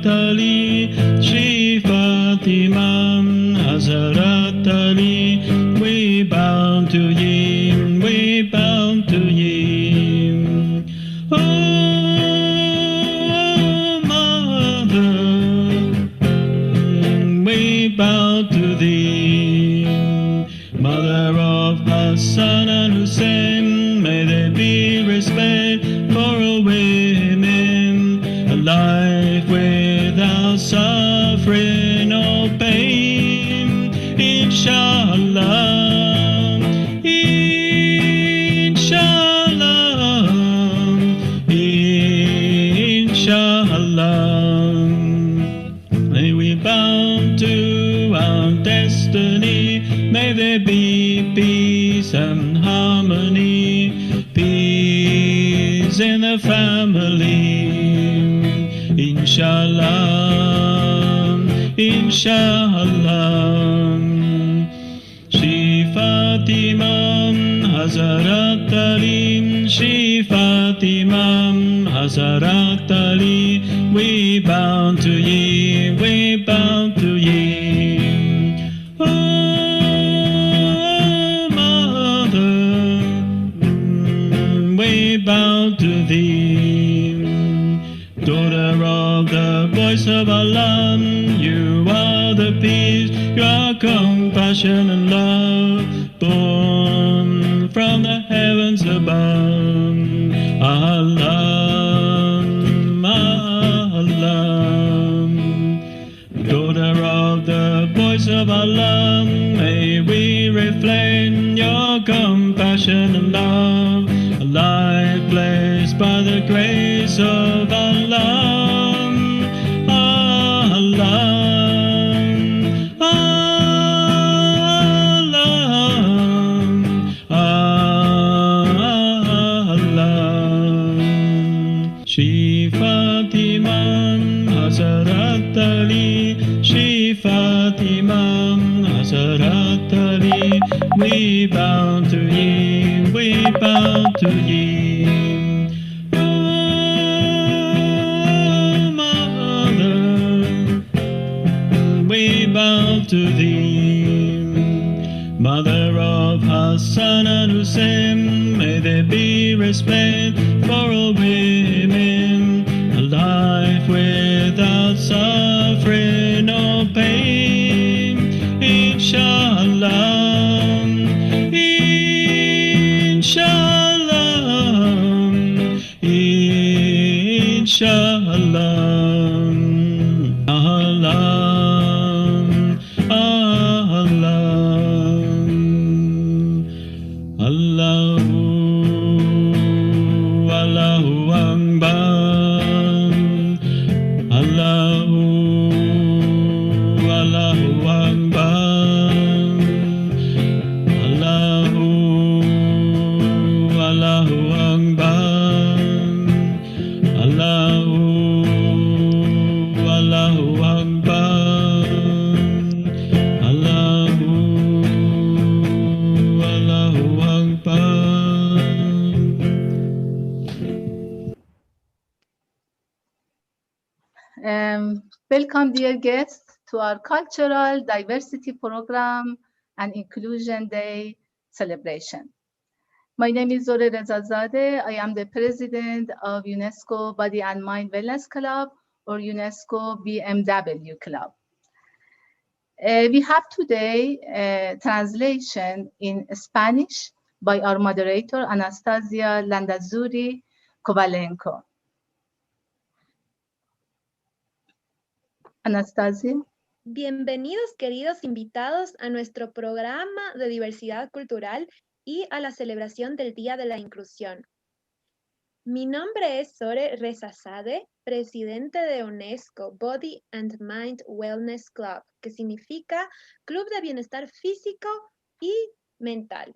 Ali, Shri Fatima, Hazrat Ali, we bow to ye, we bow to ye. Oh, Mother, we bow to thee. Mother of Hassan and Hussein, may there be respect for all women, a life without suffering or pain. Inshallah, inshallah, inshallah. May we bow to our destiny. May there be peace and harmony, peace in the family. Inshallah, inshallah. Shri Fatima, Hazrat Ali, Shri Fatima, Hazrat Ali, we bow to ye, we bow to ye. Oh, Mother, we bow to thee. Daughter of the voice of Allah, you are the peace, you are compassion and love, born from the heavens above. Allah, Allah. Daughter of the voice of Allah, may we reflect your compassion and love, a life blessed by the grace of Allah. Allah, Allah. Shri Fatima, Hazrat Ali, Shri Fatima, Hazrat Ali, we bow to ye, we bow to ye. Oh, Mother, we bow to thee. Mother of Hassan and Hussein, may there be respect for all women, a life without suffering or pain. Inshallah, inshallah, inshallah. Welcome, dear guests, to our Cultural Diversity Program and Inclusion Day celebration. My name is Zohreh Rezazadeh. I am the president of UNESCO Body and Mind Wellness Club, or UNESCO BMW Club. We have today a translation in Spanish by our moderator, Anastasia Landazuri Kovalenko. Anastasia. Bienvenidos, queridos invitados, a nuestro programa de diversidad cultural y a la celebración del Día de la Inclusión. Mi nombre es Zohreh Rezazadeh, presidente de UNESCO Body and Mind Wellness Club, que significa Club de Bienestar Físico y Mental.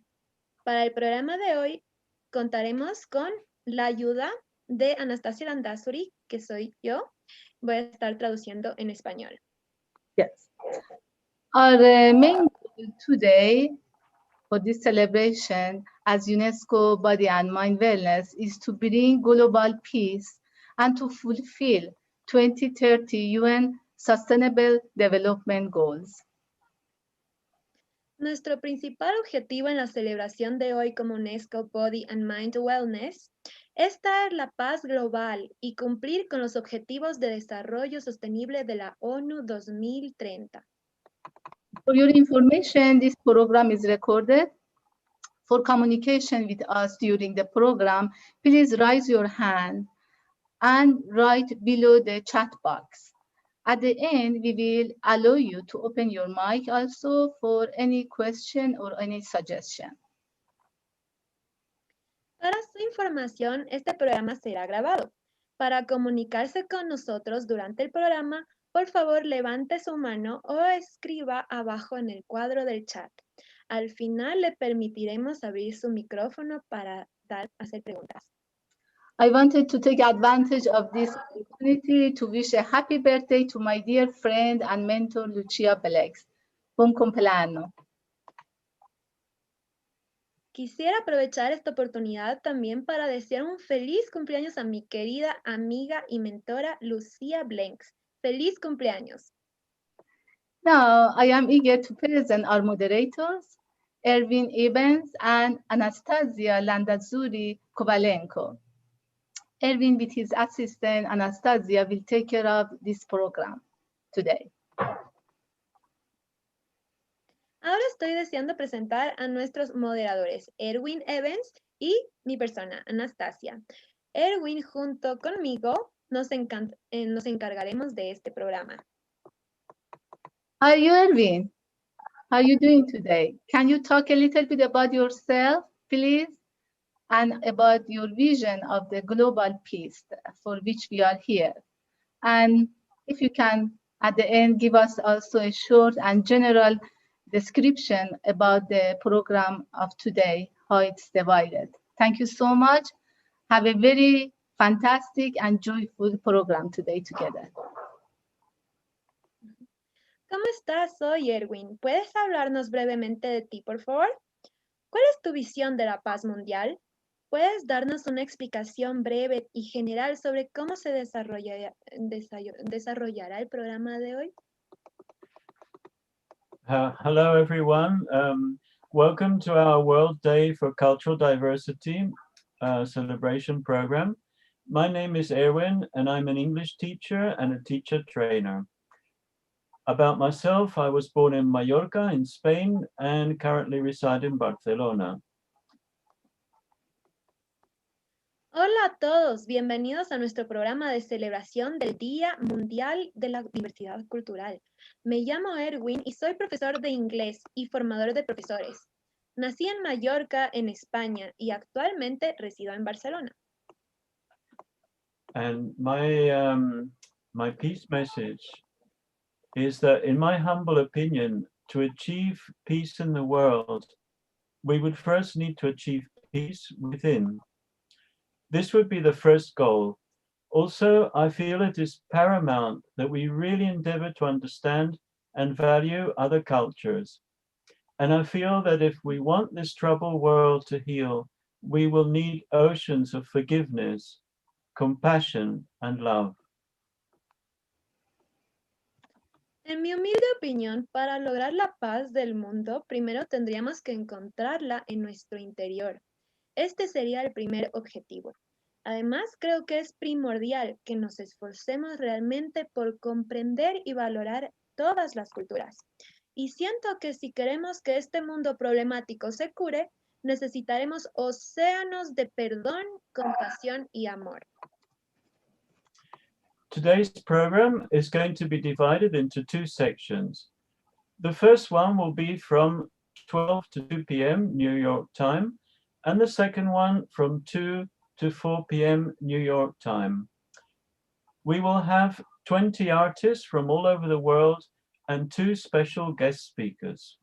Para el programa de hoy contaremos con la ayuda de Anastasia Landazuri, que soy yo. Voy a estar traduciendo en español. Yes. Our main goal today for this celebration as UNESCO Body and Mind Wellness is to bring global peace and to fulfill 2030 UN Sustainable Development Goals. Nuestro principal objetivo en la celebración de hoy como UNESCO Body and Mind Wellness es traer la paz global y cumplir con los objetivos de desarrollo sostenible de la ONU 2030. For your information, this program is recorded. For communication with us during the program, please raise your hand and write below the chat box. At the end, we will allow you to open your mic also for any question or any suggestion. Para su información, este programa será grabado. Para comunicarse con nosotros durante el programa, por favor levante su mano o escriba abajo en el cuadro del chat. Al final le permitiremos abrir su micrófono para hacer preguntas. I wanted to take advantage of this opportunity to wish a happy birthday to my dear friend and mentor, Lucia Belex. Buon compleanno. Quisiera aprovechar esta oportunidad también para desear un feliz cumpleaños a mi querida amiga y mentora Lucia Blenks. ¡Feliz cumpleaños! Now, I am eager to present our moderators, Erwin Ebens and Anastasia Landazzuri Kovalenko. Erwin, with his assistant, Anastasia, will take care of this program today. Ahora estoy deseando presentar a nuestros moderadores, Erwin Ebens y mi persona, Anastasia. Erwin, junto conmigo, nos encargaremos de este programa. Hi, Erwin. How are you doing today? Can you talk a little bit about yourself, please? And about your vision of the global peace for which we are here. And if you can, at the end, give us also a short and general description about the program of today, how it's divided. Thank you so much. Have a very fantastic and joyful program today together. ¿Cómo estás hoy, Erwin? ¿Puedes hablarnos brevemente de ti, por favor? ¿Cuál es tu visión de la paz mundial? ¿Puedes darnos una explicación breve y general sobre cómo se desarrollará el programa de hoy? Hello, everyone. Welcome to our World Day for Cultural Diversity celebration program. My name is Erwin, and I'm an English teacher and a teacher trainer. About myself, I was born in Mallorca in Spain and currently reside in Barcelona. Hola a todos, bienvenidos a nuestro programa de celebración del Día Mundial de la Diversidad Cultural. Me llamo Erwin y soy profesor de inglés y formador de profesores. Nací en Mallorca, en España, y actualmente resido en Barcelona. And my peace message is that, in my humble opinion, to achieve peace in the world, we would first need to achieve peace within. This would be the first goal. Also, I feel it is paramount that we really endeavor to understand and value other cultures. And I feel that if we want this troubled world to heal, we will need oceans of forgiveness, compassion, and love. En mi humilde opinión, para lograr la paz del mundo, primero tendríamos que encontrarla en nuestro interior. Este sería el primer objetivo. Además, creo que es primordial que nos esforcemos realmente por comprender y valorar todas las culturas. Y siento que si queremos que este mundo problemático se cure, necesitaremos océanos de perdón, compasión y amor. Today's program is going to be divided into two sections. The first one will be from 12 to 2 p.m. New York time, and the second one from 2 to 4 p.m. New York time. We will have 20 artists from all over the world and 2 special guest speakers.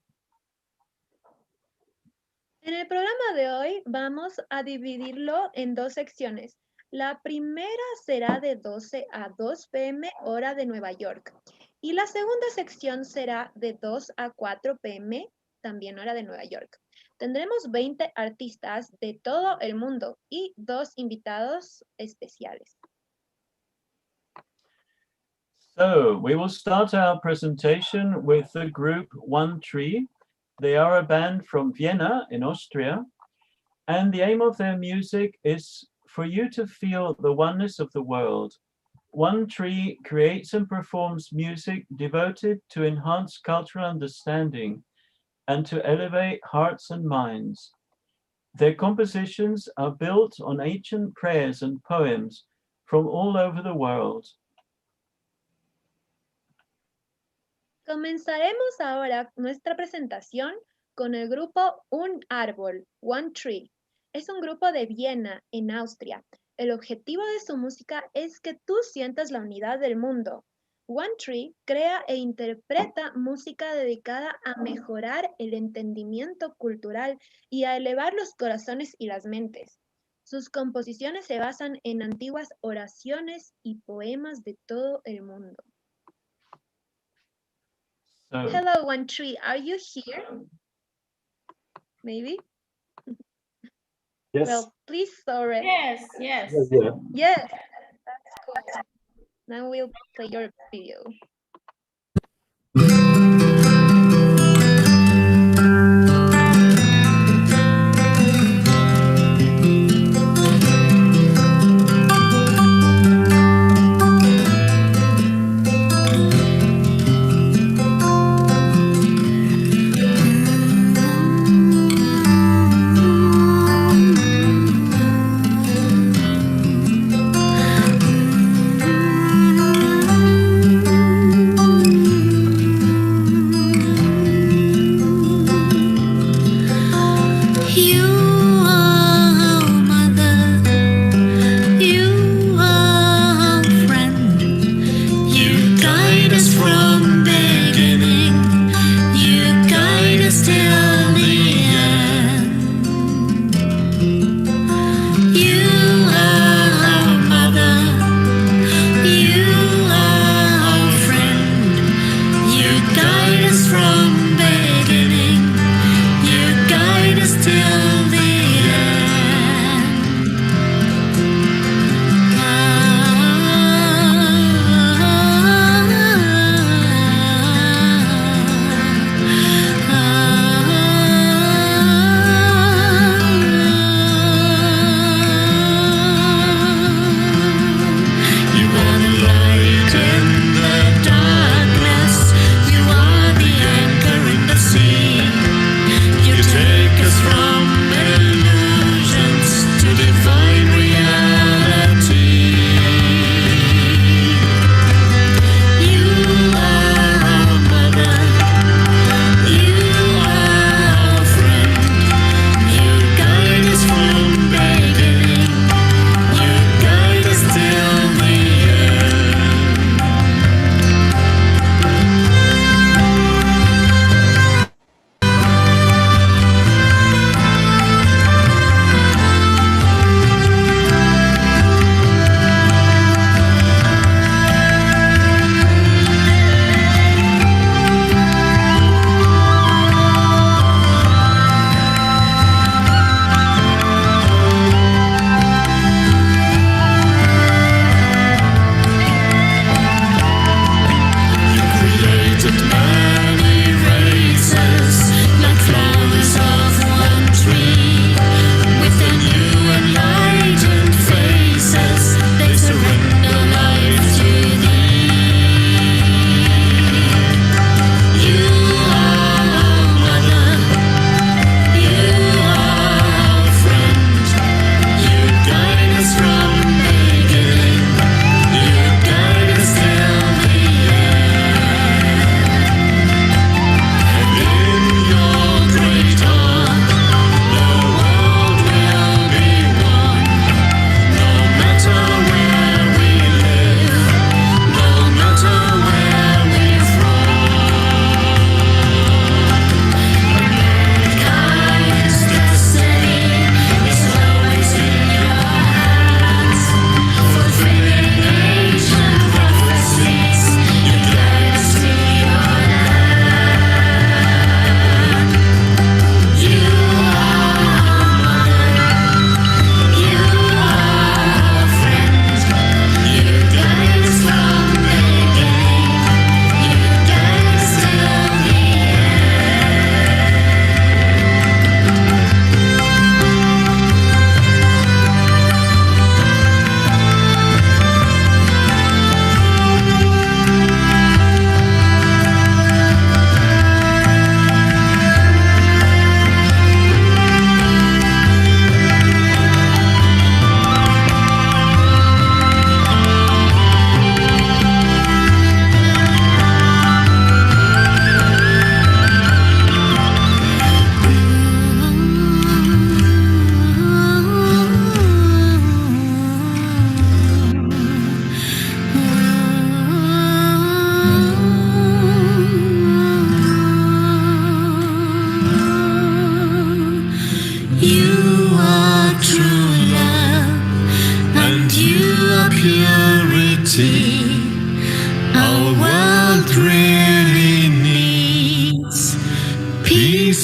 En el programa de hoy vamos a dividirlo en 2 secciones. La primera será de 12 a 2 p.m. hora de Nueva York y la segunda sección será de 2 a 4 p.m. también hora de Nueva York. Tendremos 20 artistas de todo el mundo y 2 invitados especiales. So we will start our presentation with the group One Tree. They are a band from Vienna in Austria, and the aim of their music is for you to feel the oneness of the world. One Tree creates and performs music devoted to enhance cultural understanding and to elevate hearts and minds. Their compositions are built on ancient prayers and poems from all over the world. Comenzaremos ahora nuestra presentación con el grupo Un Árbol, One Tree. Es un grupo de Viena, en Austria. El objetivo de su música es que tú sientas la unidad del mundo. One Tree crea e interpreta música dedicada a mejorar el entendimiento cultural y a elevar los corazones y las mentes. Sus composiciones se basan en antiguas oraciones y poemas de todo el mundo. So, Hello, One Tree. Are you here? Maybe? Yes. Well, please, Zohreh. Yes, yes. Yes, yeah. Yes, that's cool. Now we'll play your video.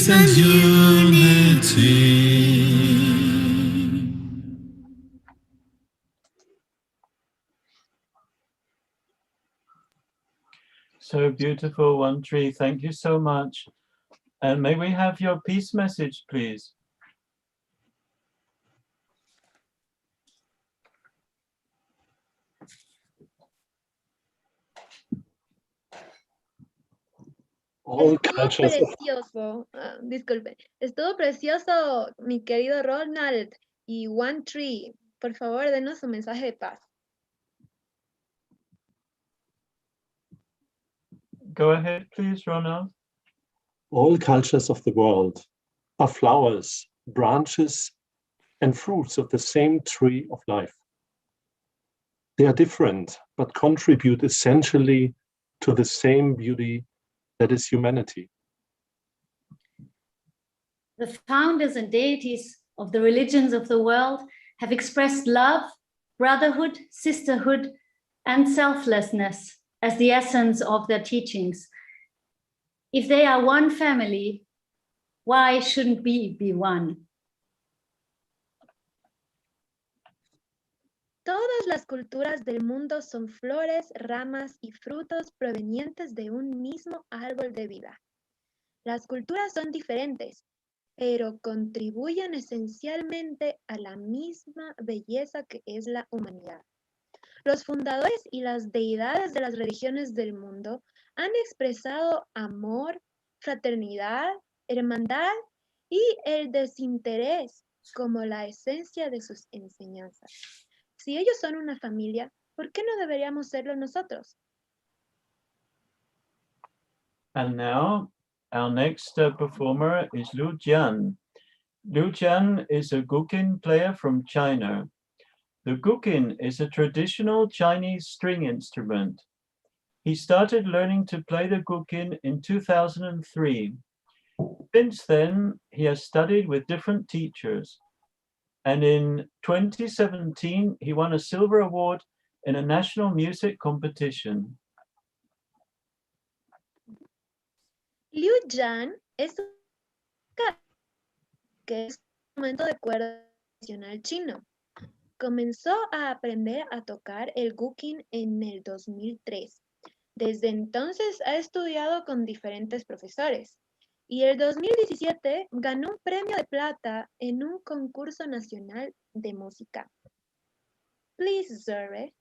peace and unity. So beautiful, One Tree. Thank you so much. And may we have your peace message, please? All Estuvo cultures of precioso, disculpe, estuvo precioso, mi querido Ronald y One Tree. Por favor, denos un mensaje de paz. Go ahead, please, Ronald. all cultures of the world are flowers, branches, and fruits of the same tree of life. They are different, but contribute essentially to the same beauty that is humanity. The founders and deities of the religions of the world have expressed love, brotherhood, sisterhood, and selflessness as the essence of their teachings. If they are one family, why shouldn't we be one? Todas las culturas del mundo son flores, ramas y frutos provenientes de un mismo árbol de vida. Las culturas son diferentes, pero contribuyen esencialmente a la misma belleza que es la humanidad. Los fundadores y las deidades de las religiones del mundo han expresado amor, fraternidad, hermandad y el desinterés como la esencia de sus enseñanzas. Si ellos son una familia, ¿por qué no deberíamos serlo nosotros? And now, our next performer is Liujian. Liujian is a Guqin player from China. The Guqin is a traditional Chinese string instrument. He started learning to play the Guqin in 2003. Since then, he has studied with different teachers. And in 2017, he won a silver award in a national music competition. Liujian es un instrumento de cuerda tradicional chino. Comenzó a aprender a tocar el Guqin en el 2003. Desde entonces ha estudiado con diferentes profesores. Y el 2017 ganó un premio de plata en un concurso nacional de música. Please, Zohreh.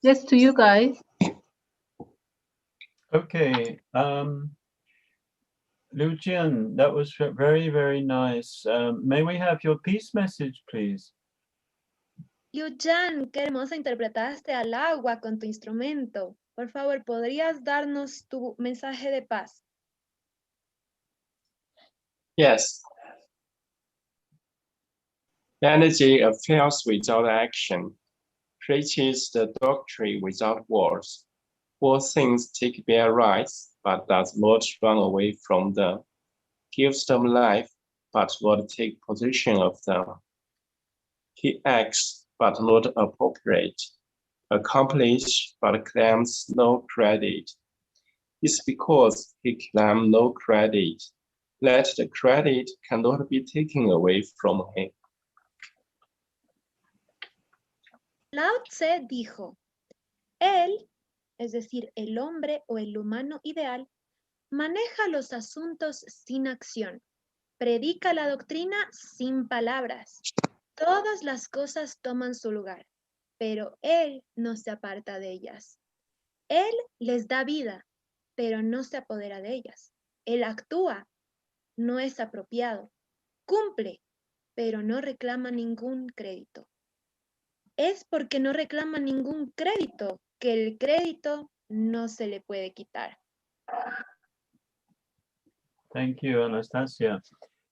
Yes, to you guys. Okay. Liujian, that was very, very nice. May we have your peace message, please? Liujian, qué hermosa interpretaste al agua con tu instrumento. Por favor, ¿podrías darnos tu mensaje de paz? Yes. Energy affairs without action, preaches the doctrine without words. All things take their rights, but does not run away from them. Gives them life, but not take possession of them. He acts, but not appropriate. Accomplish, but claims no credit. It's because he claims no credit, that the credit cannot be taken away from him. Lao Tse dijo, él, es decir, el hombre o el humano ideal, maneja los asuntos sin acción, predica la doctrina sin palabras. Todas las cosas toman su lugar, pero él no se aparta de ellas. Él les da vida, pero no se apodera de ellas. Él actúa, no es apropiado. Cumple, pero no reclama ningún crédito. Es porque no reclama ningún crédito que el crédito no se le puede quitar. Thank you, Anastasia.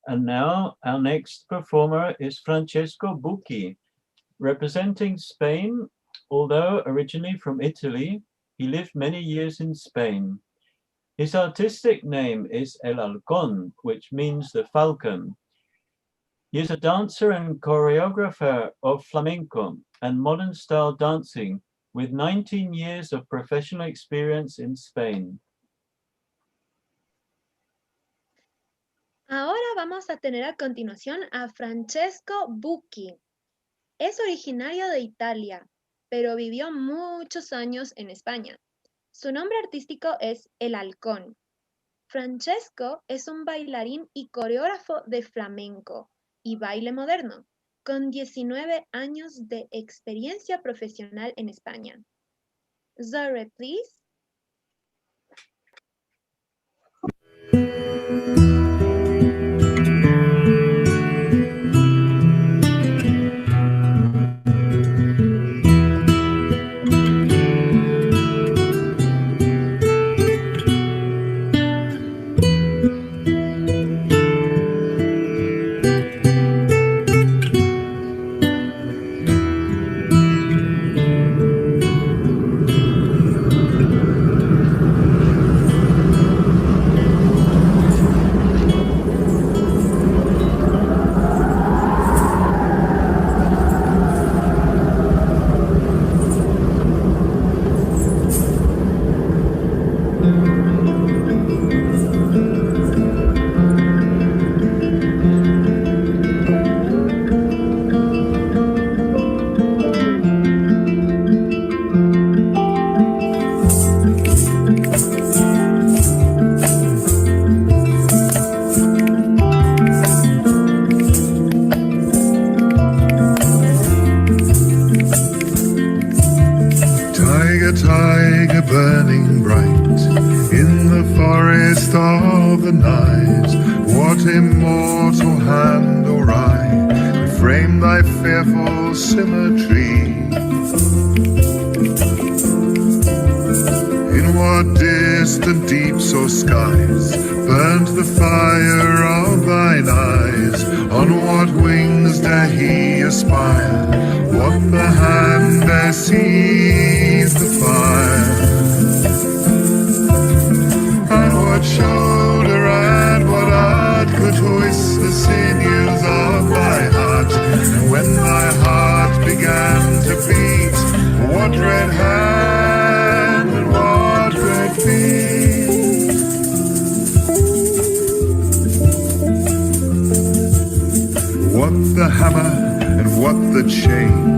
And now our next performer is Francesco Bucchi. Representing Spain, although originally from Italy, he lived many years in Spain. His artistic name is El Halcón, which means the falcon. He is a dancer and choreographer of flamenco and modern style dancing with 19 years of professional experience in Spain. Ahora vamos a tener a continuación a Francesco Bucchi. Es originario de Italia, pero vivió muchos años en España. Su nombre artístico es El Halcón. Francesco es un bailarín y coreógrafo de flamenco y baile moderno, con 19 años de experiencia profesional en España. Zohreh, please. Tiger burning bright in the forest of the night. What immortal hand or eye could frame thy fearful symmetry? In what distant deeps or skies burnt the fire of thine eyes? On what wings dare he aspire? What the hand dare seize the fire? And what shoulder and what art could twist the sinews of thy heart? And when thy heart began to beat, what red hand and what red feet? What the hammer and what the chain?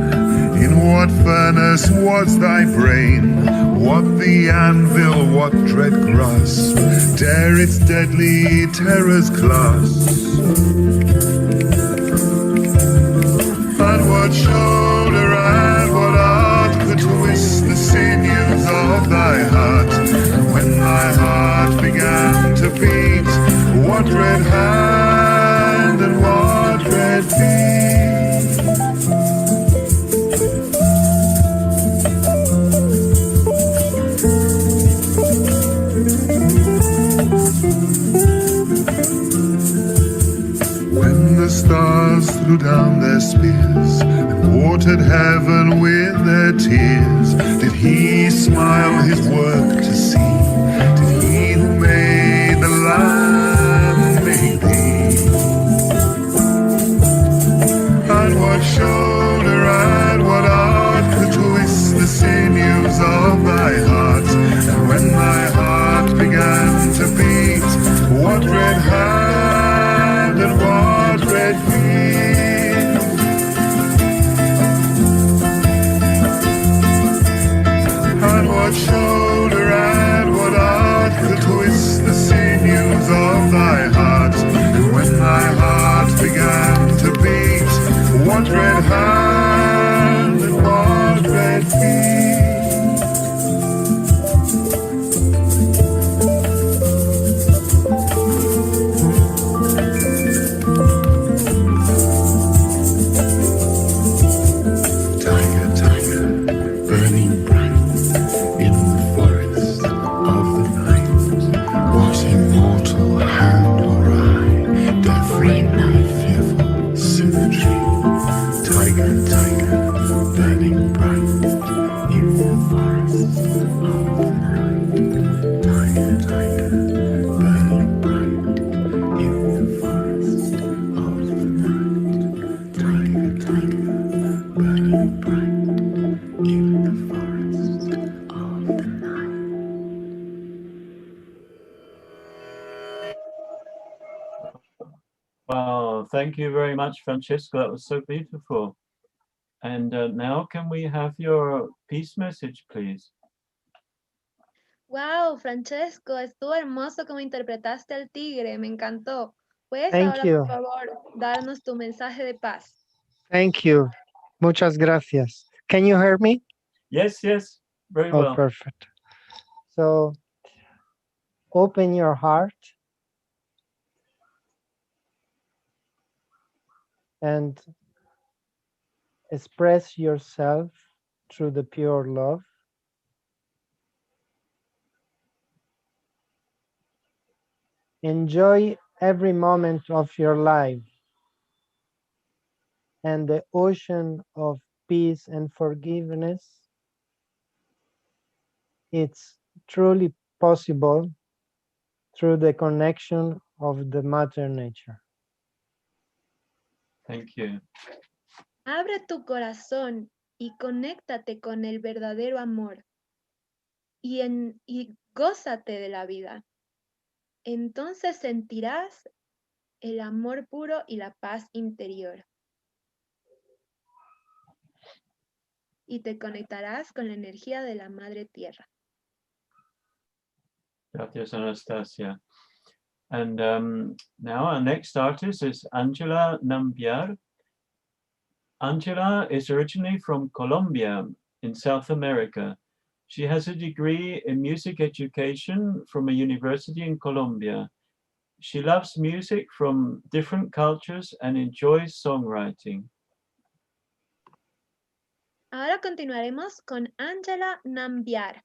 In what furnace was thy brain? What the anvil, what dread grasp dare its deadly terrors clasp? And what shoulder and what art could twist the sinews of thy heart? And when thy heart began to beat, what red hand and what red feet? When the stars threw down their spears and watered heaven with their tears, did he smile his work to see? Did he who made the land make thee? And what shoulder and what art could twist the sinews of thy heart? And when thy heart began to beat, what red hand and what red feet? And what shoulder and what art could twist the sinews of thy heart? And when thy heart began to beat, what red hand and what red feet? Wow, thank you very much, Francesco. That was so beautiful. And now can we have your peace message, please? Wow, Francesco, estuvo hermoso como interpretaste al tigre, me encantó. ¿Puedes Thank ahora, you. por favor, darnos tu mensaje de paz? Thank you. Muchas gracias. Can you hear me? Yes, yes, very Oh, well. perfect. So open your heart and express yourself through the pure love. Enjoy every moment of your life and the ocean of peace and forgiveness. It's truly possible through the connection of the Mother Nature. Thank you. Abre tu corazón y conéctate con el verdadero amor y gózate de la vida. Entonces sentirás el amor puro y la paz interior. Y te conectarás con la energía de la Madre Tierra. Gracias, Anastasia. And now our next artist is Nambiar. Angela is originally from Colombia in South America. She has a degree in music education from a university in Colombia. She loves music from different cultures and enjoys songwriting. Ahora continuaremos con Angela Nambiar.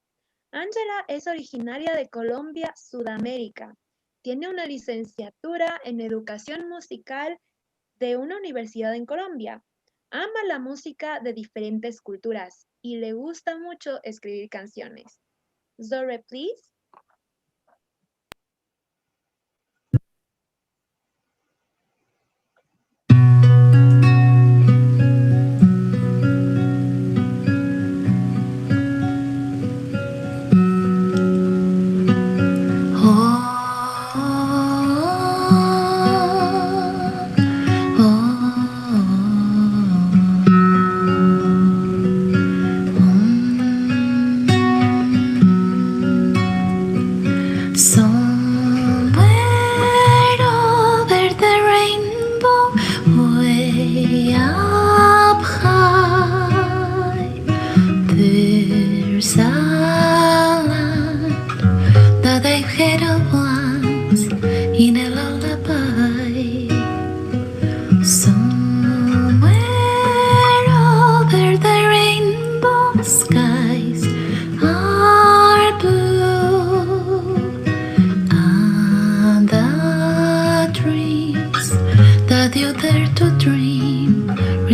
Angela es originaria de Colombia, Sudamérica. Tiene una licenciatura en educación musical de una universidad en Colombia. Ama la música de diferentes culturas y le gusta mucho escribir canciones. Zohreh, please.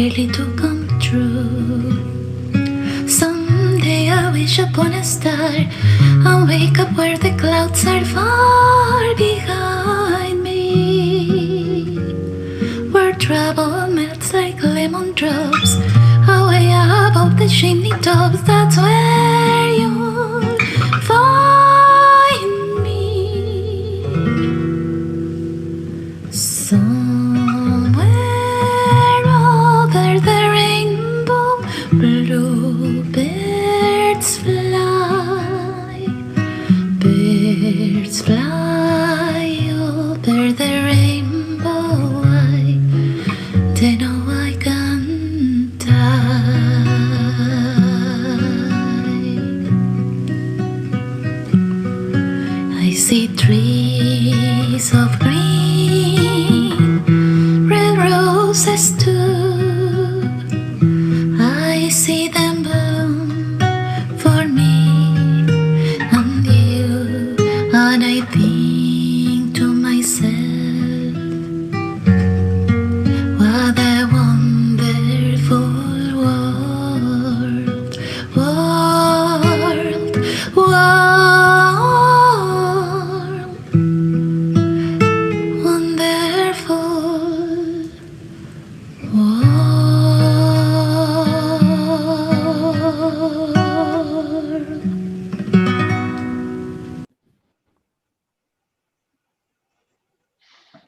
really to come true. Someday I wish upon a star and wake up where the clouds are far behind me, where trouble melts like lemon drops away above the chimney tops. That's where you'll find me. Somewhere over the rainbow, bluebirds fly. Birds fly over the rainbow. They know I can die. I see trees of green, red roses too. I see them bloom for me and you, and I think to myself, what a wonderful world, world, world, wonderful world.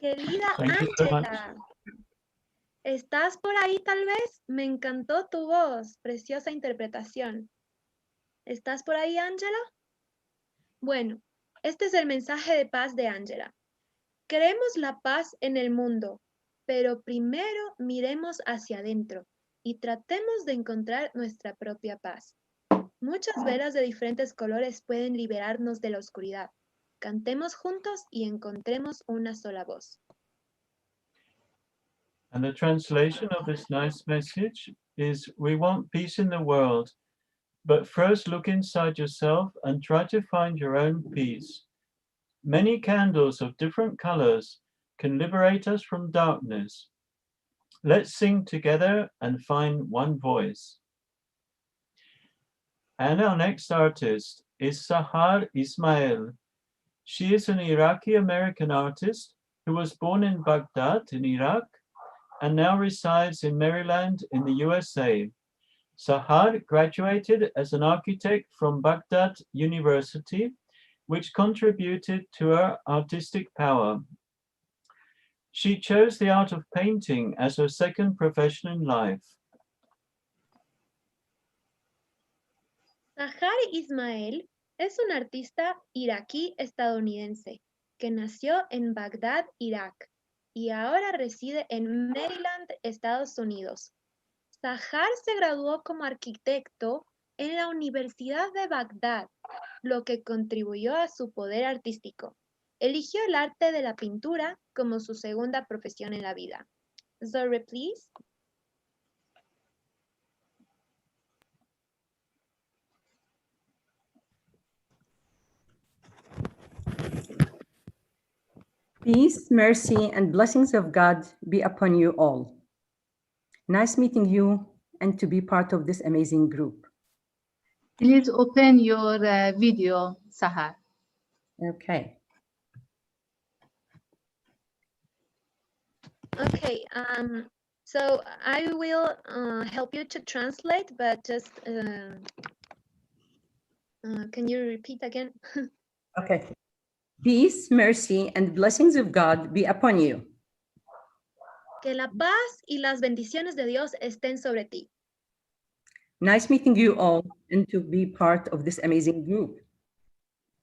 Querida Thank you so much. Ángela, ¿estás por ahí tal vez? Me encantó tu voz, preciosa interpretación. ¿Estás por ahí, Ángela? Bueno, este es el mensaje de paz de Ángela. Queremos la paz en el mundo, pero primero miremos hacia adentro y tratemos de encontrar nuestra propia paz. Muchas velas de diferentes colores pueden liberarnos de la oscuridad. Cantemos juntos y encontremos una sola voz. And the translation of this nice message is, we want peace in the world, but first look inside yourself and try to find your own peace. Many candles of different colors can liberate us from darkness. Let's sing together and find one voice. And our next artist is Sahar Ismael. She is an Iraqi-American artist who was born in Baghdad in Iraq and now resides in Maryland in the USA. Sahar graduated as an architect from Baghdad University, which contributed to her artistic power. She chose the art of painting as her second profession in life. Sahar Ismael es un artista iraquí-estadounidense que nació en Bagdad, Irak, y ahora reside en Maryland, Estados Unidos. Sahar se graduó como arquitecto en la Universidad de Bagdad, lo que contribuyó a su poder artístico. Eligió el arte de la pintura como su segunda profesión en la vida. Zohreh, please. Peace, mercy, and blessings of God be upon you all. Nice meeting you and to be part of this amazing group. Please open your video, Sahar. Okay. Okay, so I will help you to translate, but just can you repeat again? Okay. Peace, mercy, and blessings of God be upon you. Que la paz y las bendiciones de Dios estén sobre ti. Nice meeting you all and to be part of this amazing group.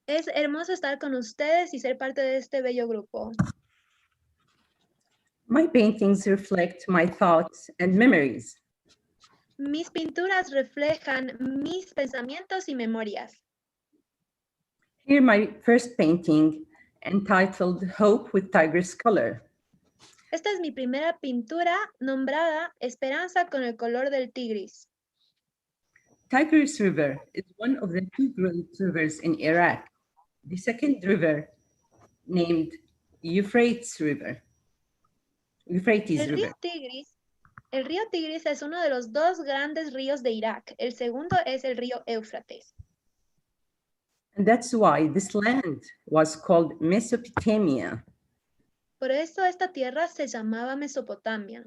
Es hermoso estar con ustedes y ser parte de este bello grupo. My paintings reflect my thoughts and memories. Mis pinturas reflejan mis pensamientos y memorias. Here my first painting entitled Hope with Tiger's Color. Esta es mi primera pintura nombrada Esperanza con el color del tigris. Tigris River is one of the two great rivers in Iraq. The second river named Euphrates River. El río Tigris El río Tigris es uno de los dos grandes ríos de Irak. El segundo es el río Éufrates. And that's why this land was called Mesopotamia. Por eso esta tierra se llamaba Mesopotamia.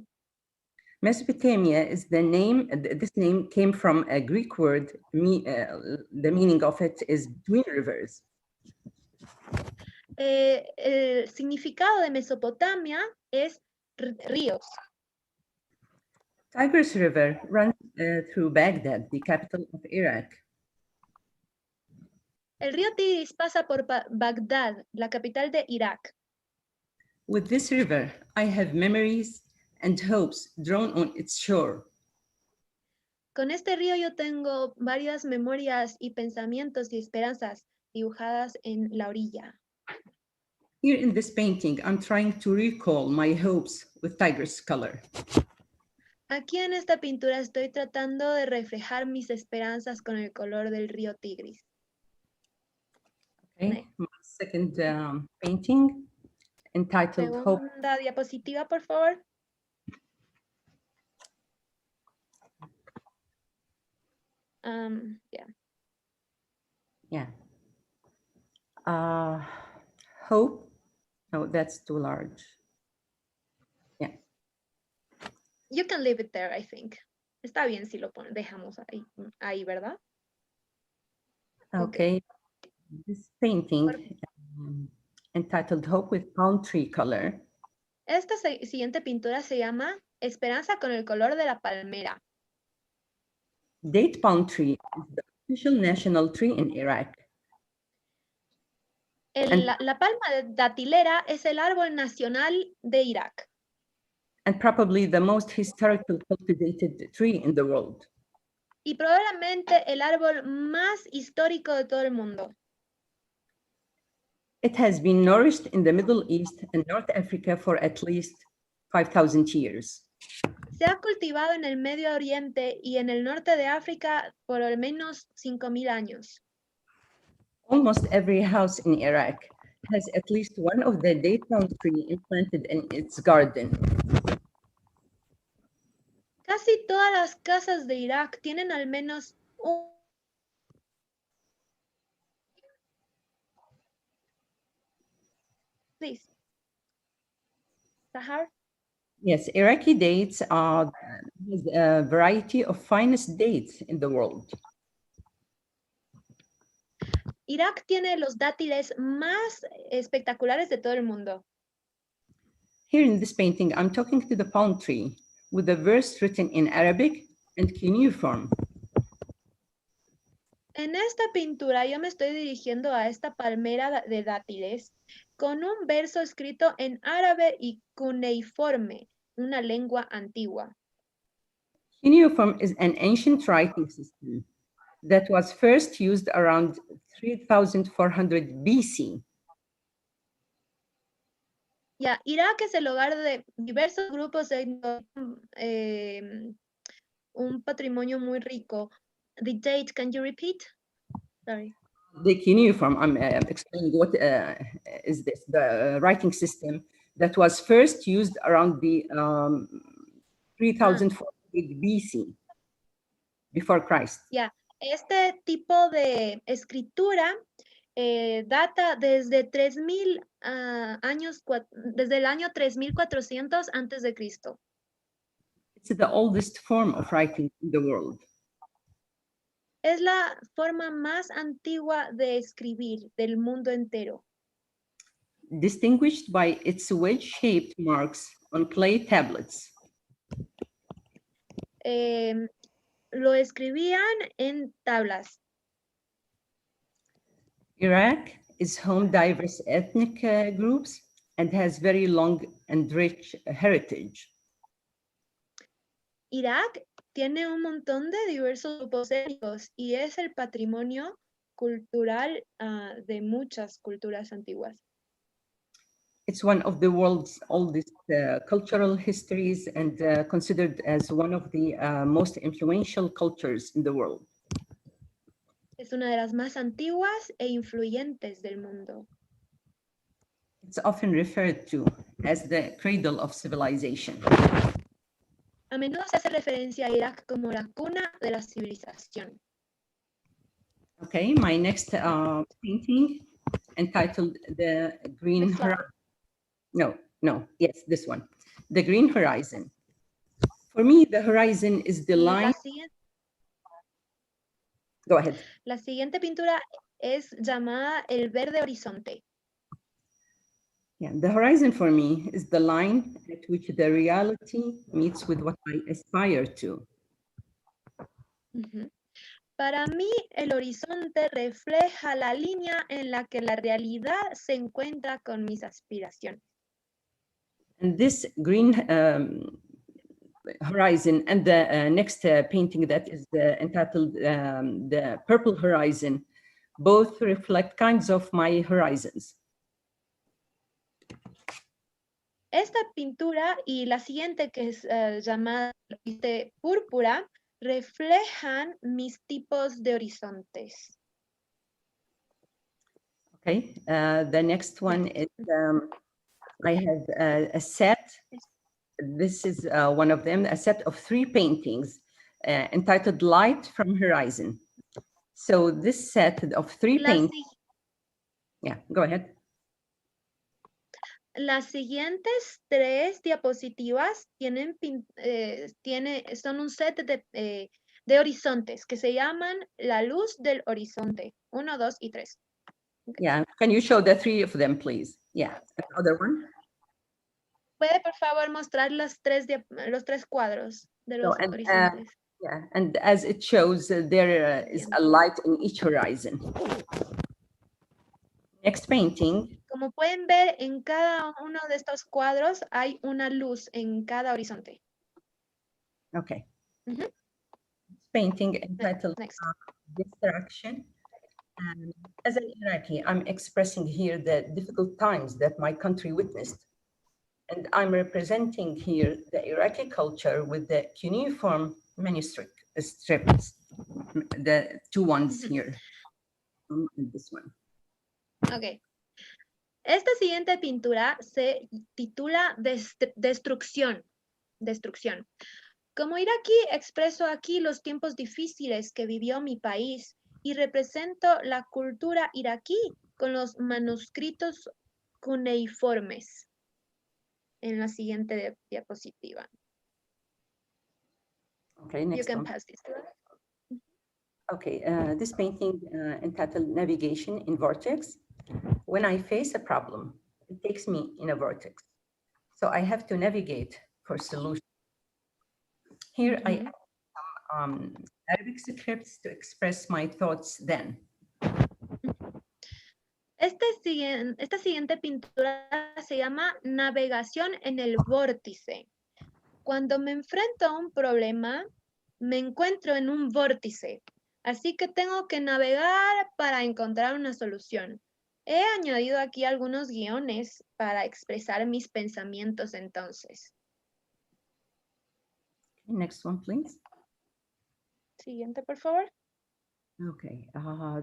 Mesopotamia is the name, this name came from a Greek word, the meaning of it is between rivers. El significado de Mesopotamia es ríos. Tigris River runs through Baghdad, the capital of Iraq. El río Tigris pasa por Bagdad, la capital de Irak. With this river, I have memories and hopes drawn on its shore. Con este río yo tengo varias memorias y pensamientos y esperanzas dibujadas en la orilla. Here in this painting, I'm trying to recall my hopes with Tigris color. Aquí en esta pintura estoy tratando de reflejar mis esperanzas con el color del río Tigris. Okay, my second painting entitled Hope. Segunda diapositiva, por favor. Yeah. Hope. No, that's too large. Yeah. You can leave it there, I think. Está bien si lo dejamos ahí, ¿verdad? Okay. This painting entitled Hope with Palm Tree Color. Esta siguiente pintura se llama Esperanza con el color de la palmera. Date palm tree is the official national tree in Iraq. La palma datilera es el árbol nacional de Irak. And probably the most historical cultivated tree in the world. Y probablemente el árbol más histórico de todo el mundo. It has been nourished in the Middle East and North Africa for at least 5,000 years. Se ha cultivado en el Medio Oriente y en el norte de África por al menos 5,000 años. Almost every house in Iraq has at least one of the date palm tree implanted in its garden. Casi todas las casas de Irak tienen al menos un... Please. Sahar? Yes, Iraqi dates are a variety of finest dates in the world. Irak tiene los dátiles más espectaculares de todo el mundo. Here in this painting, I'm talking to the palm tree with a verse written in Arabic and cuneiform. En esta pintura yo me estoy dirigiendo a esta palmera de dátiles con un verso escrito en árabe y cuneiforme, una lengua antigua. Cuneiform is an ancient writing system that was first used around 3,400 BC. Ya, Irak es el hogar de diversos grupos un patrimonio muy rico. The date, can you repeat? Sorry. The cuneiform, I'm explaining what is this, the writing system that was first used around the 3,400 BC, before Christ. Yeah, este tipo de escritura data desde 3,000 años, desde el año 3,400 antes de Cristo. It's the oldest form of writing in the world. Es la forma más antigua de escribir del mundo entero. Distinguished by its wedge-shaped marks on clay tablets. Lo escribían en tablas. Iraq is home diverse ethnic groups and has very long and rich heritage. Irak tiene un montón de diversos grupos étnicos y es el patrimonio cultural de muchas culturas antiguas. It's one of the world's oldest cultural histories and considered as one of the most influential cultures in the world. Es una de las más antiguas e influyentes del mundo. It's often referred to as the cradle of civilization. A menudo se hace referencia a Irak como la cuna de la civilización. Okay, my next painting entitled The Green Next slide. Horizon. No, yes, this one. The Green Horizon. For me, the horizon is the line. Go ahead. La siguiente pintura es llamada El Verde Horizonte. Yeah, the horizon for me is the line at which the reality meets with what I aspire to. Ujú. Para mí, el horizonte refleja la línea en la que la realidad se encuentra con mis aspiraciones. And this green horizon and the next painting that is entitled The Purple Horizon, both reflect kinds of my horizons. Esta pintura y la siguiente, que es llamada Púrpura, reflejan mis tipos de horizontes. Okay, the next one is, I have a set. This is one of them, a set of 3 paintings entitled Light from Horizon. So this set of 3 paintings. Yeah, go ahead. Las siguientes 3 diapositivas son un set de horizontes que se llaman La Luz del Horizonte. 1, 2 y 3. Okay. Yeah, can you show the 3 of them, please? Yeah, the other one. ¿Puede, por favor, mostrar los 3 cuadros de los horizontes? Yeah, and as it shows, there is a light in each horizon. Next painting. Como pueden ver, en cada uno de estos cuadros hay una luz en cada horizonte. Okay. Painting entitled Distraction. As an Iraqi, I'm expressing here the difficult times that my country witnessed. And I'm representing here the Iraqi culture with the cuneiform manuscript strips, the 2 ones here, and this one. Okay. Esta siguiente pintura se titula Destrucción. Como iraquí, expreso aquí los tiempos difíciles que vivió mi país y represento la cultura iraquí con los manuscritos cuneiformes. En la siguiente diapositiva. Okay, next You can one. pass this. Okay, this painting entitled Navigation in Vortex. When I face a problem, it takes me in a vortex. So I have to navigate for solution. Here I have some Arabic scripts to express my thoughts then. Esta siguiente pintura se llama Navegación en el Vórtice. Cuando me enfrento a un problema, me encuentro en un vórtice, así que tengo que navegar para encontrar una solución. He añadido aquí algunos guiones para expresar mis pensamientos entonces. Next one, please. Siguiente, por favor. Okay,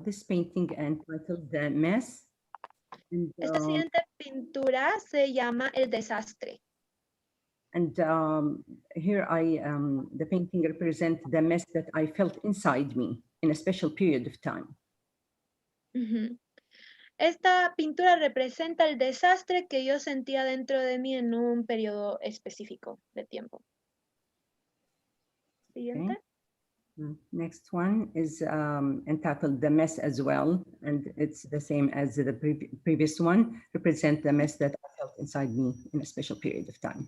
this painting entitled The Mess. And, Esta siguiente pintura se llama El Desastre. And here the painting represents the mess that I felt inside me in a special period of time. Esta pintura representa el desastre que yo sentía dentro de mí en un periodo específico de tiempo. Siguiente. Okay. Next one is entitled The Mess as well, and it's the same as the previous one, represent the mess that I felt inside me in a special period of time.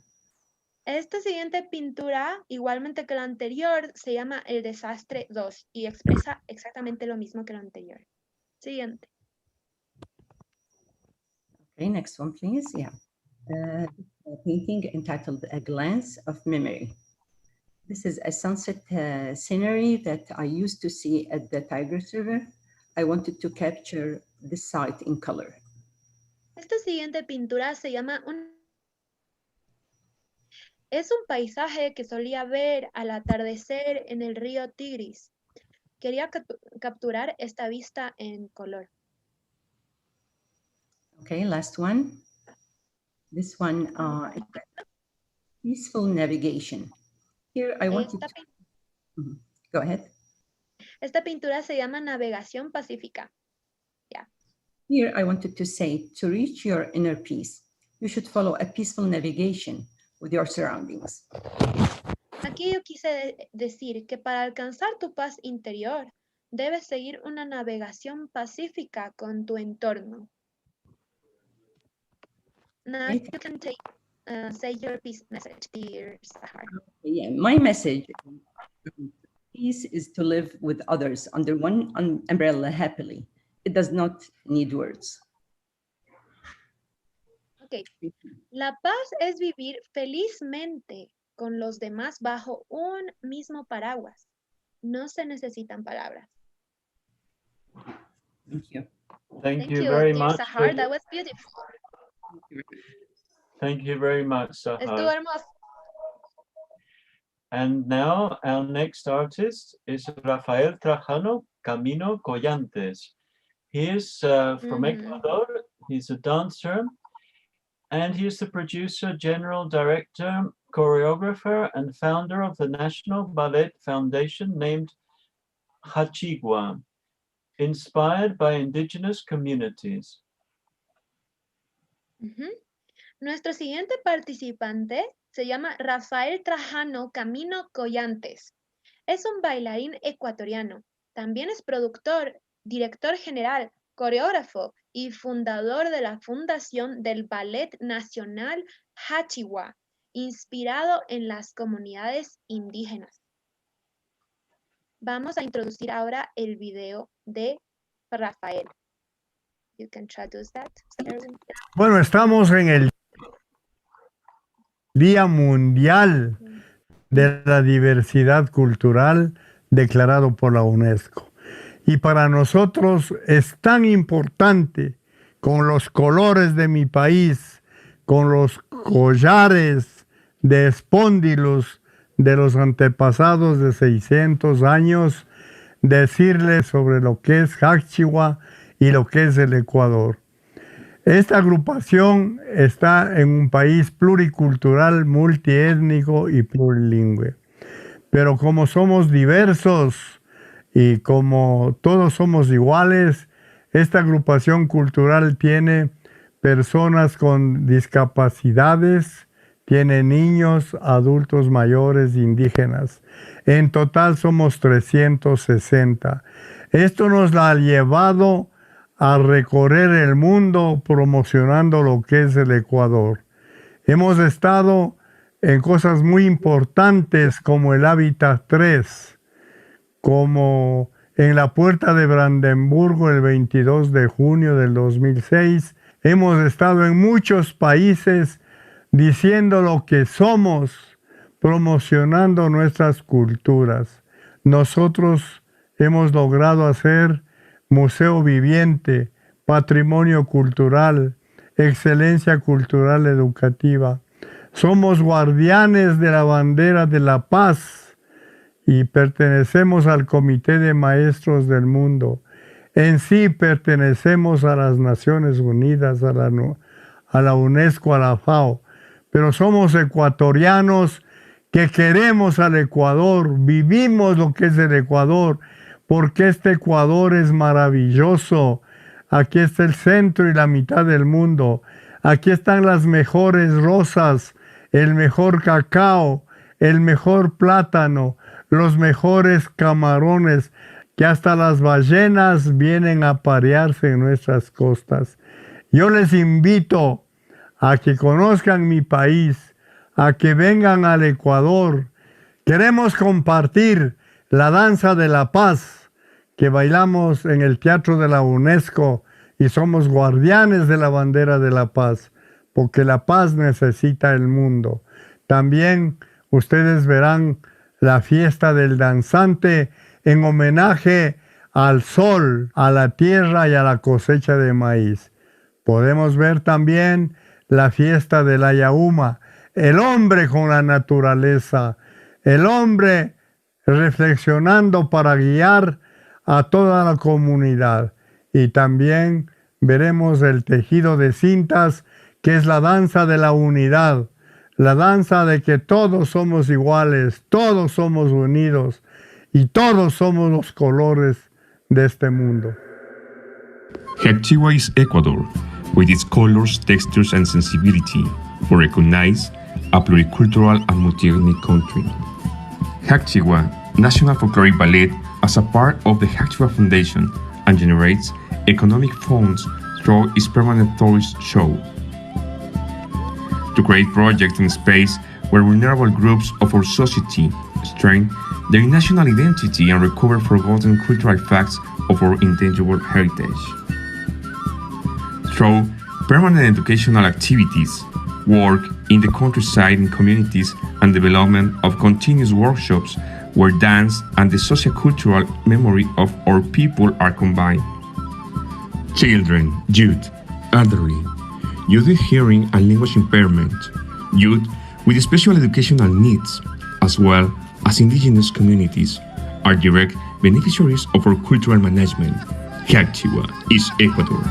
Esta siguiente pintura, igualmente que la anterior, se llama El Desastre 2 y expresa exactamente lo mismo que la anterior. Siguiente. Okay, next one, please. Yeah. A painting entitled A Glance of Memory. This is a sunset scenery that I used to see at the Tigris River. I wanted to capture this site in color. Esta siguiente pintura se llama Es un paisaje que solía ver al atardecer en el río Tigris. Quería capturar esta vista en color. Okay, last one. This one, peaceful navigation. Here I wanted Esta, to... Go ahead. esta pintura se llama Navegación Pacífica. Here I wanted to say, to reach your inner peace, you should follow a peaceful navigation with your surroundings. Aquí yo quise decir que para alcanzar tu paz interior, debes seguir una navegación pacífica con tu entorno. Now you can say your peace message, dear Sahar. Yeah, my message peace is to live with others under one umbrella happily. It does not need words. Okay. La paz es vivir felizmente con los demás bajo un mismo paraguas. No se necesitan palabras. Thank you. Thank you very dear much. Sahar, that was beautiful. Thank you very much, Estuvo Sahar. hermoso. And now our next artist is Rafael Trajano Camino Collantes. He is from Ecuador. He's a dancer, and he's the producer, general director, choreographer, and founder of the National Ballet Foundation named Hachigua, inspired by indigenous communities. Nuestro siguiente participante se llama Rafael Trajano Camino Collantes. Es un bailarín ecuatoriano. También es productor, director general, coreógrafo y fundador de la Fundación del Ballet Nacional Hachigua, inspirado en las comunidades indígenas. Vamos a introducir ahora el video de Rafael. You can traduce that, Erwin. Bueno, estamos en el Día Mundial de la Diversidad Cultural declarado por la UNESCO. Y para nosotros es tan importante, con los colores de mi país, con los collares de espóndilos de los antepasados de 600 años, decirles sobre lo que es Hachigua y lo que es el Ecuador. Esta agrupación está en un país pluricultural, multiétnico y plurilingüe. Pero como somos diversos y como todos somos iguales, esta agrupación cultural tiene personas con discapacidades, tiene niños, adultos mayores, indígenas. En total somos 360. Esto nos ha llevado a recorrer el mundo promocionando lo que es el Ecuador. Hemos estado en cosas muy importantes como el Hábitat 3, como en la Puerta de Brandenburgo el 22 de junio del 2006. Hemos estado en muchos países diciendo lo que somos, promocionando nuestras culturas. Nosotros hemos logrado hacer museo viviente, patrimonio cultural, excelencia cultural educativa. Somos guardianes de la bandera de la paz y pertenecemos al Comité de Maestros del Mundo. En sí pertenecemos a las Naciones Unidas, a la UNESCO, a la FAO, pero somos ecuatorianos que queremos al Ecuador, vivimos lo que es el Ecuador, porque este Ecuador es maravilloso. Aquí está el centro y la mitad del mundo. Aquí están las mejores rosas, el mejor cacao, el mejor plátano, los mejores camarones, que hasta las ballenas vienen a parearse en nuestras costas. Yo les invito a que conozcan mi país, a que vengan al Ecuador. Queremos compartir la danza de la paz que bailamos en el Teatro de la UNESCO y somos guardianes de la bandera de la paz, porque la paz necesita el mundo. También ustedes verán la fiesta del danzante en homenaje al sol, a la tierra y a la cosecha de maíz. Podemos ver también la fiesta del Ayauma, el hombre con la naturaleza, el hombre reflexionando para guiar a toda la comunidad. Y también veremos el tejido de cintas, que es la danza de la unidad, la danza de que todos somos iguales, todos somos unidos y todos somos los colores de este mundo. Hecchiwa is Ecuador, with its colors, textures, and sensibility, for recognize a pluricultural and multi-ethnic country. Hecchiwa National Folkloric Ballet as a part of the Hecchiwa Foundation and generates economic funds through its permanent tourist show. To create projects in space where vulnerable groups of our society strengthen their national identity and recover forgotten cultural facts of our intangible heritage. Through permanent educational activities, work in the countryside in communities, and development of continuous workshops where dance and the sociocultural memory of our people are combined. Children, youth, elderly, youth with hearing and language impairment, youth with special educational needs, as well as indigenous communities, are direct beneficiaries of our cultural management. Hecchiwa is Ecuador.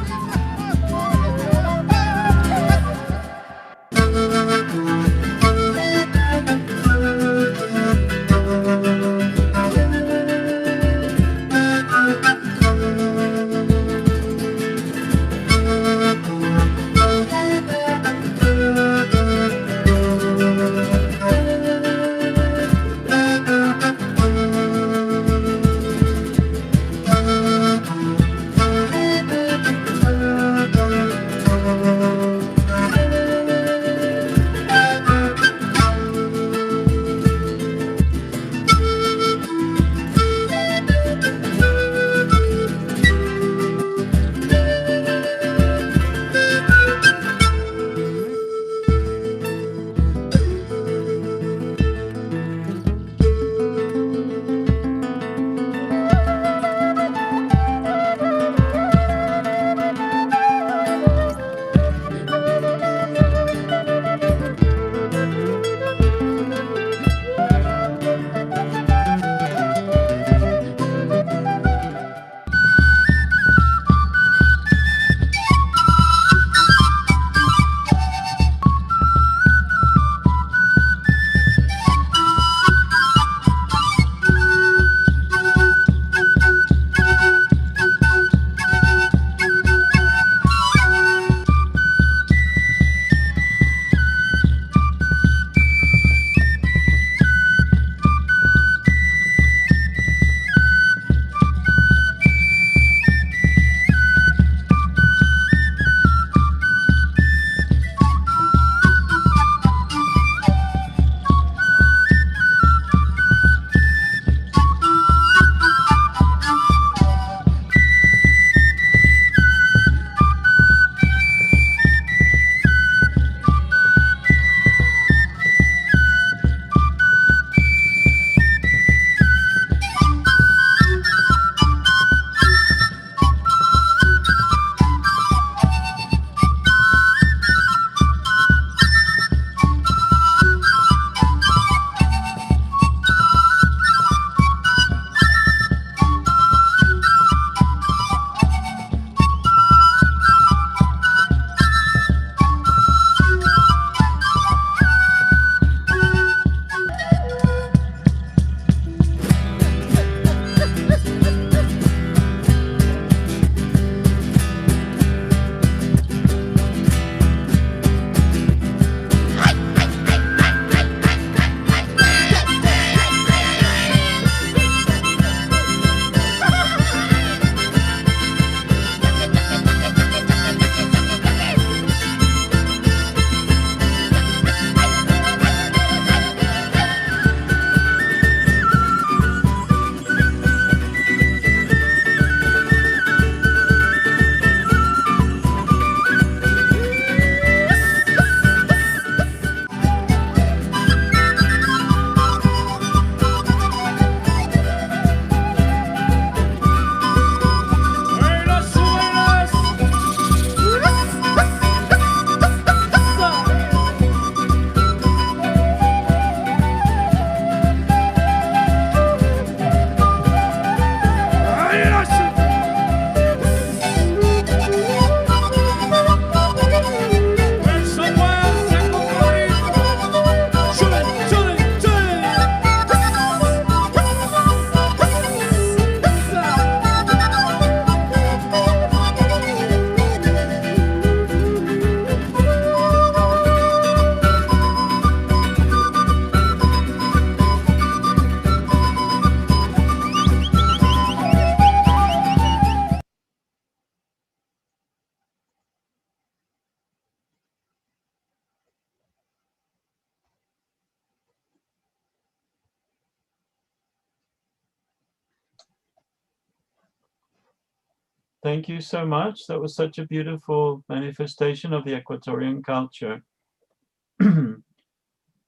Thank you so much. That was such a beautiful manifestation of the Ecuadorian culture.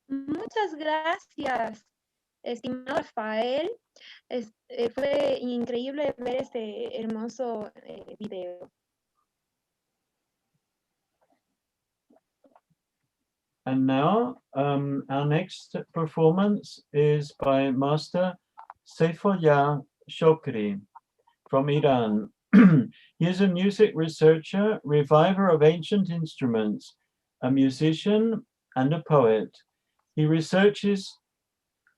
Muchas gracias, estimado Rafael. Fue increíble ver este hermoso video. And now our next performance is by Master Seifollah Shokri from Iran. He is a music researcher, reviver of ancient instruments, a musician, and a poet. His researches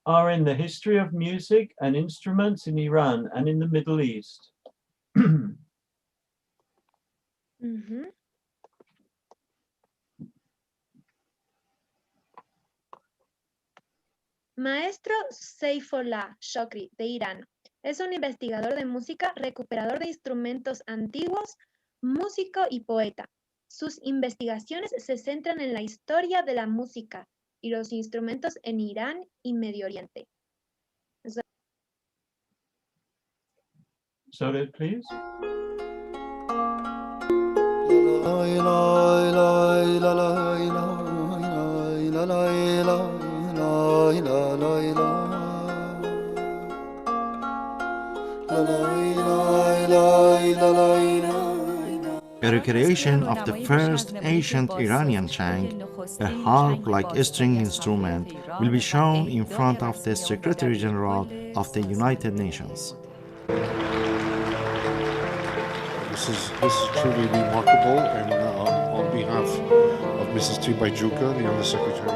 are in the history of music and instruments in Iran and in the Middle East. Maestro Seifollah Shokri de Irán es un investigador de música, recuperador de instrumentos antiguos, músico y poeta. Sus investigaciones se centran en la historia de la música y los instrumentos en Irán y Medio Oriente. Zohreh, please. A recreation of the first ancient Iranian chang, a harp-like string instrument, will be shown in front of the Secretary General of the United Nations. This is truly remarkable, and on behalf of Mrs. Tibaijuka, the Undersecretary.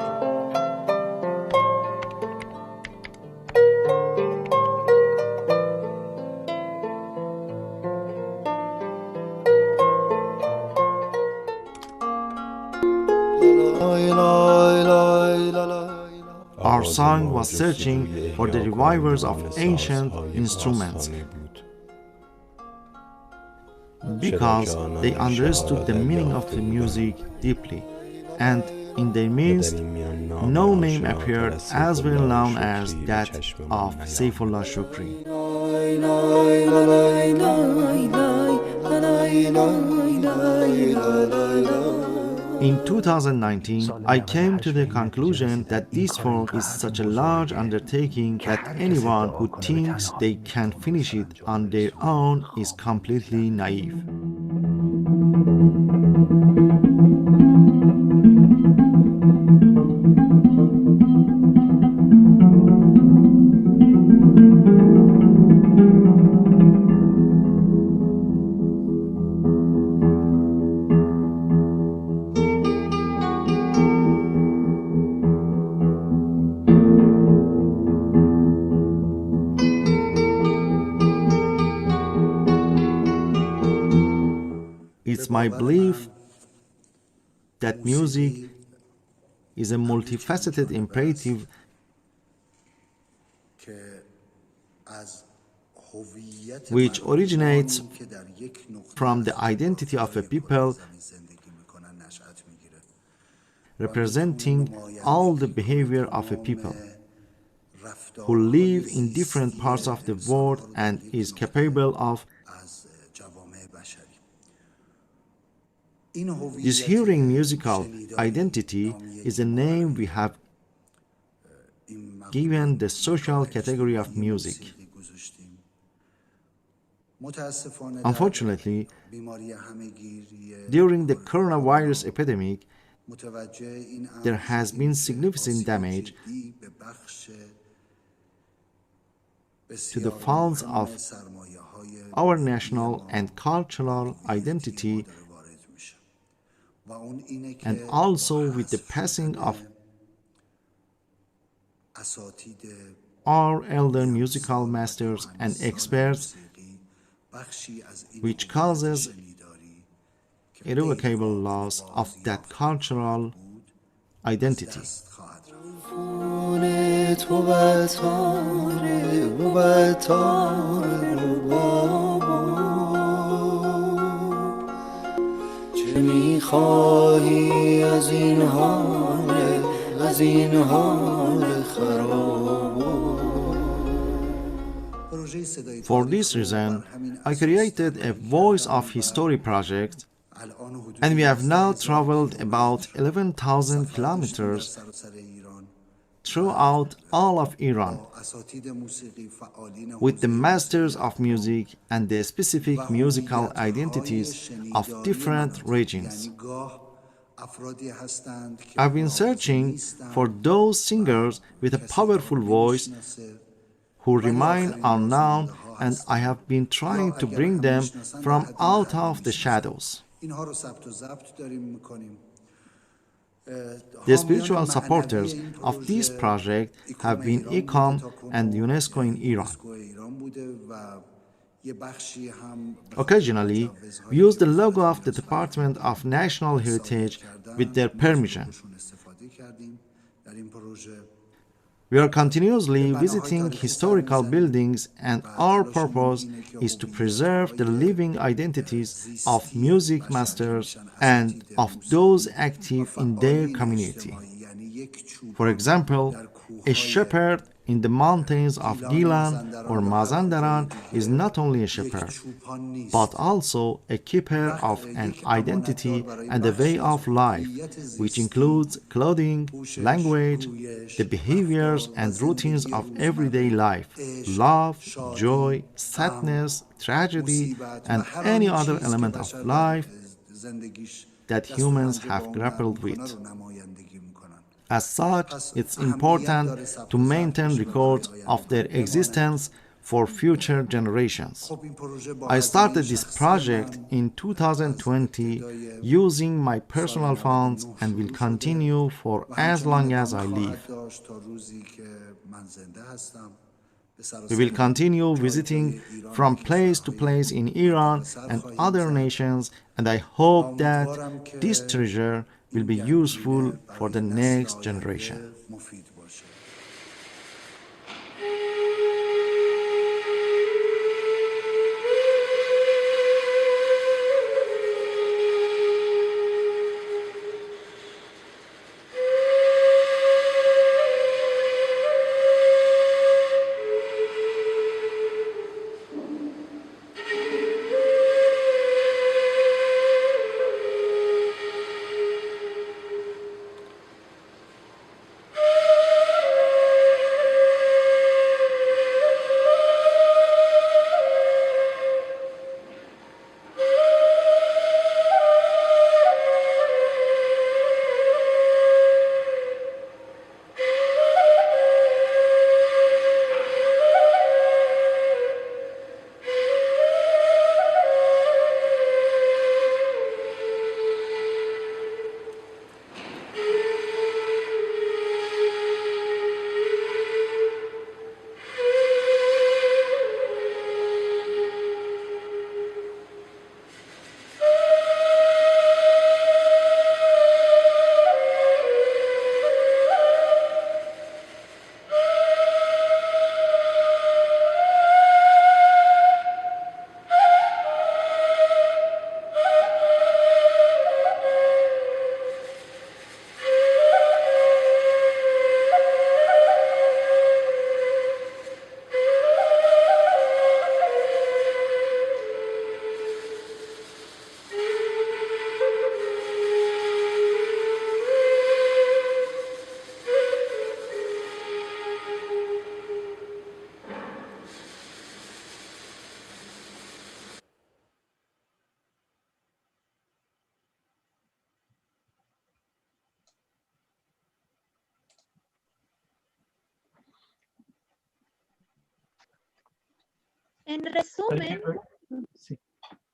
Our song was searching for the revivers of ancient instruments because they understood the meaning of the music deeply, and in their midst, no name appeared as well known as that of Seifollah Shokri. In 2019, I came to the conclusion that this work is such a large undertaking that anyone who thinks they can finish it on their own is completely naive. It's my belief that music is a multifaceted imperative which originates from the identity of a people, representing all the behavior of a people who live in different parts of the world and is capable of this hearing musical identity is a name we have given the social category of music. Unfortunately, during the coronavirus epidemic, there has been significant damage to the funds of our national and cultural identity, and also with the passing of our elder musical masters and experts, which causes irrevocable loss of that cultural identity. میخواهی از این حال خراب. For this reason, I created a Voice of History project, and we have now traveled about 11,000 kilometers throughout all of Iran with the masters of music and the specific musical identities of different regions. I've been searching for those singers with a powerful voice who remain unknown, and I have been trying to bring them from out of the shadows. The spiritual supporters of this project have been ICOM and UNESCO in Iran. Occasionally, we use the logo of the Department of National Heritage with their permission. We are continuously visiting historical buildings, and our purpose is to preserve the living identities of music masters and of those active in their community. For example, a shepherd in the mountains of Gilan or Mazandaran is not only a shepherd, but also a keeper of an identity and a way of life, which includes clothing, language, the behaviors and routines of everyday life, love, joy, sadness, tragedy, and any other element of life that humans have grappled with. As such, it's important to maintain records of their existence for future generations. I started this project in 2020 using my personal funds and will continue for as long as I live. We will continue visiting from place to place in Iran and other nations, and I hope that this treasure will be useful for the next generation.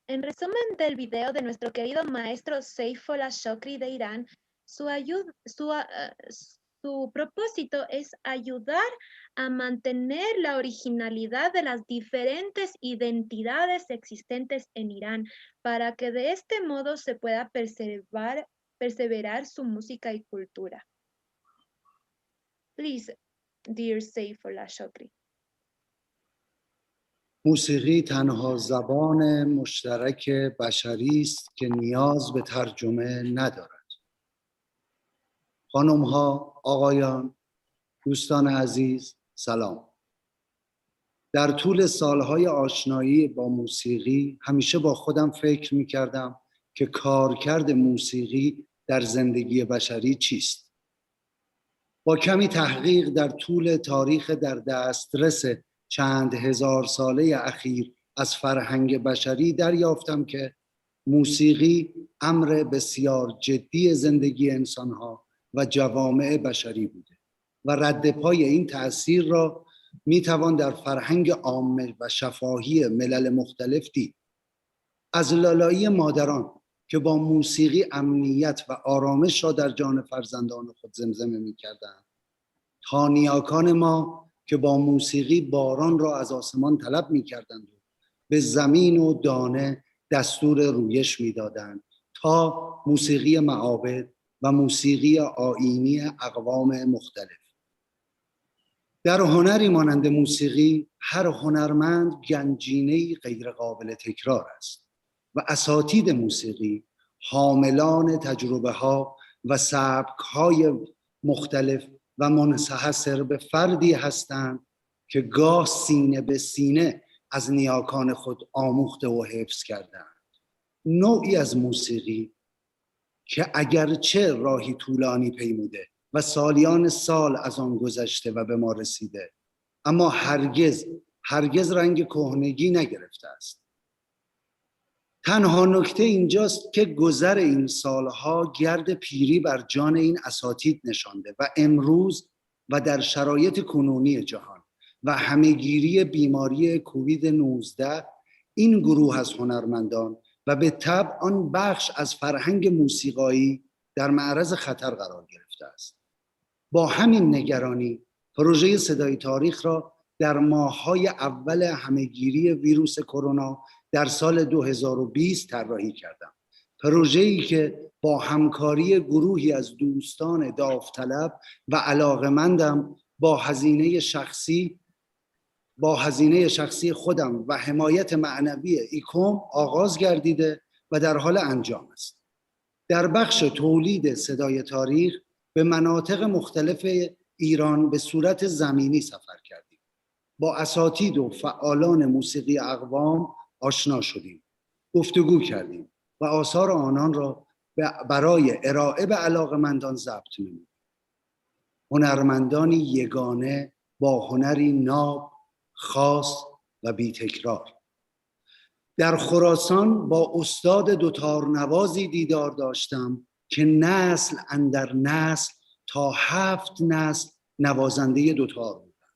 En resumen del video de nuestro querido maestro Seifollah Shokri de Irán, su propósito es ayudar a mantener la originalidad de las diferentes identidades existentes en Irán, para que de este modo se pueda perseverar su música y cultura. Please, dear Seifollah Shokri. موسیقی تنها زبان مشترک بشری است که نیاز به ترجمه ندارد. خانم‌ها، آقایان، دوستان عزیز، سلام. در طول سالهای آشنایی با موسیقی همیشه با خودم فکر می‌کردم که کارکرد موسیقی در زندگی بشری چیست. با کمی تحقیق در طول تاریخ در دسترس چند هزار ساله اخیر از فرهنگ بشری دریافتم که موسیقی امر بسیار جدی زندگی انسانها و جوامع بشری بوده و رد پای این تأثیر را میتوان در فرهنگ عامه و شفاهی ملل مختلف دید. از لالایی مادران که با موسیقی امنیت و آرامش را در جان فرزندان خود زمزمه میکردند تا نیاکان ما که با موسیقی باران را از آسمان طلب میکردند و به زمین و دانه دستور رویش میدادند تا موسیقی معابد و موسیقی آیینی اقوام مختلف. در هنری مانند موسیقی هر هنرمند گنجینه‌ای غیر قابل تکرار است و اساتید موسیقی حاملان تجربه ها و سبک های مختلف و منحصر به فردی هستند که گاه سینه به سینه از نیاکان خود آموخته و حفظ کردند. نوعی از موسیقی که اگرچه راهی طولانی پیموده و سالیان سال از آن گذشته و به ما رسیده، اما هرگز رنگ کهنگی نگرفته است. تنها نکته اینجاست که گذر این سالها گرد پیری بر جان این اساتید نشانده و امروز و در شرایط کنونی جهان و همهگیری بیماری کووید 19 این گروه از هنرمندان و به طبع آن بخش از فرهنگ موسیقایی در معرض خطر قرار گرفته است. با همین نگرانی پروژه صدای تاریخ را در ماه‌های اول همهگیری ویروس کرونا در سال 2020 طراحی کردم. پروژه‌ای که با همکاری گروهی از دوستان داوطلب و علاقه‌مندم با هزینه شخصی خودم و حمایت معنوی ایکوم آغاز گردیده و در حال انجام است. در بخش تولید صدای تاریخ به مناطق مختلف ایران به صورت زمینی سفر کردیم. با اساتید و فعالان موسیقی اقوام آشنا شدیم، گفتگو کردیم و آثار آنان را برای ارائه به علاقه‌مندان ضبط نمودیم. هنرمندانی یگانه با هنری ناب، خاص و بی تکرار. در خراسان با استاد دوتارنوازی دیدار داشتم که نسل اندر نسل تا 7 نسل نوازنده دوتار بودند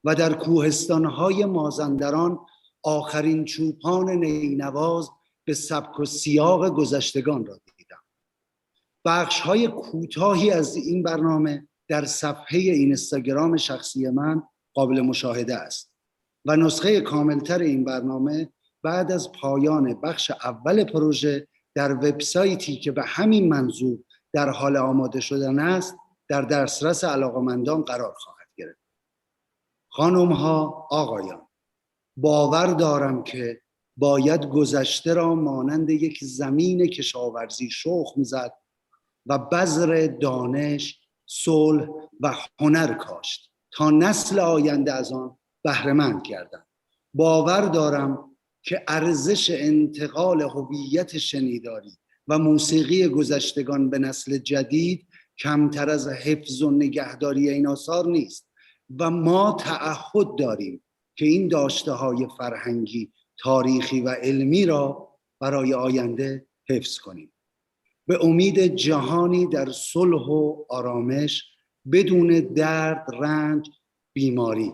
و در کوهستان‌های مازندران آخرین چوپان نینواز به سبک و سیاق گذشتگان را دیدم. بخش‌های کوتاهی از این برنامه در صفحه اینستاگرام شخصی من قابل مشاهده است و نسخه کاملتر این برنامه بعد از پایان بخش اول پروژه در وبسایتی که به همین منظور در حال آماده شدن است در دسترس علاقه‌مندان قرار خواهد گرفت. خانم‌ها، آقایان، باور دارم که باید گذشته را مانند یک زمین کشاورزی شخم زد و بذر دانش، صلح و هنر کاشت تا نسل آینده از آن بهره‌مند گردند. باور دارم که ارزش انتقال هویت شنیداری و موسیقی گذشتگان به نسل جدید کمتر از حفظ و نگهداری این آثار نیست و ما تعهد داریم که این داشته‌های فرهنگی، تاریخی و علمی را برای آینده حفظ کنیم. به امید جهانی در صلح و آرامش بدون درد، رنج، بیماری.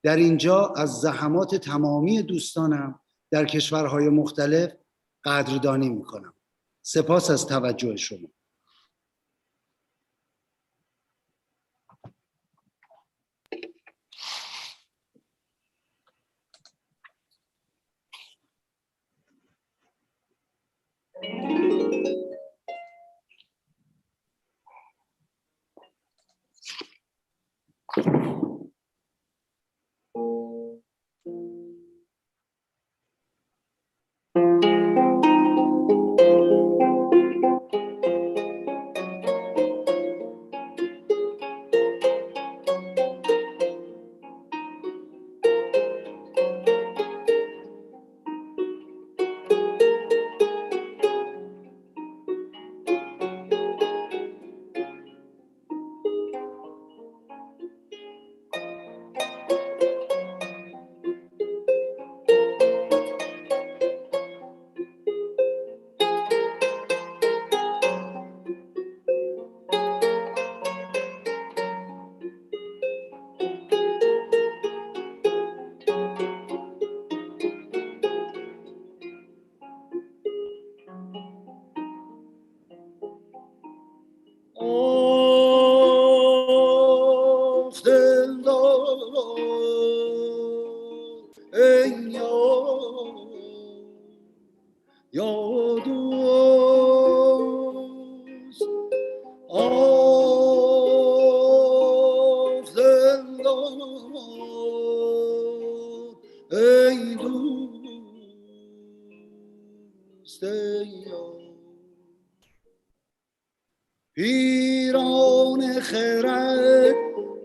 در اینجا از زحمات تمامی دوستانم در کشورهای مختلف قدردانی میکنم. سپاس از توجه شما. یا دوست آخ دلدار ای دوست ای یار پیران خرد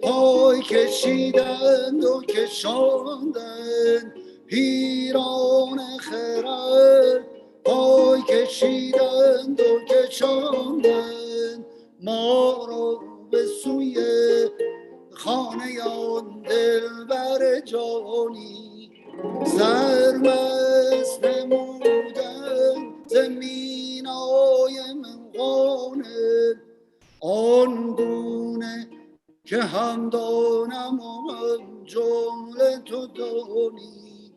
پای کشیدند و کشاندند پیران خرد پای کشیدند و کشاندند ما را به سوی خانه آن دلبر جانی سرمست نمودند زمینای منقانه آنگونه که هم دانم و هم جمله تو دانی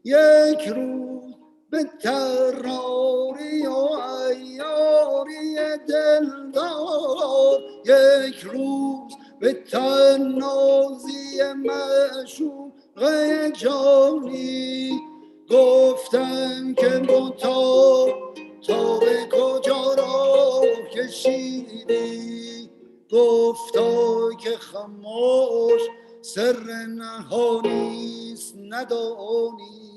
یک روز به تراری و عیاری دلدار یک روز به تنازی معشوق جانی گفتم که تا به کجا را کشیدی گفتا که خموش سر نهانیست ندانی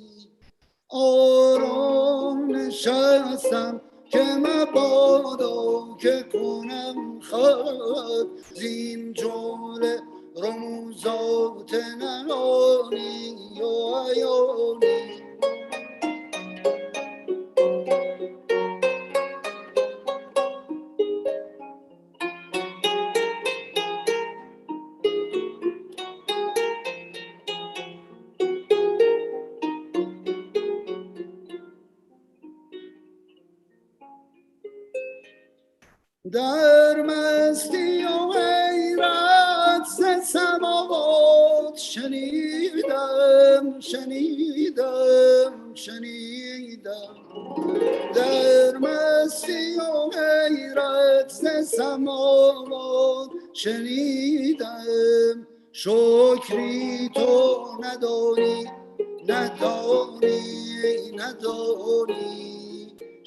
آرام نشستم که مبادا که کنم خود زین جمله رموزات نهانی و عیانی در مستی و حیرت ز سماوات شنیدم در مستی و حیرت ز سماوات شنیدم شکری تو ندانی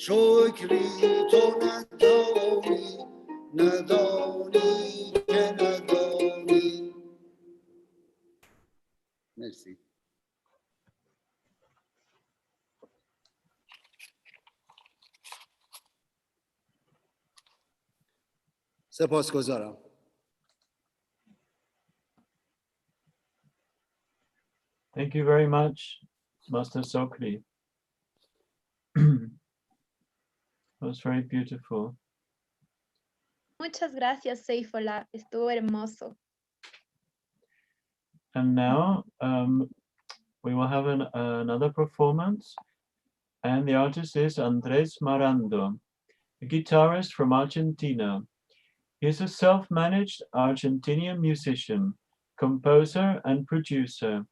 شکری تو ندانی که ندانی مرسی سپاسگزارم Thank you very much, Master Shokri. That was very beautiful. Muchas gracias, Seifollah. Estuvo hermoso. And now we will have another performance. And the artist is Andrés Marando, a guitarist from Argentina. He is a self-managed Argentinian musician, composer, and producer.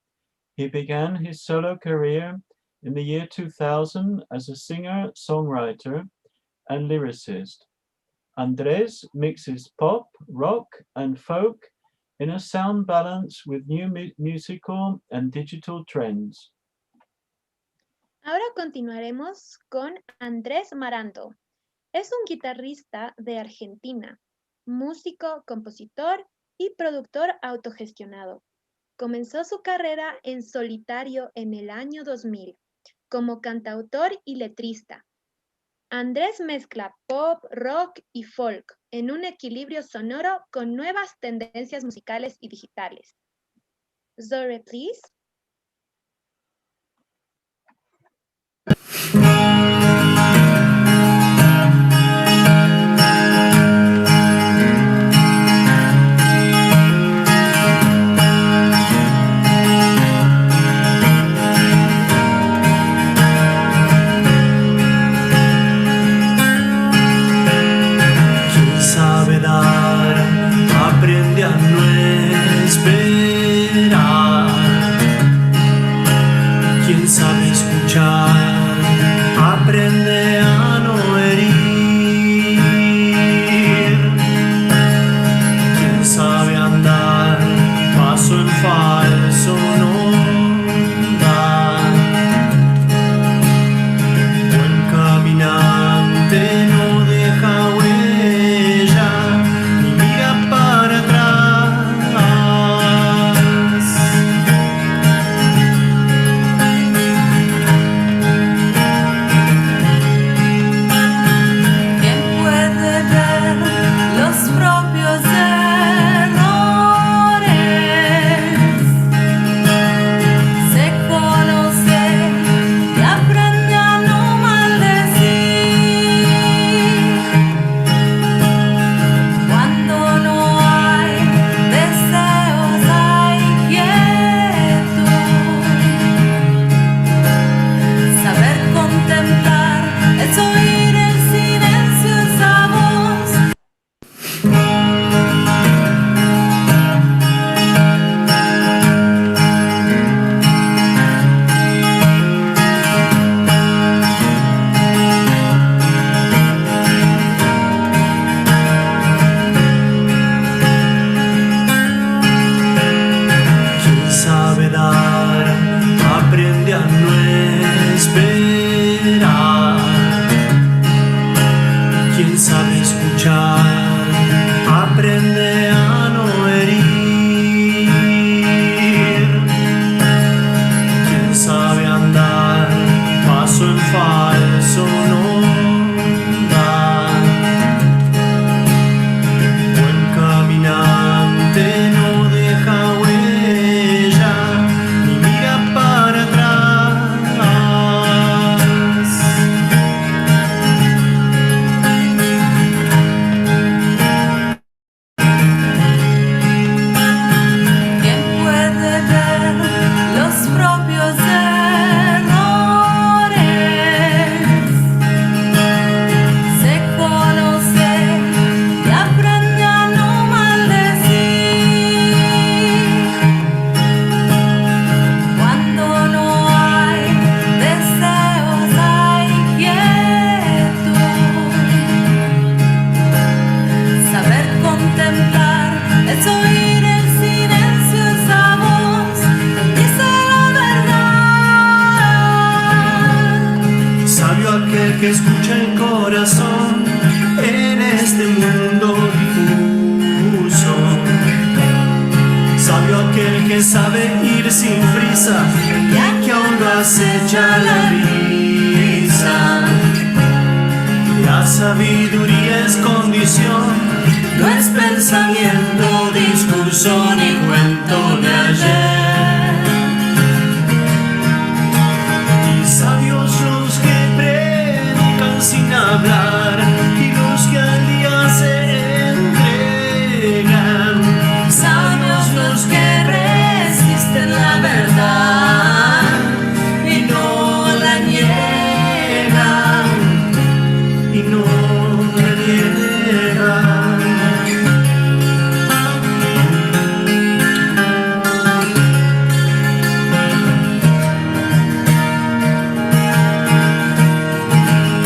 He began his solo career in the year 2000 as a singer, songwriter, and lyricist. Andrés mixes pop, rock, and folk in a sound balance with new musical and digital trends. Ahora continuaremos con Andrés Marando. Es un guitarrista de Argentina, músico, compositor y productor autogestionado. Comenzó su carrera en solitario en el año 2000 como cantautor y letrista. Andrés mezcla pop, rock y folk en un equilibrio sonoro con nuevas tendencias musicales y digitales. Zohreh, please. Aprende a no esperar. Quien sabe escuchar, aprende a no herir. Quien sabe andar, paso en falso no da. aquel que escucha el corazón en este mundo difuso. Sabio aquel que sabe ir sin prisa y que aún lo acecha la brisa. La sabiduría es condición, no es pensamiento, discurso ni cuento de ayer. Y sabios los que predican sin hablar y los que al día se entregan. Sabios los que resisten la verdad y no la niegan, y no la niegan.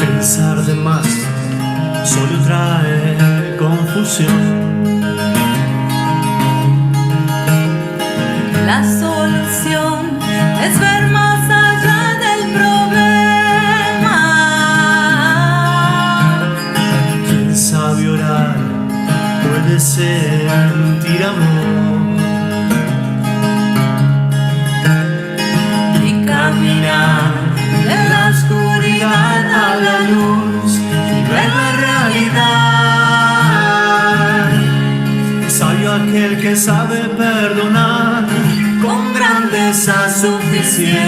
Pensar de más solo trae confusión. La solución es ver más allá del problema. Quien sabe orar puede sentir amor Y caminar de la oscuridad a la luz y ver la realidad. Sabio aquel que sabe perdonar Con grandeza suficiente.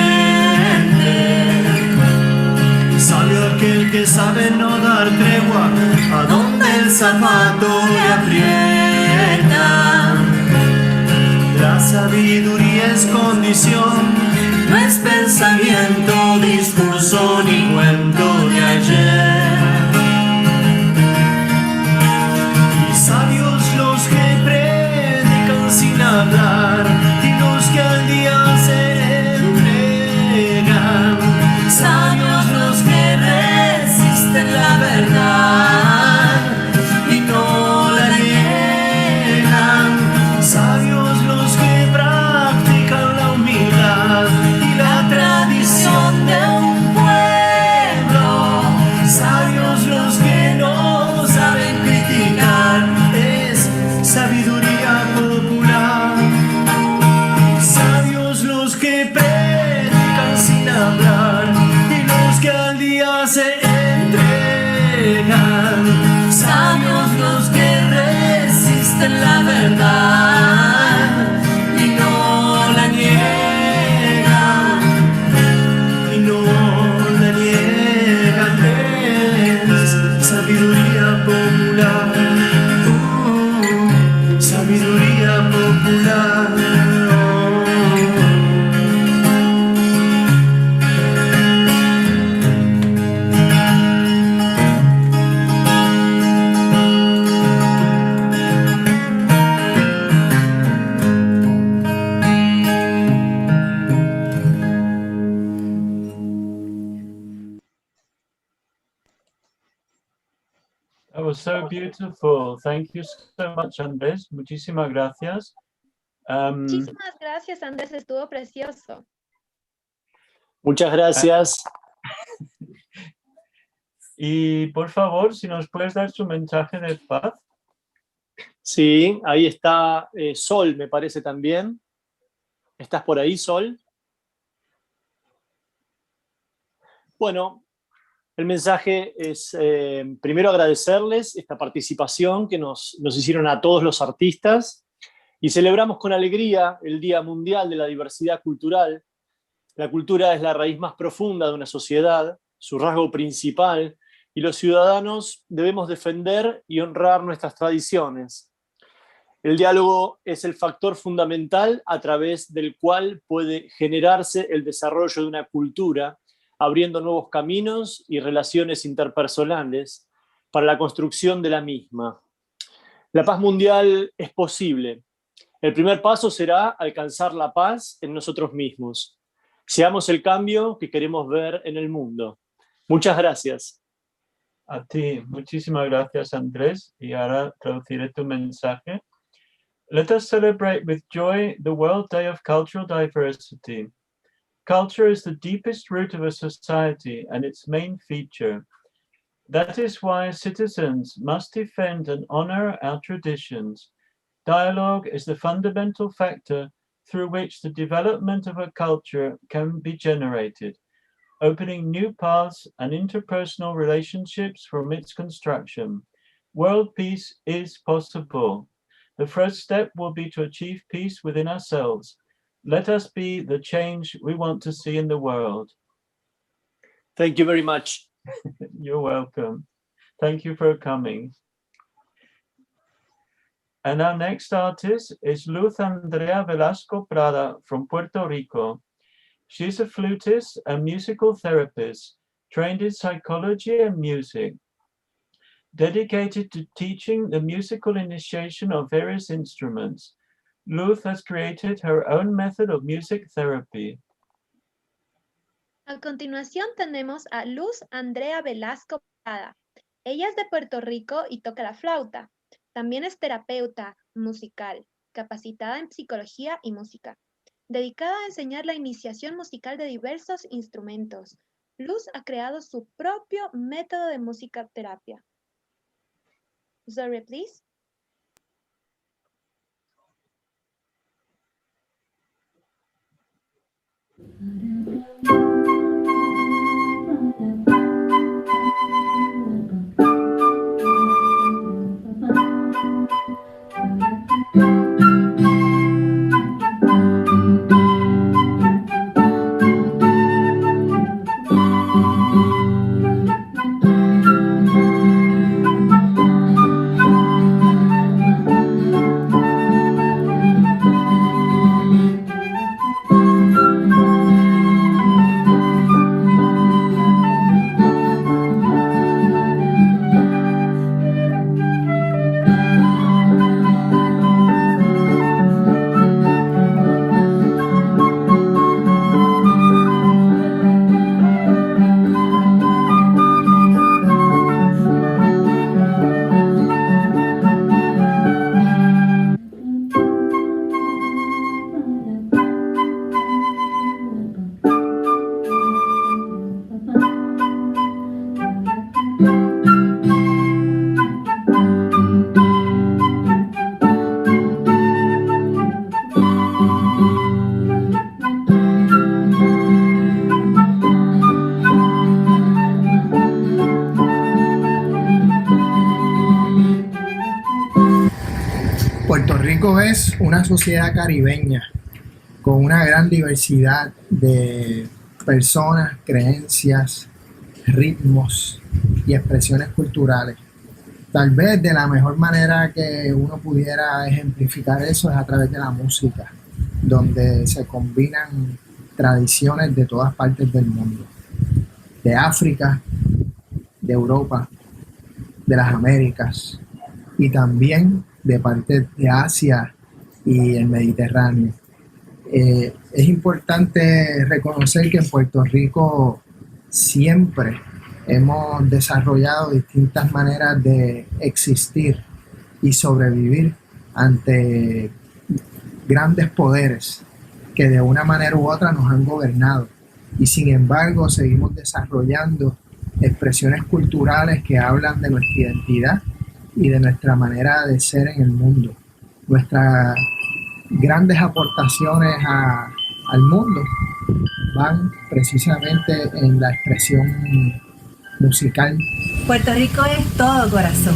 Sabio aquel que sabe no dar tregua a donde el zapato le aprieta. La sabiduría es condición, No es pensamiento, discurso ni cuento de ayer. y sabios los que predican sin hablar y los que al día se entregan. Sabios los que resisten la verdad y no la niegan. Sabios los que practican la humildad y la Tradición de un pueblo. sabios los que no saben criticar, es sabiduría popular. Sabios los que predican sin hablar y los que al día se entregan. Sabios los que resisten la verdad y no la niegan. Y no la niegan, es sabiduría popular. Sabiduría popular. That was so beautiful. Thank you so much, Andrés. Muchísimas gracias. Muchísimas gracias, Andrés, estuvo precioso. Muchas gracias. Y por favor, si nos puedes dar su mensaje de paz. Sí, ahí está Sol, me parece también. ¿Estás por ahí, Sol? Bueno, el mensaje es primero agradecerles esta participación que nos hicieron a todos los artistas y celebramos con alegría el Día Mundial de la Diversidad Cultural. La cultura es la raíz más profunda de una sociedad, su rasgo principal, y los ciudadanos debemos defender y honrar nuestras tradiciones. El diálogo es el factor fundamental a través del cual puede generarse el desarrollo de una cultura, abriendo nuevos caminos y relaciones interpersonales para la construcción de la misma. La paz mundial es posible. El primer paso será alcanzar la paz en nosotros mismos. Seamos el cambio que queremos ver en el mundo. Muchas gracias. A ti, muchísimas gracias, Andrés. Y ahora traduciré tu mensaje. Let us celebrate with joy the World Day of Cultural Diversity. Culture is the deepest root of a society and its main feature. That is why citizens must defend and honor our traditions. Dialogue is the fundamental factor through which the development of a culture can be generated, opening new paths and interpersonal relationships from its construction. World peace is possible. The first step will be to achieve peace within ourselves. Let us be the change we want to see in the world. Thank you very much. You're welcome. Thank you for coming. And our next artist is Luz Andrea Velasco Prada from Puerto Rico. She's a flutist and musical therapist, trained in psychology and music, dedicated to teaching the musical initiation of various instruments. Luz has created her own method of music therapy. A continuación tenemos a Luz Andrea Velasco Prada. Ella es de Puerto Rico y toca la flauta. También es terapeuta musical, capacitada en psicología y música, dedicada a enseñar la iniciación musical de diversos instrumentos. Luz ha creado su propio método de música terapia. Zohreh, please. Puerto Rico es una sociedad caribeña con una gran diversidad de personas, creencias, ritmos y expresiones culturales. Tal vez de la mejor manera que uno pudiera ejemplificar eso es a través de la música, donde se combinan tradiciones de todas partes del mundo, de África, de Europa, de las Américas y también de parte de Asia y el Mediterráneo. Es importante reconocer que en Puerto Rico siempre hemos desarrollado distintas maneras de existir y sobrevivir ante grandes poderes que de una manera u otra nos han gobernado. Y sin embargo seguimos desarrollando expresiones culturales que hablan de nuestra identidad y de nuestra manera de ser en el mundo. Nuestras grandes aportaciones al mundo van precisamente en la expresión musical. Puerto Rico es todo corazón.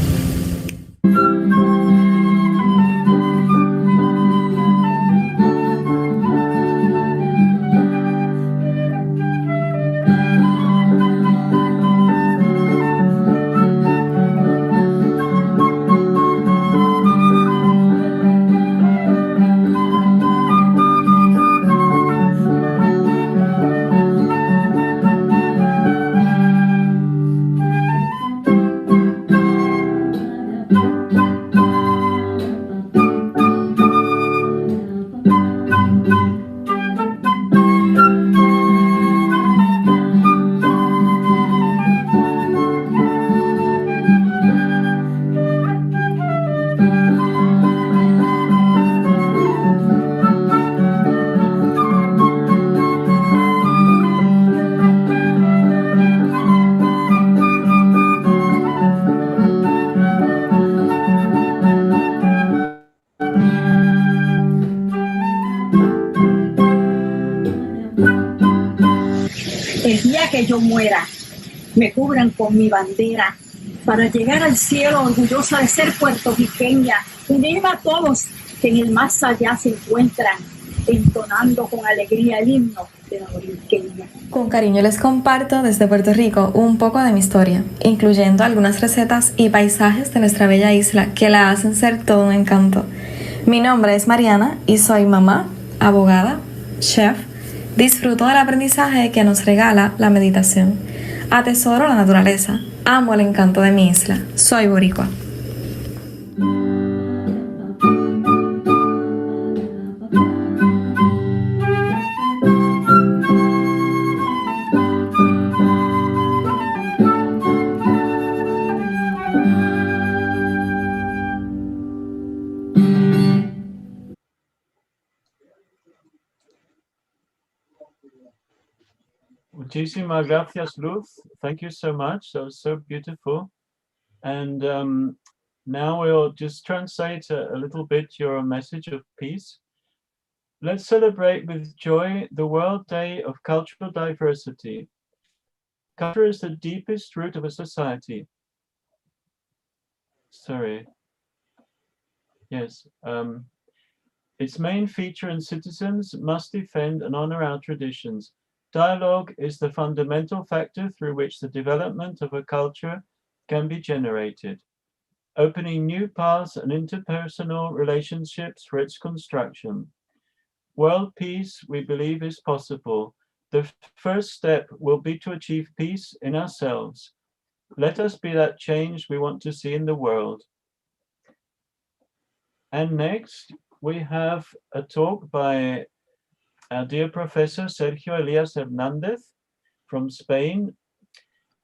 El día que yo muera, me cubran con mi bandera para llegar al cielo orgullosa de ser puertorriqueña, unir a todos que en el más allá se encuentran, entonando con alegría el himno de la borinqueña. Con cariño les comparto desde Puerto Rico un poco de mi historia, incluyendo algunas recetas y paisajes de nuestra bella isla que la hacen ser todo un encanto. Mi nombre es Mariana y soy mamá, abogada, chef. Disfruto del aprendizaje que nos regala la meditación. Atesoro la naturaleza. Amo el encanto de mi isla. Soy boricua. Muchísimas gracias, Luz. Thank you so much. That was so beautiful. And now we'll just translate a little bit your message of peace. Let's celebrate with joy the World Day of Cultural Diversity. Culture is the deepest root of a society. Its main feature and citizens must defend and honor our traditions. Dialogue is the fundamental factor through which the development of a culture can be generated, opening new paths and interpersonal relationships for its construction. World peace, we believe, is possible. The first step will be to achieve peace in ourselves. Let us be that change we want to see in the world. And next, we have a talk by our dear Professor Sergio Elias Hernandez from Spain.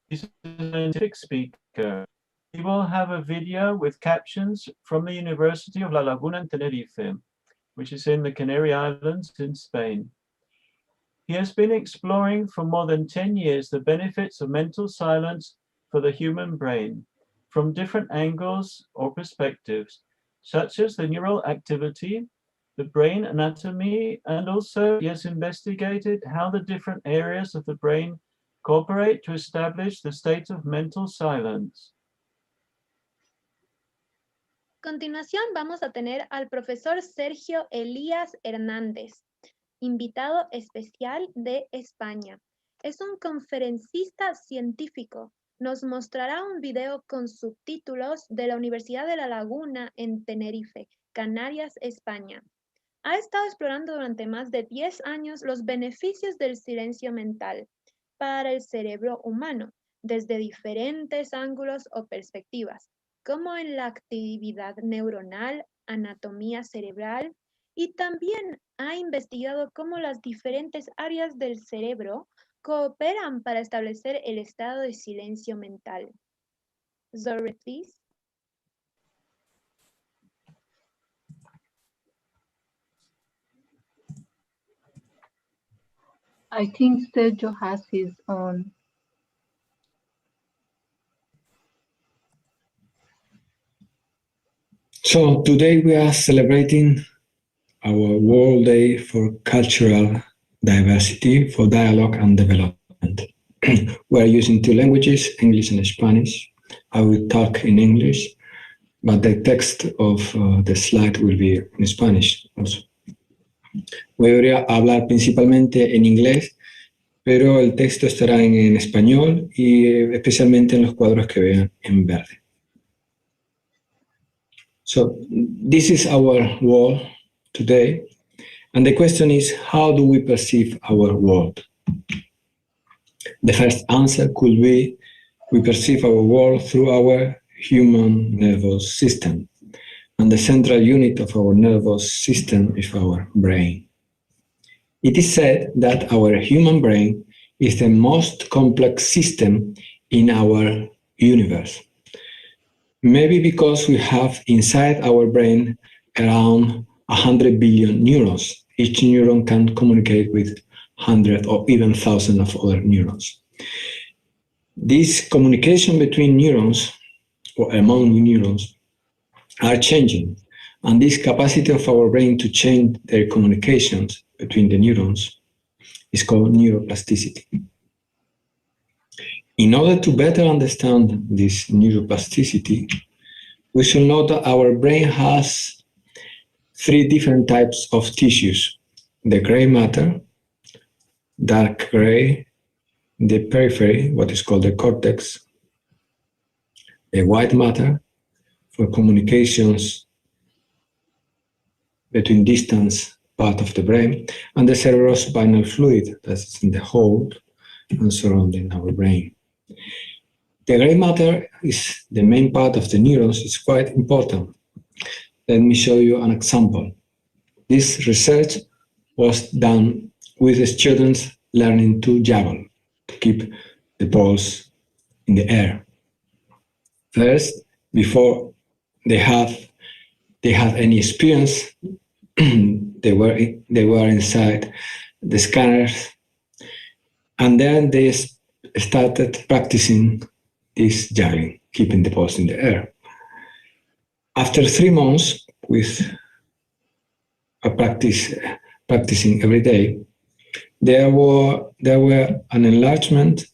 He's a scientific speaker. He will have a video with captions from the University of La Laguna in Tenerife, which is in the Canary Islands in Spain. He has been exploring for more than 10 years the benefits of mental silence for the human brain from different angles or perspectives, such as the neural activity, the brain anatomy, and also he has investigated how the different areas of the brain cooperate to establish the state of mental silence. A continuación vamos a tener al profesor Sergio Elías Hernández, invitado especial de España. Es un conferencista científico. Nos mostrará un video con subtítulos de la Universidad de La Laguna en Tenerife, Canarias, España. Ha estado explorando durante más de 10 años los beneficios del silencio mental para el cerebro humano, desde diferentes ángulos o perspectivas, como en la actividad neuronal, anatomía cerebral, y también ha investigado cómo las diferentes áreas del cerebro cooperan para establecer el estado de silencio mental. Zohreh, please. I think Sergio has his own. So today we are celebrating our World Day for Cultural Diversity, for Dialogue and Development. We are using two languages, English and Spanish. I will talk in English, but the text of the slide will be in Spanish also. Voy a hablar principalmente en inglés, pero el texto estará en español y especialmente en los cuadros que vean en verde. So this is our world today, and the question is, how do we perceive our world? The first answer could be, we perceive our world through our human nervous system, and the central unit of our nervous system is our brain. It is said that our human brain is the most complex system in our universe. Maybe because we have inside our brain around 100 billion neurons. Each neuron can communicate with 100 or even 1,000 of other neurons. This communication between neurons or among neurons are changing, and this capacity of our brain to change their communications between the neurons is called neuroplasticity. In order to better understand this neuroplasticity, we should know that our brain has 3 different types of tissues: the gray matter, dark gray, the periphery, what is called the cortex, the white matter for communications between distance part of the brain, and the cerebrospinal fluid that's in the whole and surrounding our brain. The gray matter is the main part of the neurons. It's quite important. Let me show you an example. This research was done with the students learning to juggle, to keep the balls in the air. First, before they had any experience, they were inside the scanners, and then they started practicing this juggling, keeping the balls in the air. After 3 months with a practicing every day, there were an enlargement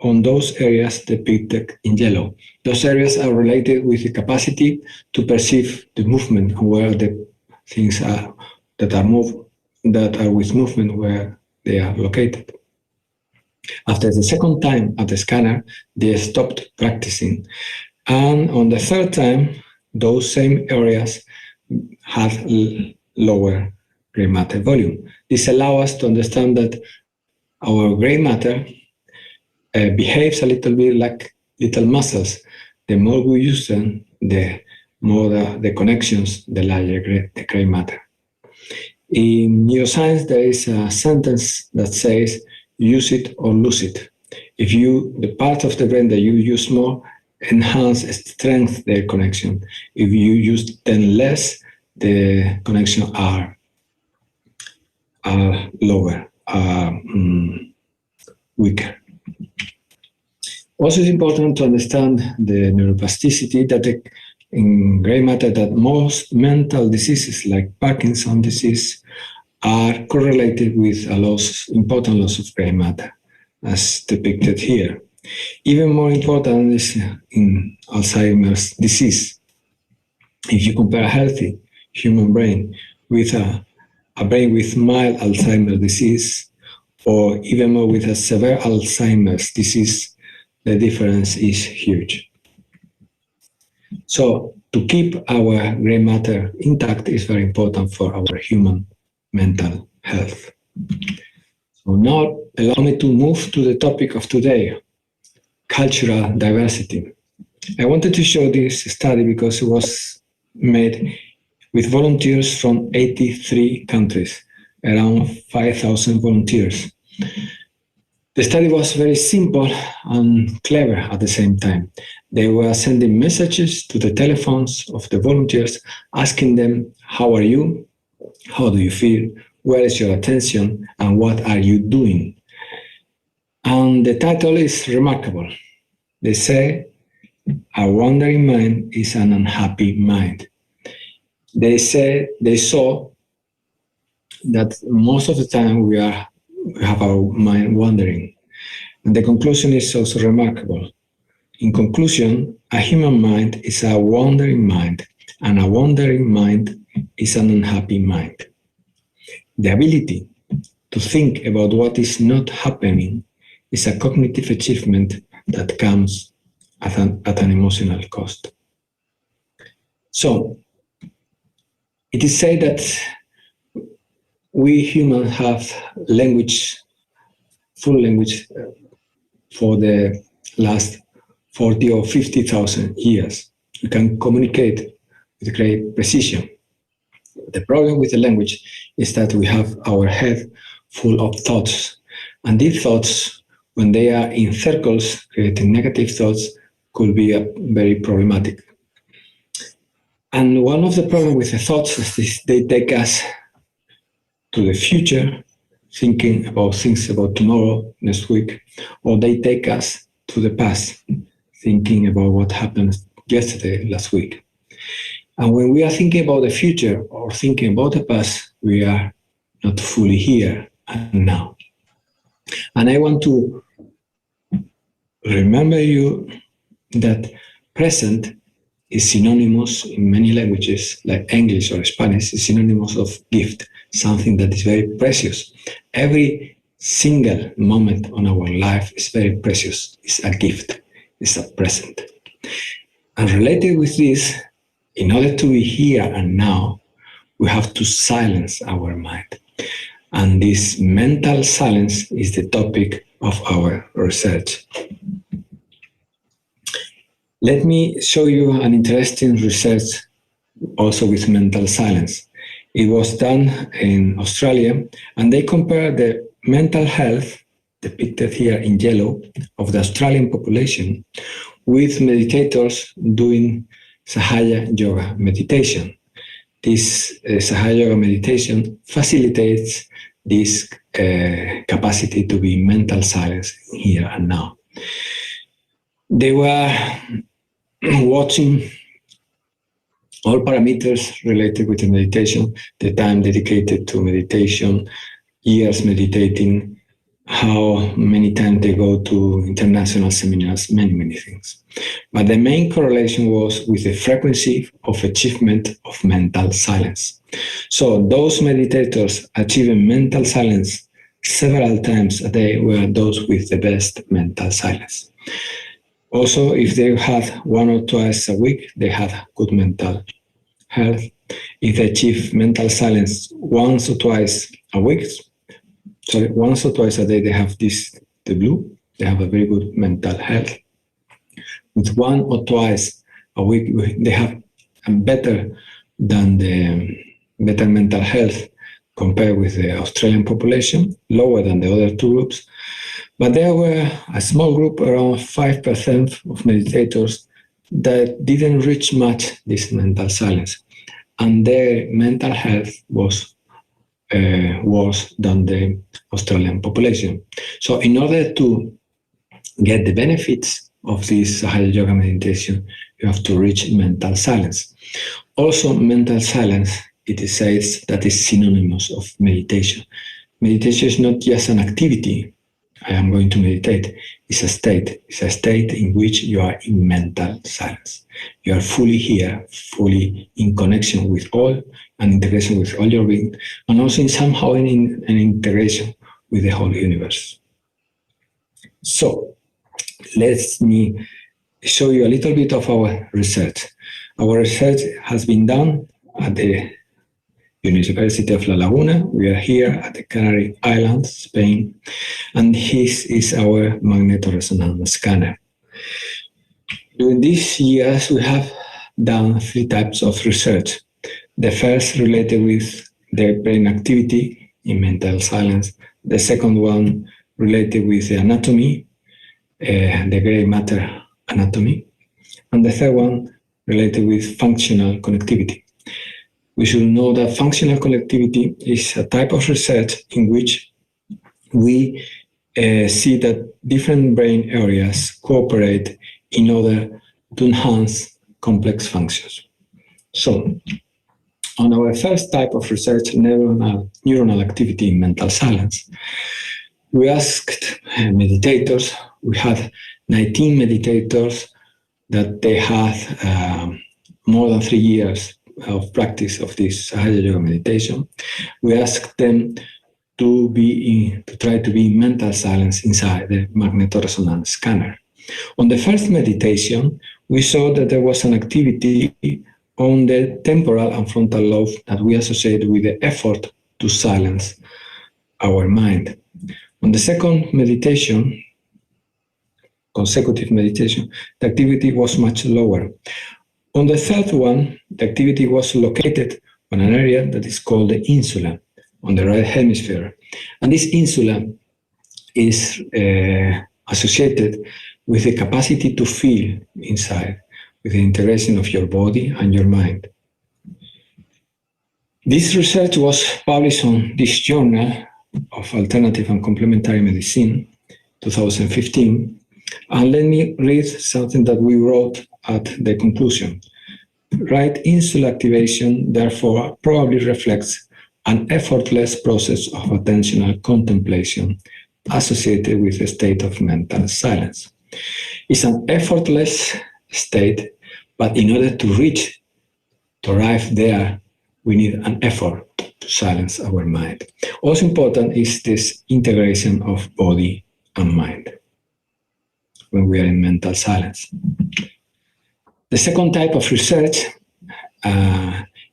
on those areas depicted in yellow. Those areas are related with the capacity to perceive the movement and where the things are that are with movement, where they are located. After the second time at the scanner, they stopped practicing. And on the third time, those same areas had lower gray matter volume. This allows us to understand that our gray matter behaves a little bit like little muscles. The more we use them, the more the connections, the larger the gray matter. In neuroscience, there is a sentence that says, use it or lose it. If the part of the brain that you use more, enhance, strengthen their connection. If you use them less, the connection are lower, weaker. Also, it's important to understand the neuroplasticity that in gray matter that most mental diseases like Parkinson's disease are correlated with a important loss of gray matter, as depicted here. Even more important is in Alzheimer's disease. If you compare a healthy human brain with a brain with mild Alzheimer's disease, or even more with a severe Alzheimer's disease, the difference is huge. So to keep our gray matter intact is very important for our human mental health. So now allow me to move to the topic of today, cultural diversity. I wanted to show this study because it was made with volunteers from 83 countries, around 5,000 volunteers. The study was very simple and clever at the same time. They were sending messages to the telephones of the volunteers, asking them, how are you? How do you feel? Where is your attention? And what are you doing? And the title is remarkable. They say, a wandering mind is an unhappy mind. They saw that most of the time we have our mind wandering. And the conclusion is also remarkable. In conclusion, a human mind is a wandering mind, and a wandering mind is an unhappy mind. The ability to think about what is not happening is a cognitive achievement that comes at an emotional cost. So, it is said that we humans have full language for the last 40 or 50,000 years. We can communicate with great precision. The problem with the language is that we have our head full of thoughts. And these thoughts, when they are in circles, creating negative thoughts, could be very problematic. And one of the problems with the thoughts is they take us to the future, thinking about things about tomorrow, next week, or they take us to the past, thinking about what happened yesterday, last week. And when we are thinking about the future or thinking about the past, we are not fully here and now. And I want to remember you that present is synonymous in many languages, like English or Spanish, is synonymous of gift, something that is very precious. Every single moment on our life is very precious. It's a gift, it's a present. And related with this, in order to be here and now, we have to silence our mind. And this mental silence is the topic of our research. Let me show you an interesting research also with mental silence. It was done in Australia, and they compared the mental health, depicted here in yellow, of the Australian population with meditators doing Sahaja yoga meditation. This Sahaja yoga meditation facilitates this capacity to be mental silence here and now. They were watching all parameters related with the meditation, the time dedicated to meditation, years meditating, how many times they go to international seminars, many things. But the main correlation was with the frequency of achievement of mental silence. So those meditators achieving mental silence several times a day were those with the best mental silence. Also, if they had 1 or 2 times a week, they had good mental health. If they achieve mental silence once or twice a week, once or twice a day, they have the blue, they have a very good mental health. With 1 or twice a week, they have a better mental health compared with the Australian population, lower than the other two groups. But there were a small group, around 5% of meditators, that didn't reach much this mental silence. And their mental health was worse than the Australian population. So in order to get the benefits of this Sahaja yoga meditation, you have to reach mental silence. Also, mental silence, it is said that is synonymous of meditation. Meditation is not just an activity. I am going to meditate. It's a state. It's a state in which you are in mental silence. You are fully here, fully in connection with all, and integration with all your being, and also somehow in an integration with the whole universe. So, let me show you a little bit of our research. Our research has been done at the University of La Laguna. We are here at the Canary Islands, Spain, and this is our magnetoresonance scanner. During these years, we have done 3 types of research. The first related with the brain activity in mental silence. The second one related with the anatomy, the gray matter anatomy. And the third one related with functional connectivity. We should know that functional connectivity is a type of research in which we see that different brain areas cooperate in order to enhance complex functions. So, on our first type of research, neuronal activity in mental silence, we asked meditators, we had 19 meditators that they had more than 3 years of practice of this Sahaja yoga meditation. We asked them to try to be in mental silence inside the magnetoresonance scanner. On the first meditation, we saw that there was an activity on the temporal and frontal lobe that we associate with the effort to silence our mind. On the second meditation, consecutive meditation, the activity was much lower. On the third one, the activity was located on an area that is called the insula, on the right hemisphere. And this insula is associated with the capacity to feel inside, with the integration of your body and your mind. This research was published on this journal of Alternative and Complementary Medicine, 2015. And let me read something that we wrote at the conclusion. Right insular activation, therefore, probably reflects an effortless process of attentional contemplation associated with a state of mental silence. It's an effortless state, but in order to arrive there, we need an effort to silence our mind. Also important is this integration of body and mind when we are in mental silence. The second type of research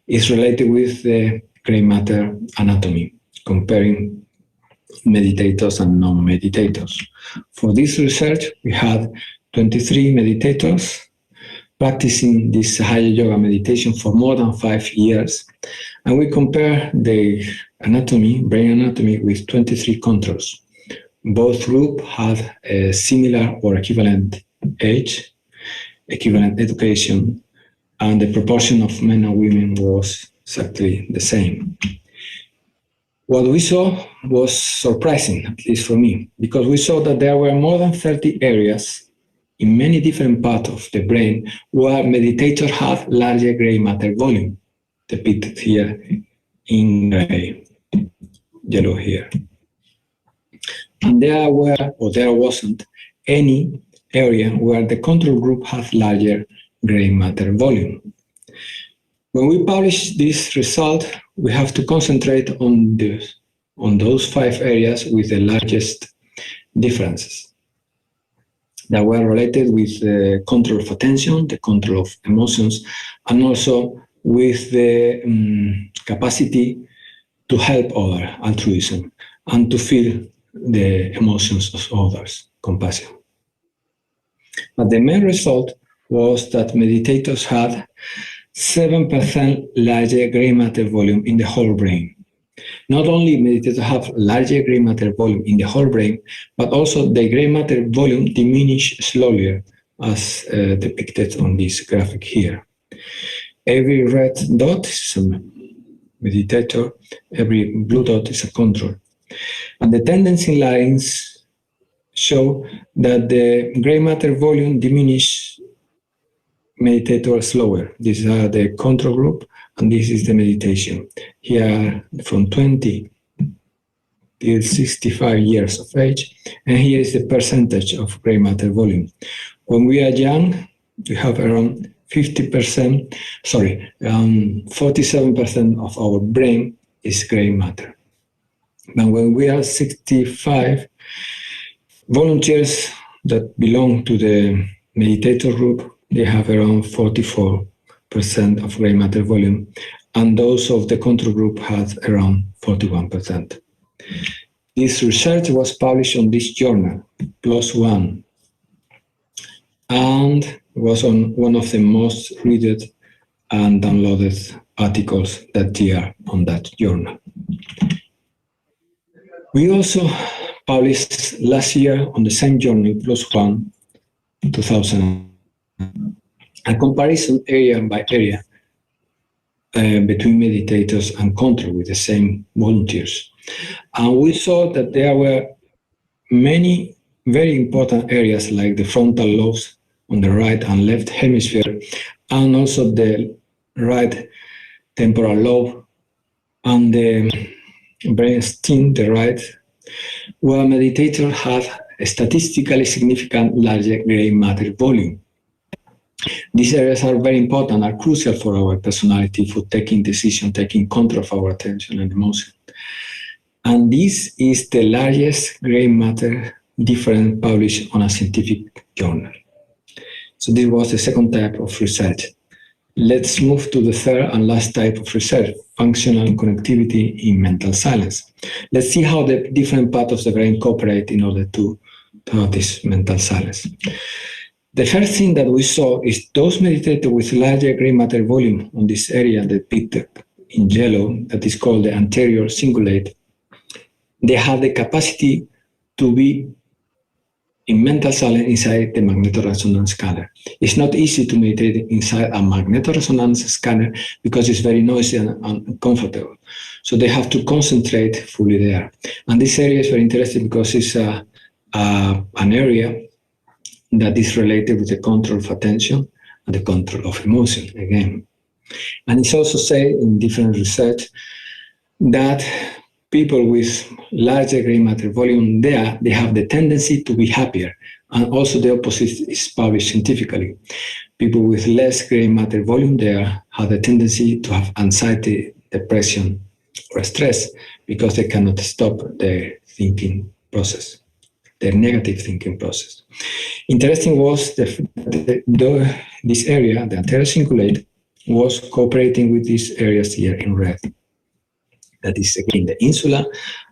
is related with the gray matter anatomy, comparing meditators and non-meditators. For this research, we had 23 meditators practicing this Sahaja yoga meditation for more than 5 years, and we compare the anatomy, brain anatomy, with 23 controls. Both groups had a similar or equivalent age, equivalent education, and the proportion of men and women was exactly the same. What we saw was surprising, at least for me, because we saw that there were more than 30 areas in many different parts of the brain where meditators have larger gray matter volume, depicted here in gray, yellow here. And there wasn't any area where the control group had larger gray matter volume. When we publish this result, we have to concentrate on those 5 areas with the largest differences that were related with the control of attention, the control of emotions, and also with the capacity to help others, altruism, and to feel the emotions of others, compassion. But the main result was that meditators had 7% larger gray matter volume in the whole brain. Not only meditators have larger gray matter volume in the whole brain, but also the gray matter volume diminished slowly, as depicted on this graphic here. Every red dot is a meditator, every blue dot is a control. And the tendency lines show that the gray matter volume diminishes meditator slower. These are the control group, and this is the meditation. Here from 20 till 65 years of age, and here is the percentage of gray matter volume. When we are young, we have around 47% of our brain is gray matter. But when we are 65, volunteers that belong to the meditator group, they have around 44% of gray matter volume, and those of the control group had around 41%. This research was published on this journal, PLOS ONE, and was on one of the most read and downloaded articles that year on that journal. We also published last year on the same journal, PLOS ONE, 2000, a comparison area by area between meditators and control with the same volunteers. And we saw that there were many very important areas like the frontal lobes on the right and left hemisphere, and also the right temporal lobe and the brainstem, the right, where meditators have a statistically significant larger gray matter volume. These areas are very important, are crucial for our personality, for taking decision, taking control of our attention and emotion. And this is the largest gray matter difference published on a scientific journal. So this was the second type of research. Let's move to the third and last type of research, functional connectivity in mental silence. Let's see how the different parts of the brain cooperate in order to have this mental silence. The first thing that we saw is those meditators with larger gray matter volume on this area depicted in yellow, that is called the anterior cingulate, they have the capacity to be in mental silence inside the magnetoresonance scanner. It's not easy to meditate inside a magnetoresonance scanner because it's very noisy and uncomfortable. So they have to concentrate fully there. And this area is very interesting because it's an area that is related with the control of attention and the control of emotion again. And it's also said in different research that people with larger gray matter volume there, they have the tendency to be happier. And also the opposite is published scientifically. People with less gray matter volume there have the tendency to have anxiety, depression, or stress because they cannot stop their thinking process, their negative thinking process. Interesting was this area, the anterior cingulate, was cooperating with these areas here in red. That is again the insula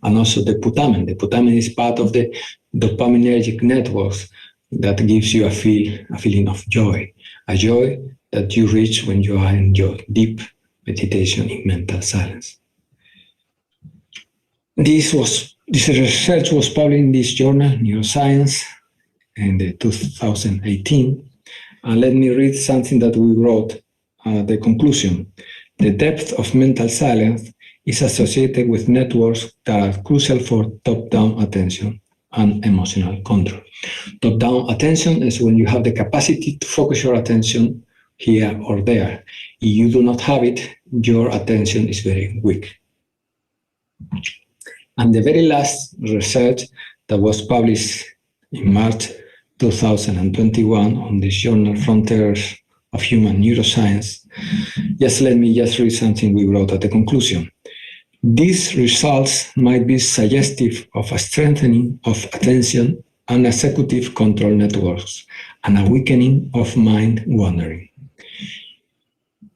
and also the putamen. The putamen is part of the dopaminergic networks that gives you a feeling of joy, a joy that you reach when you are in your deep meditation in mental silence. This research was published in this journal, Neuroscience, in 2018. And let me read something that we wrote, the conclusion. The depth of mental silence is associated with networks that are crucial for top-down attention and emotional control. Top-down attention is when you have the capacity to focus your attention here or there. If you do not have it, your attention is very weak. And the very last research that was published in March 2021 on this journal, Frontiers of Human Neuroscience, let me read something we wrote at the conclusion. These results might be suggestive of a strengthening of attention and executive control networks and a weakening of mind wandering.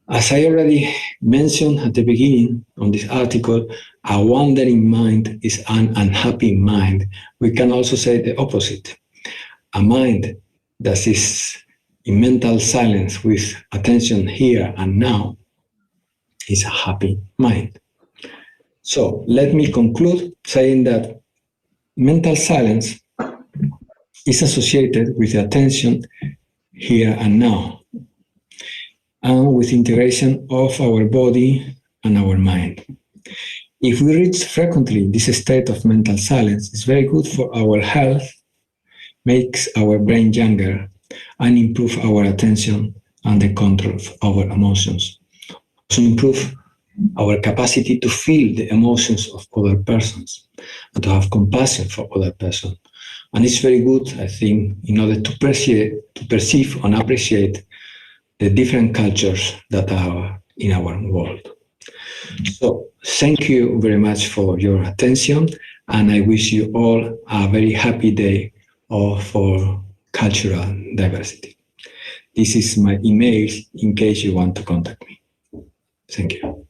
As I already mentioned at the beginning on this article, a wandering mind is an unhappy mind. We can also say the opposite. A mind that is in mental silence with attention here and now is a happy mind. So let me conclude saying that mental silence is associated with attention here and now, and with integration of our body and our mind. If we reach frequently this state of mental silence, it's very good for our health, makes our brain younger, and improve our attention and the control of our emotions. Also improve our capacity to feel the emotions of other persons and to have compassion for other persons. And it's very good, I think, in order to perceive and appreciate the different cultures that are in our world. So thank you very much for your attention, and I wish you all a very happy day for cultural diversity. This is my email in case you want to contact me. Thank you.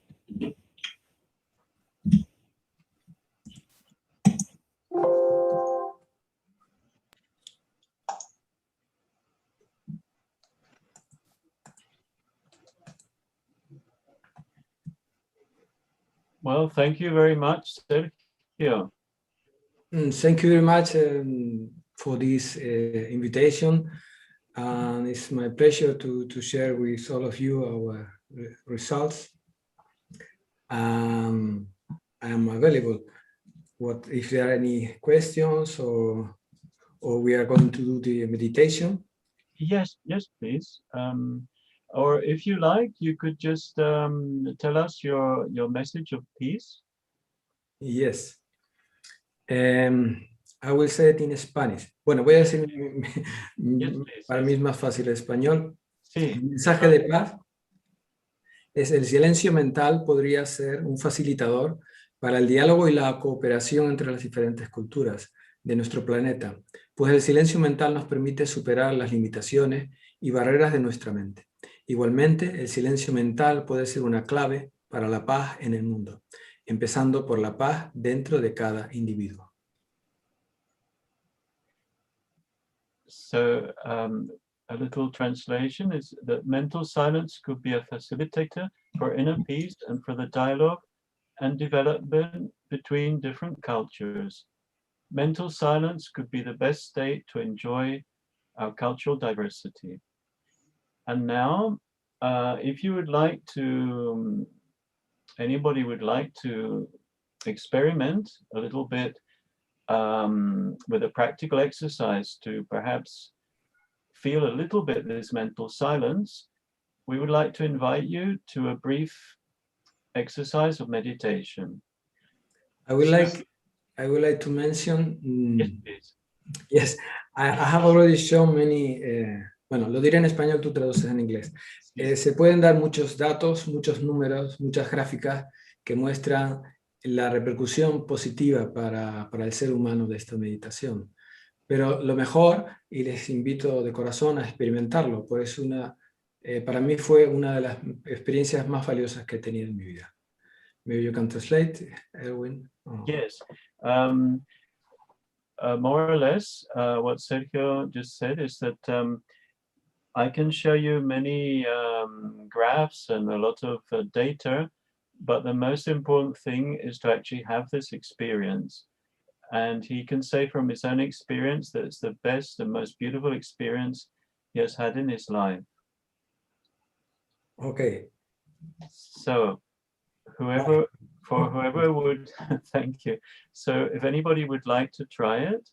Well, thank you very much, Sergio. Thank you very much for this invitation. And it's my pleasure to share with all of you our results. I am available. If there are any questions or we are going to do the meditation? Yes, please. Or if you like, you could just tell us your message of peace. Yes. I will say it in Spanish. Bueno, voy a decir, para mí es más fácil el español. Sí. El mensaje de paz es: el silencio mental podría ser un facilitador para el diálogo y la cooperación entre las diferentes culturas de nuestro planeta, pues el silencio mental nos permite superar las limitaciones y barreras de nuestra mente. Igualmente, el silencio mental puede ser una clave para la paz en el mundo, empezando por la paz dentro de cada individuo. So a little translation is that mental silence could be a facilitator for inner peace and for the dialogue and development between different cultures. Mental silence could be the best state to enjoy our cultural diversity. And now, if you would like to, anybody would like to experiment a little bit with a practical exercise to perhaps feel a little bit this mental silence, we would like to invite you to a brief exercise of meditation. I would like to mention. Yes, please. Yes, I have already shown many. Bueno, lo diré en español, tú traduces en inglés. Se pueden dar muchos datos, muchos números, muchas gráficas que muestran la repercusión positiva para el ser humano de esta meditación. Pero lo mejor, y les invito de corazón a experimentarlo, pues para mí fue una de las experiencias más valiosas que he tenido en mi vida. Maybe you can translate, Erwin. Oh. Yes. More or less, what Sergio just said is that I can show you many graphs and a lot of data, but the most important thing is to actually have this experience. And he can say from his own experience that it's the best and most beautiful experience he has had in his life. Okay. So whoever would, thank you. So if anybody would like to try it,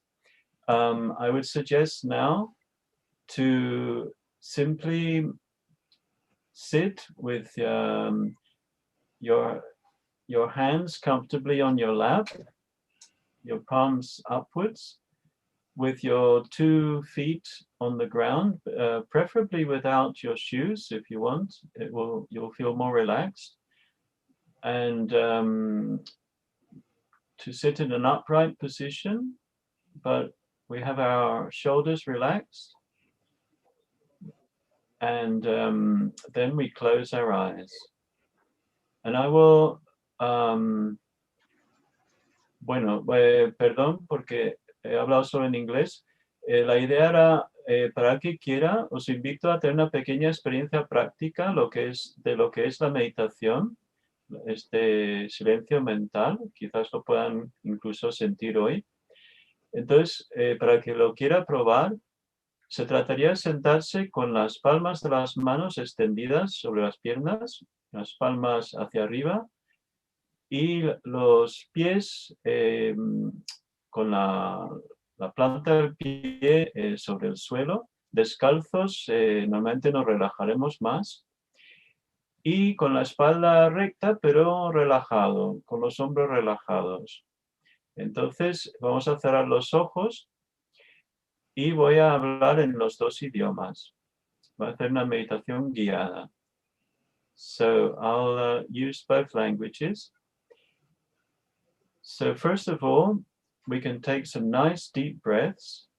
I would suggest now to simply sit with your hands comfortably on your lap, your palms upwards, with your 2 feet on the ground, preferably without your shoes if you want. You'll feel more relaxed. And to sit in an upright position, but we have our shoulders relaxed. And then we close our eyes. And I will, perdón porque he hablado solo en inglés. La idea era, para el que quiera, os invito a tener una pequeña experiencia práctica de lo que es la meditación, este silencio mental, quizás lo puedan incluso sentir hoy. Entonces, para el que lo quiera probar, se trataría de sentarse con las palmas de las manos extendidas sobre las piernas, las palmas hacia arriba, y los pies con la planta del pie sobre el suelo, descalzos. Normalmente nos relajaremos más. Y con la espalda recta, pero relajado, con los hombros relajados. Entonces, vamos a cerrar los ojos y voy a hablar en los 2 idiomas. Voy a hacer una meditación guiada. So, I'll use both languages. So, first of all, we can take some nice deep breaths.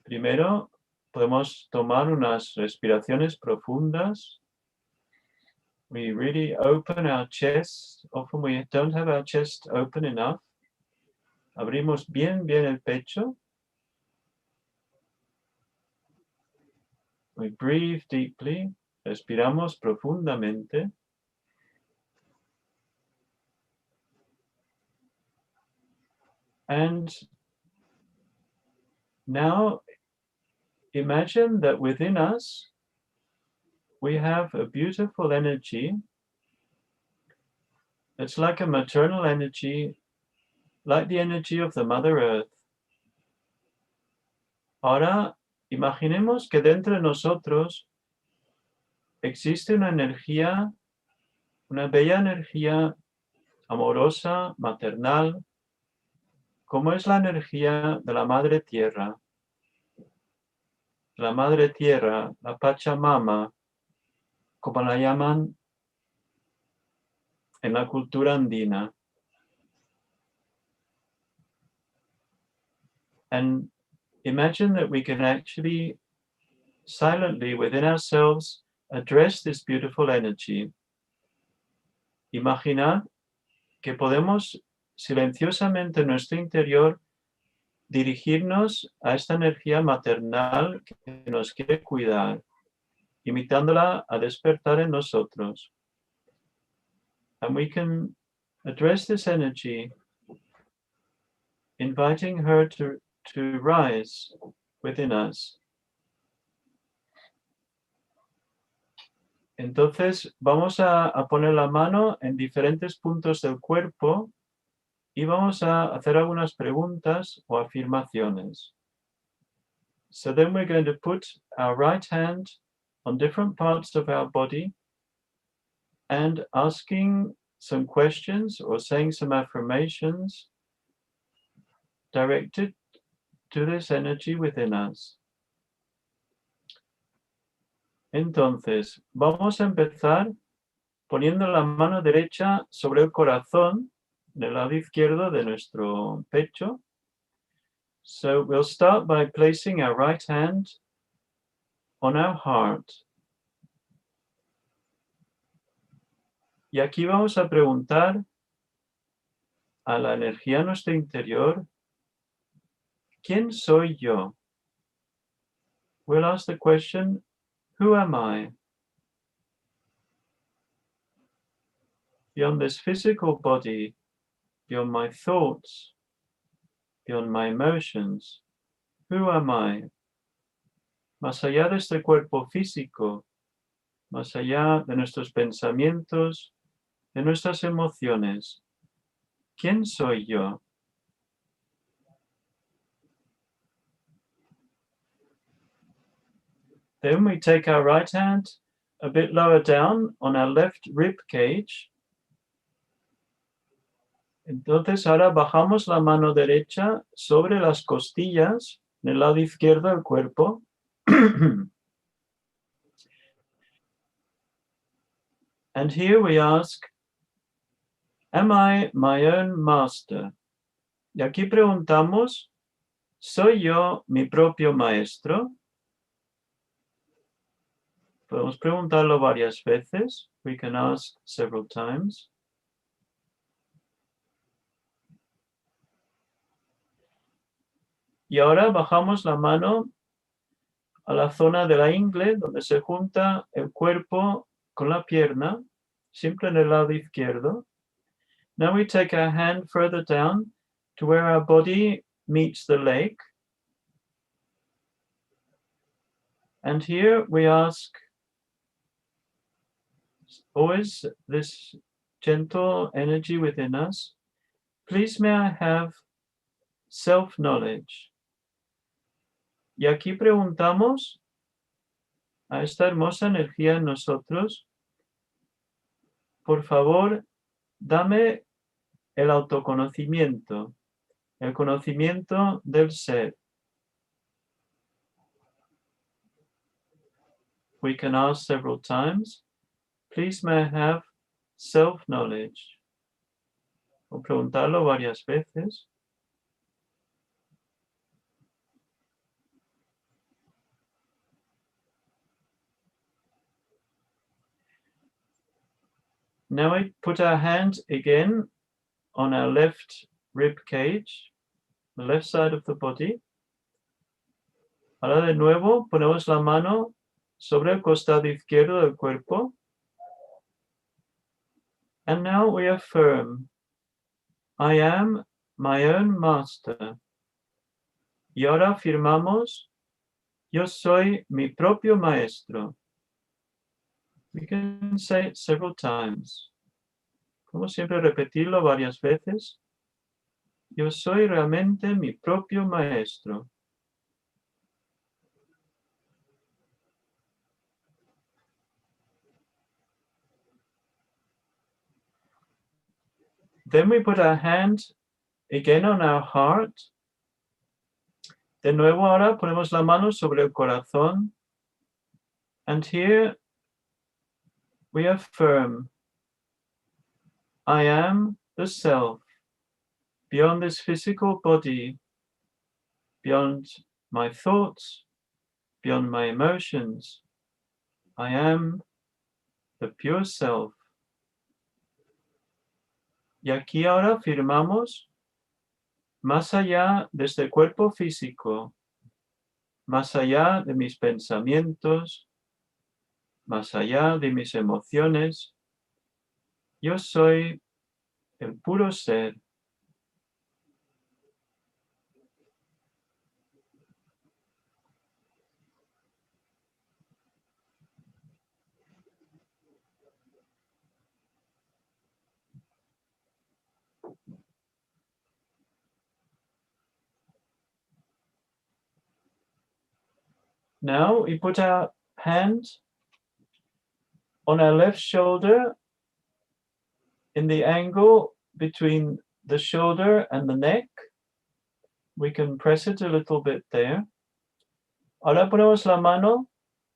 Primero, podemos tomar unas respiraciones profundas. We really open our chest. Often we don't have our chest open enough. Abrimos bien el pecho. We breathe deeply. Respiramos profundamente. And now imagine that within us, we have a beautiful energy. It's like a maternal energy, like the energy of the Mother Earth. Ahora, imaginemos que dentro de nosotros existe una energía, una bella energía amorosa, maternal, como es la energía de la Madre Tierra. La Madre Tierra, la Pachamama, como la llaman en la cultura andina. And imagine that we can actually silently within ourselves address this beautiful energy. Imaginad que podemos silenciosamente en nuestro interior dirigirnos a esta energía maternal que nos quiere cuidar, invitándola a despertar en nosotros. And we can address this energy, inviting her to rise within us. Entonces vamos a poner la mano en diferentes puntos del cuerpo y vamos a hacer algunas preguntas o afirmaciones. So then we're going to put our right hand on different parts of our body and asking some questions or saying some affirmations directed to this energy within us. Entonces, vamos a empezar poniendo la mano derecha sobre el corazón, en el lado izquierdo de nuestro pecho. So we'll start by placing our right hand on our heart. Y aquí vamos a preguntar a la energía de nuestro interior, ¿quién soy yo? We'll ask the question, who am I? Beyond this physical body, beyond my thoughts, beyond my emotions, who am I? Más allá de este cuerpo físico, más allá de nuestros pensamientos, de nuestras emociones, ¿quién soy yo? Then we take our right hand a bit lower down on our left rib cage. Entonces ahora bajamos la mano derecha sobre las costillas en el lado izquierdo del cuerpo. And here we ask, am I my own master? Y aquí preguntamos, ¿soy yo mi propio maestro? Podemos preguntarlo varias veces. We can ask several times. Y ahora bajamos la mano a la zona de la ingle, donde se junta el cuerpo con la pierna, siempre en el lado izquierdo. Now we take our hand further down to where our body meets the leg. And here we ask, always this gentle energy within us, please may I have self-knowledge. Y aquí preguntamos a esta hermosa energía en nosotros, por favor, dame el autoconocimiento, el conocimiento del ser. We can ask several times, please may I have self-knowledge. O preguntarlo varias veces. Now we put our hand again on our left rib cage, the left side of the body. Ahora de nuevo ponemos la mano sobre el costado izquierdo del cuerpo. And now we affirm, I am my own master. Y ahora afirmamos, yo soy mi propio maestro. We can say it several times. Como siempre repetirlo varias veces. Yo soy realmente mi propio maestro. Then we put our hand again on our heart. De nuevo ahora ponemos la mano sobre el corazón. And here we affirm, I am the self, beyond this physical body, beyond my thoughts, beyond my emotions. I am the pure self. Y aquí ahora afirmamos, más allá de este cuerpo físico, más allá de mis pensamientos, más allá de mis emociones, yo soy el puro ser. Now we put our hand on our left shoulder in the angle between the shoulder and the neck. We can press it a little bit there. Ahora ponemos la mano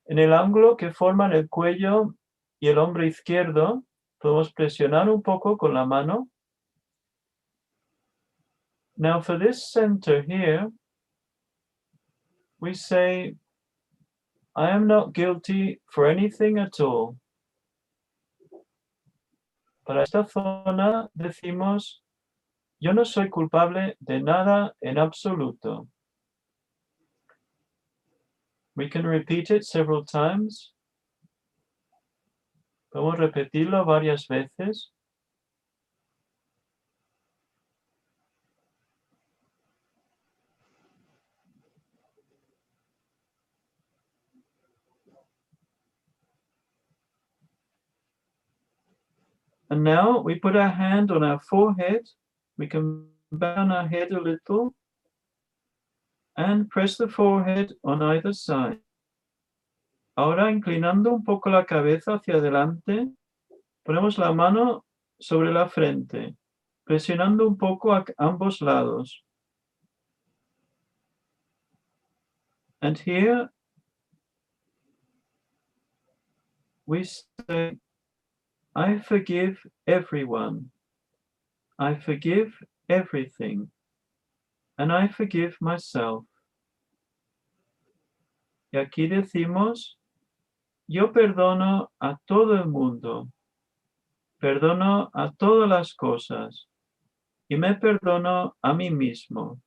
en el ángulo que forman el cuello y el hombro izquierdo. Podemos presionar un poco con la mano. Now for this center here, we say, I am not guilty for anything at all. Para esta zona decimos, yo no soy culpable de nada en absoluto. We can repeat it several times. Podemos repetirlo varias veces. And now we put our hand on our forehead. We can bow our head a little and press the forehead on either side. Ahora, inclinando un poco la cabeza hacia adelante, ponemos la mano sobre la frente, presionando un poco a ambos lados. And here we say, I forgive everyone. I forgive everything. And I forgive myself. Y aquí decimos, yo perdono a todo el mundo. Perdono a todas las cosas. Y me perdono a mí mismo.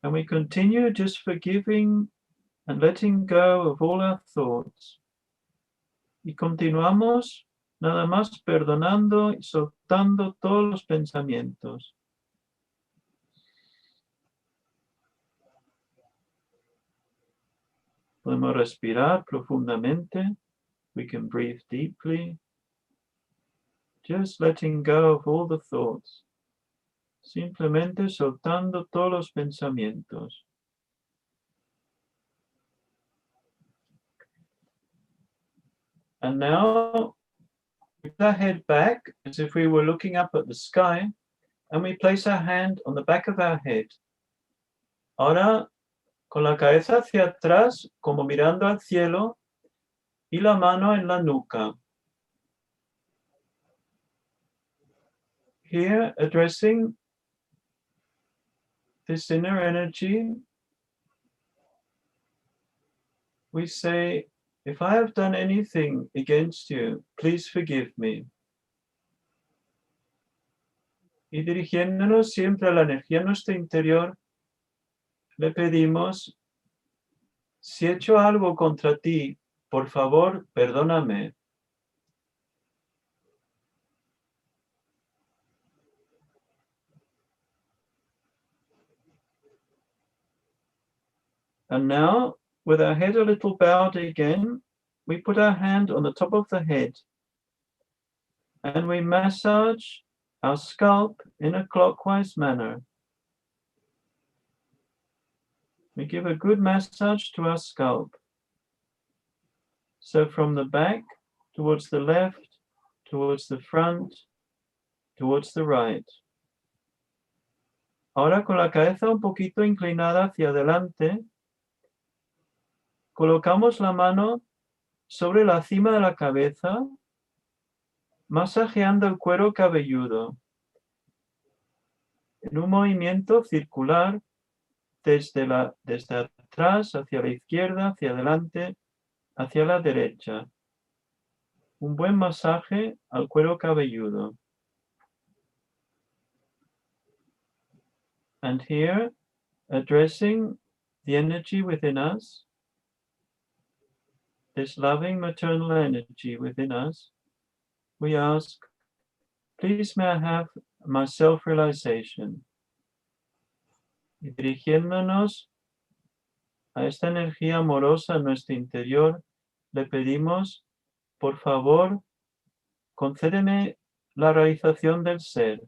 And we continue just forgiving and letting go of all our thoughts. Y continuamos nada más perdonando y soltando todos los pensamientos. Podemos respirar profundamente. We can breathe deeply. Just letting go of all the thoughts. Simplemente soltando todos los pensamientos. And now we put our head back as if we were looking up at the sky, and we place our hand on the back of our head. Ahora, con la cabeza hacia atrás, como mirando al cielo, y la mano en la nuca. Here, addressing this inner energy, we say, if I have done anything against you, please forgive me. Y dirigiéndonos siempre a la energía en nuestro interior, le pedimos, si he hecho algo contra ti, por favor, perdóname. And now, with our head a little bowed again, we put our hand on the top of the head and we massage our scalp in a clockwise manner. We give a good massage to our scalp. So from the back, towards the left, towards the front, towards the right. Ahora con la cabeza un poquito inclinada hacia adelante, colocamos la mano sobre la cima de la cabeza, masajeando el cuero cabelludo, en un movimiento circular desde atrás hacia la izquierda, hacia adelante, hacia la derecha. Un buen masaje al cuero cabelludo. And here, addressing the energy within us, this loving maternal energy within us, we ask, please may I have my self-realization. Y dirigiéndonos a esta energía amorosa en nuestro interior, le pedimos, por favor, concédeme la realización del ser.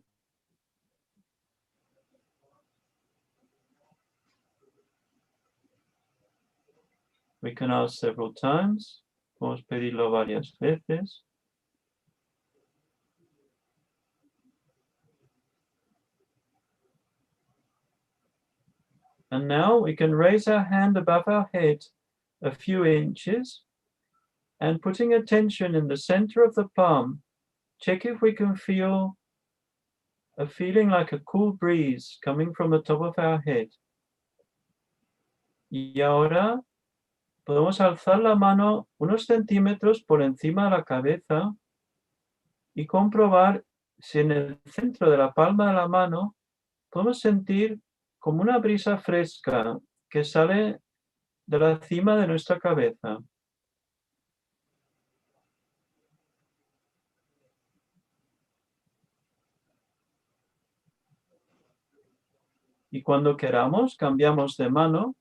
We can ask several times. Podemos pedirlo varias veces. And now we can raise our hand above our head a few inches and putting attention in the center of the palm, check if we can feel a feeling like a cool breeze coming from the top of our head. Y ahora podemos alzar la mano unos centímetros por encima de la cabeza y comprobar si en el centro de la palma de la mano podemos sentir como una brisa fresca que sale de la cima de nuestra cabeza. Y cuando queramos, cambiamos de mano,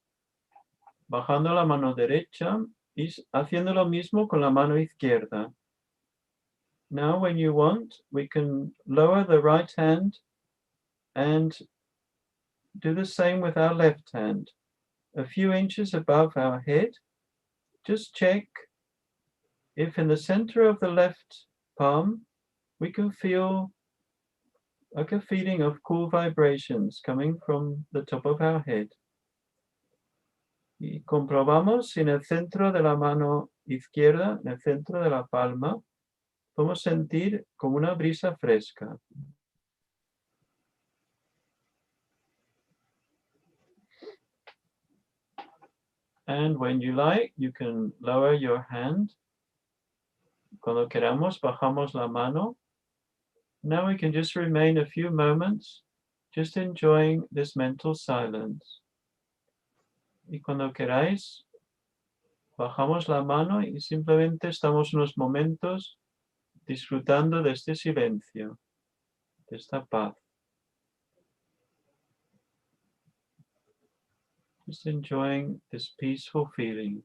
bajando la mano derecha y haciendo lo mismo con la mano izquierda. Now, when you want, we can lower the right hand and do the same with our left hand. A few inches above our head, just check if in the center of the left palm, we can feel like a feeling of cool vibrations coming from the top of our head. Y comprobamos si en el centro de la mano izquierda, en el centro de la palma, podemos sentir como una brisa fresca. And when you like, you can lower your hand. Cuando queramos, bajamos la mano. Now we can just remain a few moments, just enjoying this mental silence. Y cuando queráis, bajamos la mano y simplemente estamos unos momentos disfrutando de este silencio, de esta paz. Just enjoying this peaceful feeling.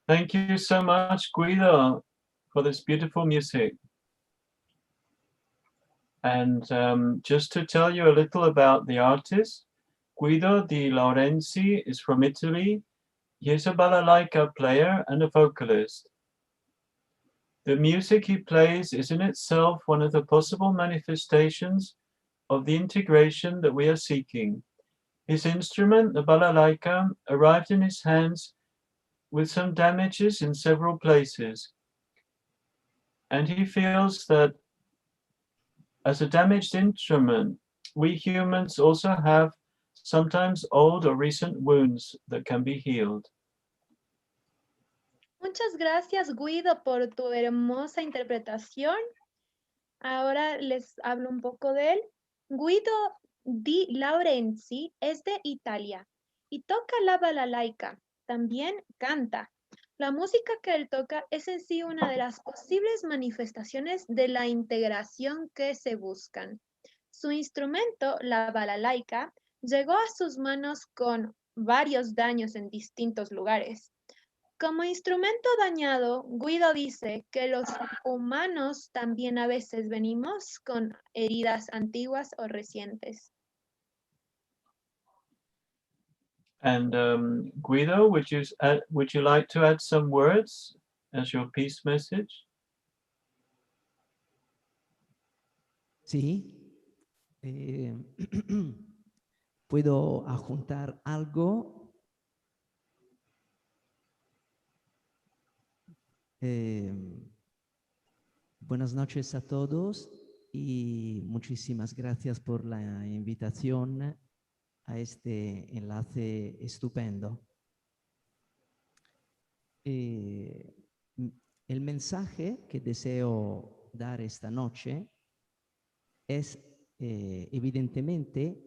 Thank you so much, Guido, for this beautiful music. And just to tell you a little about the artist, Guido Di Laurenzi is from Italy. He is a balalaika player and a vocalist. The music he plays is in itself one of the possible manifestations of the integration that we are seeking. His instrument, the balalaika, arrived in his hands with some damages in several places. And he feels that as a damaged instrument, we humans also have sometimes old or recent wounds that can be healed. Muchas gracias, Guido, por tu hermosa interpretación. Ahora les hablo un poco de él. Guido Di Laurenzi es de Italia y toca la balalaika. También canta. La música que él toca es en sí una de las posibles manifestaciones de la integración que se buscan. Su instrumento, la balalaika, llegó a sus manos con varios daños en distintos lugares. Como instrumento dañado, Guido dice que los humanos también a veces venimos con heridas antiguas o recientes. And Guido, would you like to add some words as your peace message? Sí. ¿Puedo adjuntar algo? Buenas noches a todos y muchísimas gracias por la invitación a este enlace estupendo. El mensaje que deseo dar esta noche es evidentemente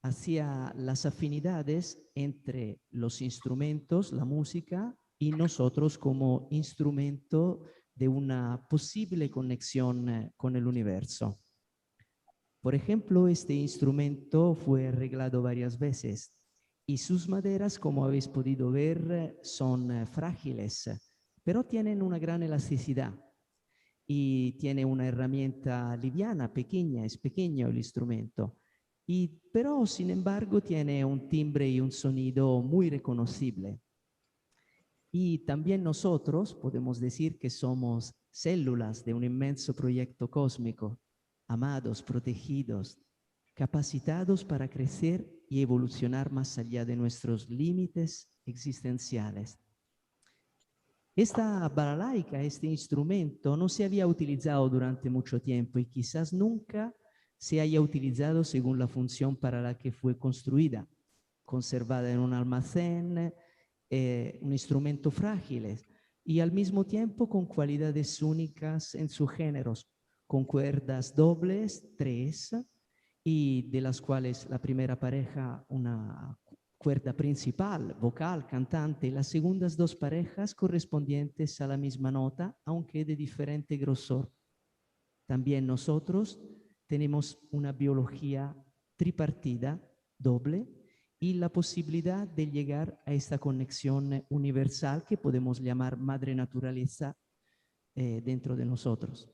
hacia las afinidades entre los instrumentos, la música y nosotros como instrumento de una posible conexión con el universo. Por ejemplo, este instrumento fue arreglado varias veces y sus maderas, como habéis podido ver, son frágiles, pero tienen una gran elasticidad y tiene una herramienta liviana, pequeña, es pequeño el instrumento, pero sin embargo tiene un timbre y un sonido muy reconocible. Y también nosotros podemos decir que somos células de un inmenso proyecto cósmico, amados, protegidos, capacitados para crecer y evolucionar más allá de nuestros límites existenciales. Esta balalaika, este instrumento, no se había utilizado durante mucho tiempo y quizás nunca se haya utilizado según la función para la que fue construida, conservada en un almacén, un instrumento frágil y al mismo tiempo con cualidades únicas en sus géneros, con cuerdas dobles, 3, y de las cuales la primera pareja una cuerda principal, vocal, cantante, y las segundas 2 parejas correspondientes a la misma nota, aunque de diferente grosor. También nosotros tenemos una biología tripartida, doble, y la posibilidad de llegar a esta conexión universal que podemos llamar madre naturaleza dentro de nosotros.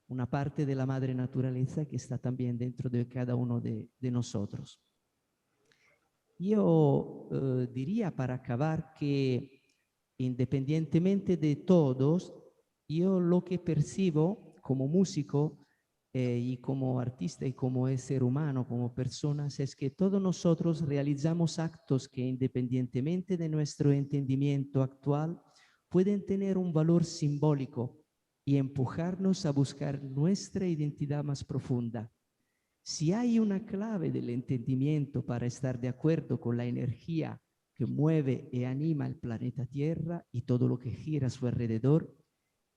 Una parte de la madre naturaleza que está también dentro de cada uno de nosotros. Yo diría para acabar que independientemente de todos, yo lo que percibo como músico y como artista y como ser humano, como personas, es que todos nosotros realizamos actos que independientemente de nuestro entendimiento actual pueden tener un valor simbólico y empujarnos a buscar nuestra identidad más profunda. Si hay una clave del entendimiento para estar de acuerdo con la energía que mueve y anima el planeta Tierra y todo lo que gira a su alrededor,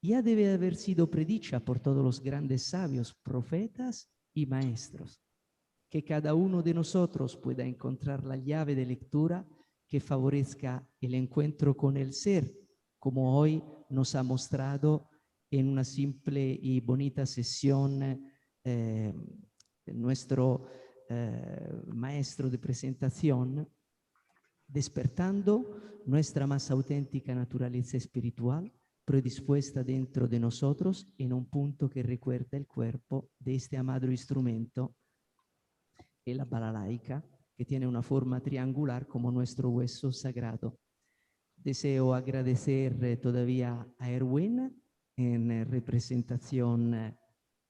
ya debe haber sido predicha por todos los grandes sabios, profetas y maestros. Que cada uno de nosotros pueda encontrar la llave de lectura que favorezca el encuentro con el ser, como hoy nos ha mostrado en una simple y bonita sesión nuestro maestro de presentación, despertando nuestra más auténtica naturaleza espiritual predispuesta dentro de nosotros en un punto que recuerda el cuerpo de este amado instrumento, la balalaika, que tiene una forma triangular como nuestro hueso sagrado. Deseo agradecer todavía a Erwin en representación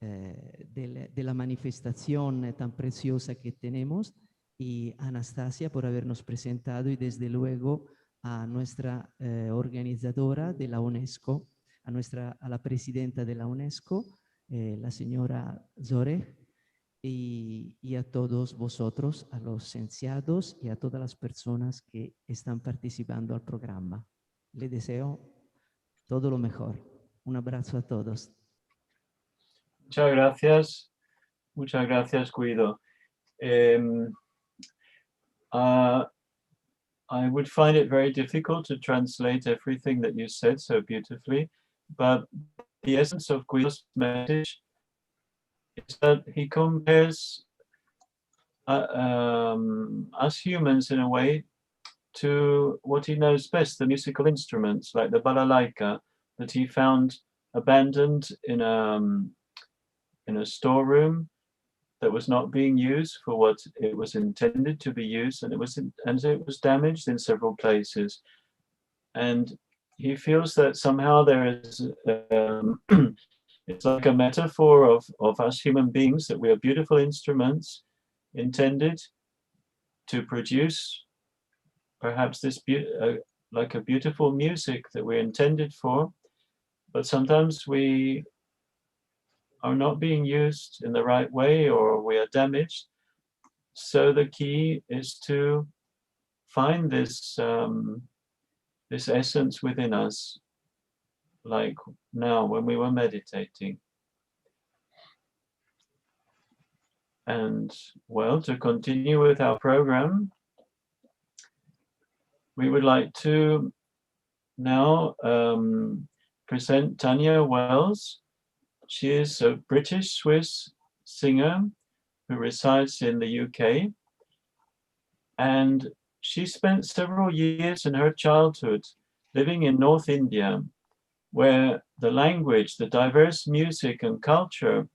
de la manifestación tan preciosa que tenemos, y a Anastasia por habernos presentado, y desde luego a nuestra organizadora de la UNESCO, a la presidenta de la UNESCO, la señora Zohreh, y a todos vosotros, a los cienciados y a todas las personas que están participando al programa. Les deseo todo lo mejor. Un abrazo a todos. Muchas gracias, Guido. I would find it very difficult to translate everything that you said so beautifully, but the essence of Guido's message is that he compares us humans in a way to what he knows best, the musical instruments like the balalaika that he found abandoned in a storeroom that was not being used for what it was intended to be used, and it was damaged in several places. And he feels that somehow there is it's like a metaphor of us human beings, that we are beautiful instruments intended to produce perhaps this like a beautiful music that we're intended for, but sometimes we are not being used in the right way, or we are damaged. So the key is to find this this essence within us, like now when we were meditating. And well, to continue with our program, we would like to now present Tanya Wells. She is a British-Swiss singer who resides in the UK, and she spent several years in her childhood living in North India, where the language, the diverse music and culture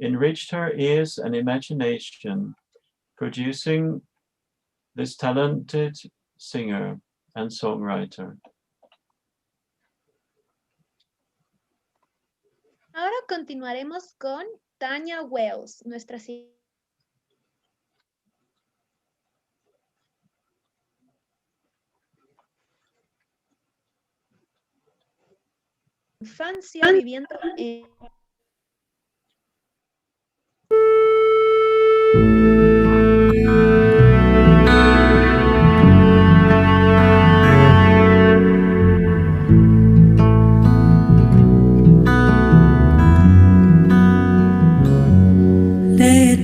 enriched her ears and imagination, producing this talented singer and songwriter. Ahora continuaremos con Tanya Wells, nuestra infancia viviendo en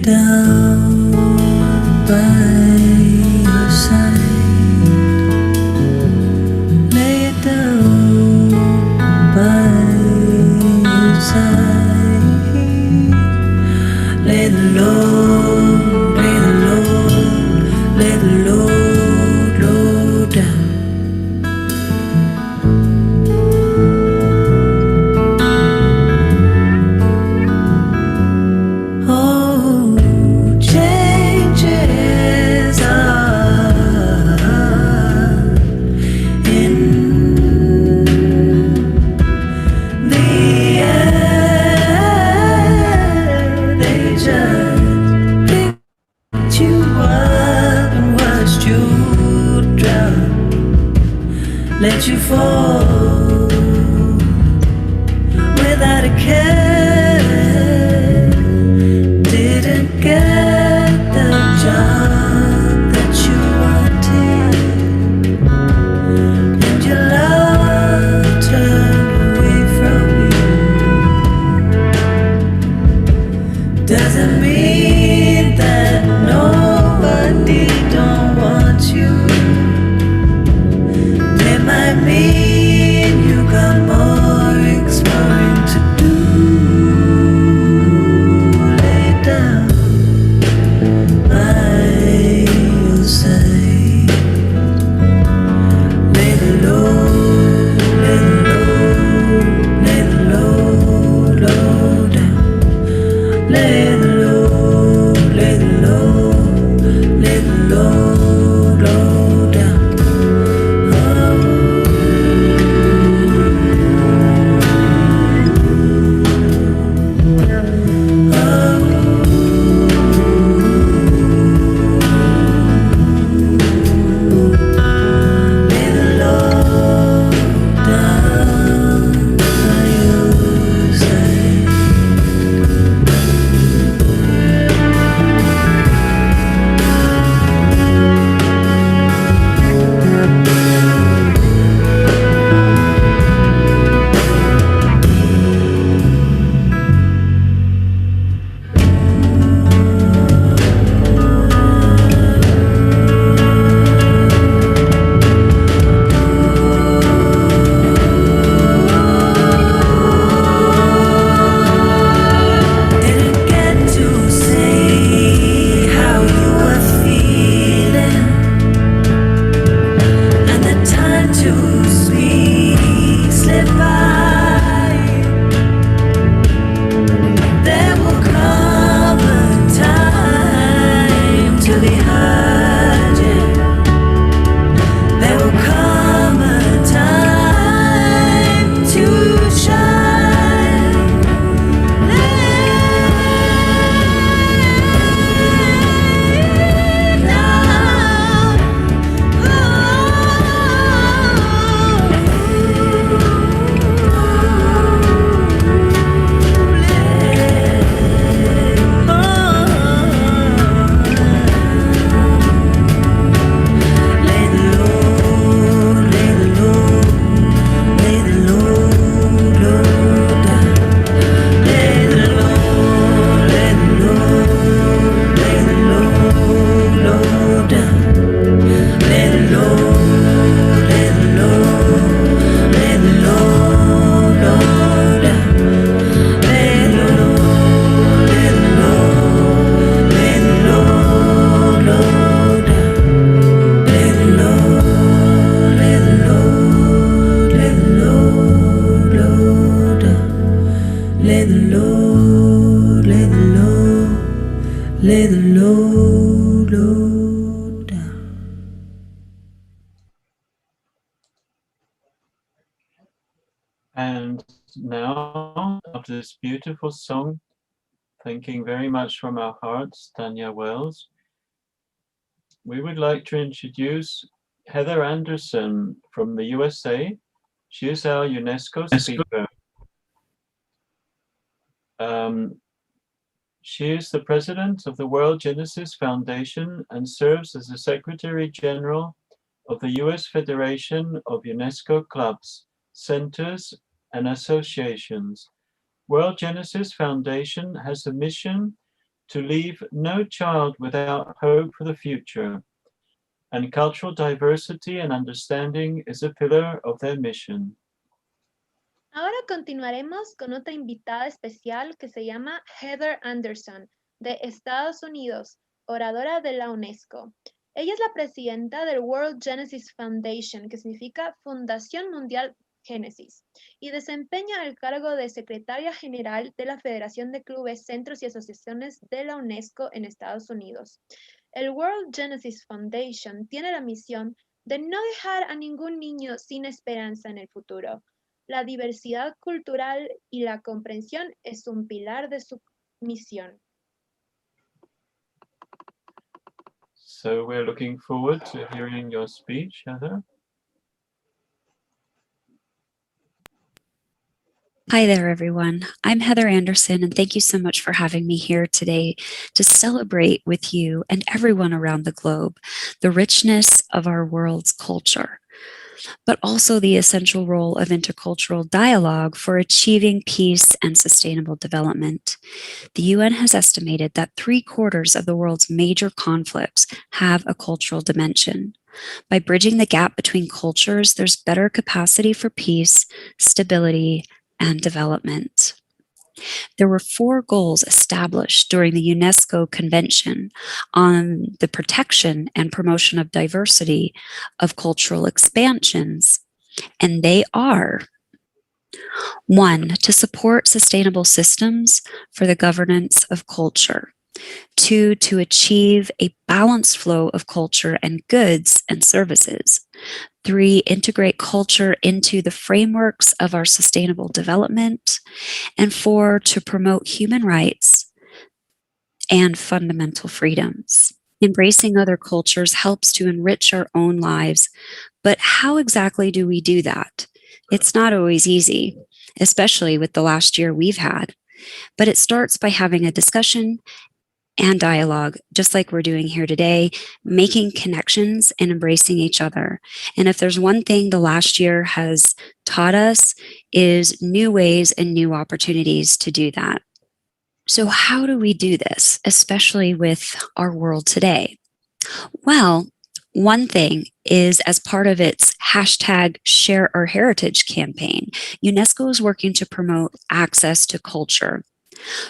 down by your side, lay it down by your side, lay the load, lay the load, lay the load, load down. Let you fall without a care. Didn't get the job that you wanted, and your love turned away from you. Doesn't mean that nobody don't want you. Might mean And now, after this beautiful song, thanking very much from our hearts, Tanya Wells, we would like to introduce Heather Anderson from the USA. She is our UNESCO speaker. She is the president of the World Genesis Foundation and serves as the Secretary General of the US Federation of UNESCO Clubs, Centers, and Associations. World Genesis Foundation has a mission to leave no child without hope for the future, and cultural diversity and understanding is a pillar of their mission. Ahora continuaremos con otra invitada especial que se llama Heather Anderson, de Estados Unidos, oradora de la UNESCO. Ella es la presidenta del World Genesis Foundation, que significa Fundación Mundial Génesis, y desempeña el cargo de secretaria general de la Federación de Clubes, Centros y Asociaciones de la UNESCO en Estados Unidos. El World Genesis Foundation tiene la misión de no dejar a ningún niño sin esperanza en el futuro. La diversidad cultural y la comprensión es un pilar de su misión. So we're looking forward to hearing your speech, Heather. Hi there, everyone. I'm Heather Anderson, and thank you so much for having me here today to celebrate with you and everyone around the globe the richness of our world's culture, but also the essential role of intercultural dialogue for achieving peace and sustainable development. The UN has estimated that 3/4 of the world's major conflicts have a cultural dimension. By bridging the gap between cultures, there's better capacity for peace, stability, and development. There were 4 goals established during the UNESCO Convention on the protection and promotion of diversity of cultural expansions, and they are: 1, to support sustainable systems for the governance of culture. 2, to achieve a balanced flow of culture and goods and services. 3, integrate culture into the frameworks of our sustainable development. And 4, to promote human rights and fundamental freedoms. Embracing other cultures helps to enrich our own lives, but how exactly do we do that? It's not always easy, especially with the last year we've had, but it starts by having a discussion and dialogue, just like we're doing here today, making connections and embracing each other. And if there's one thing the last year has taught us, is new ways and new opportunities to do that. So how do we do this, especially with our world today? Well, one thing is, as part of its hashtag Share Our Heritage campaign, UNESCO is working to promote access to culture.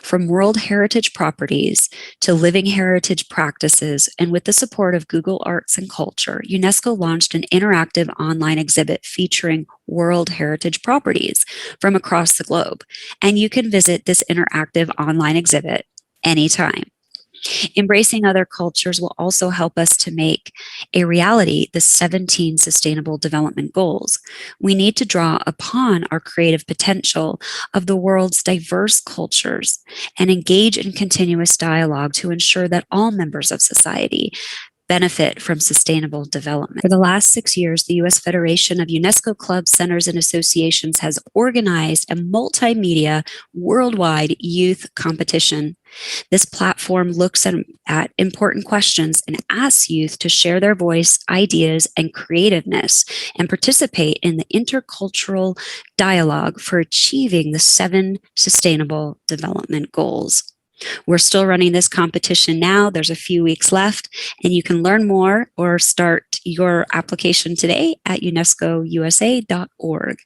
From World Heritage properties to living heritage practices, and with the support of Google Arts and Culture, UNESCO launched an interactive online exhibit featuring World Heritage properties from across the globe. And you can visit this interactive online exhibit anytime. Embracing other cultures will also help us to make a reality the 17 Sustainable Development Goals. We need to draw upon our creative potential of the world's diverse cultures and engage in continuous dialogue to ensure that all members of society benefit from sustainable development. For the last 6 years, the U.S. Federation of UNESCO Clubs, Centers, and Associations has organized a multimedia worldwide youth competition. This platform looks at important questions and asks youth to share their voice, ideas, and creativeness and participate in the intercultural dialogue for achieving the 7 Sustainable Development Goals. We're still running this competition now. There's a few weeks left, and you can learn more or start your application today at unescousa.org.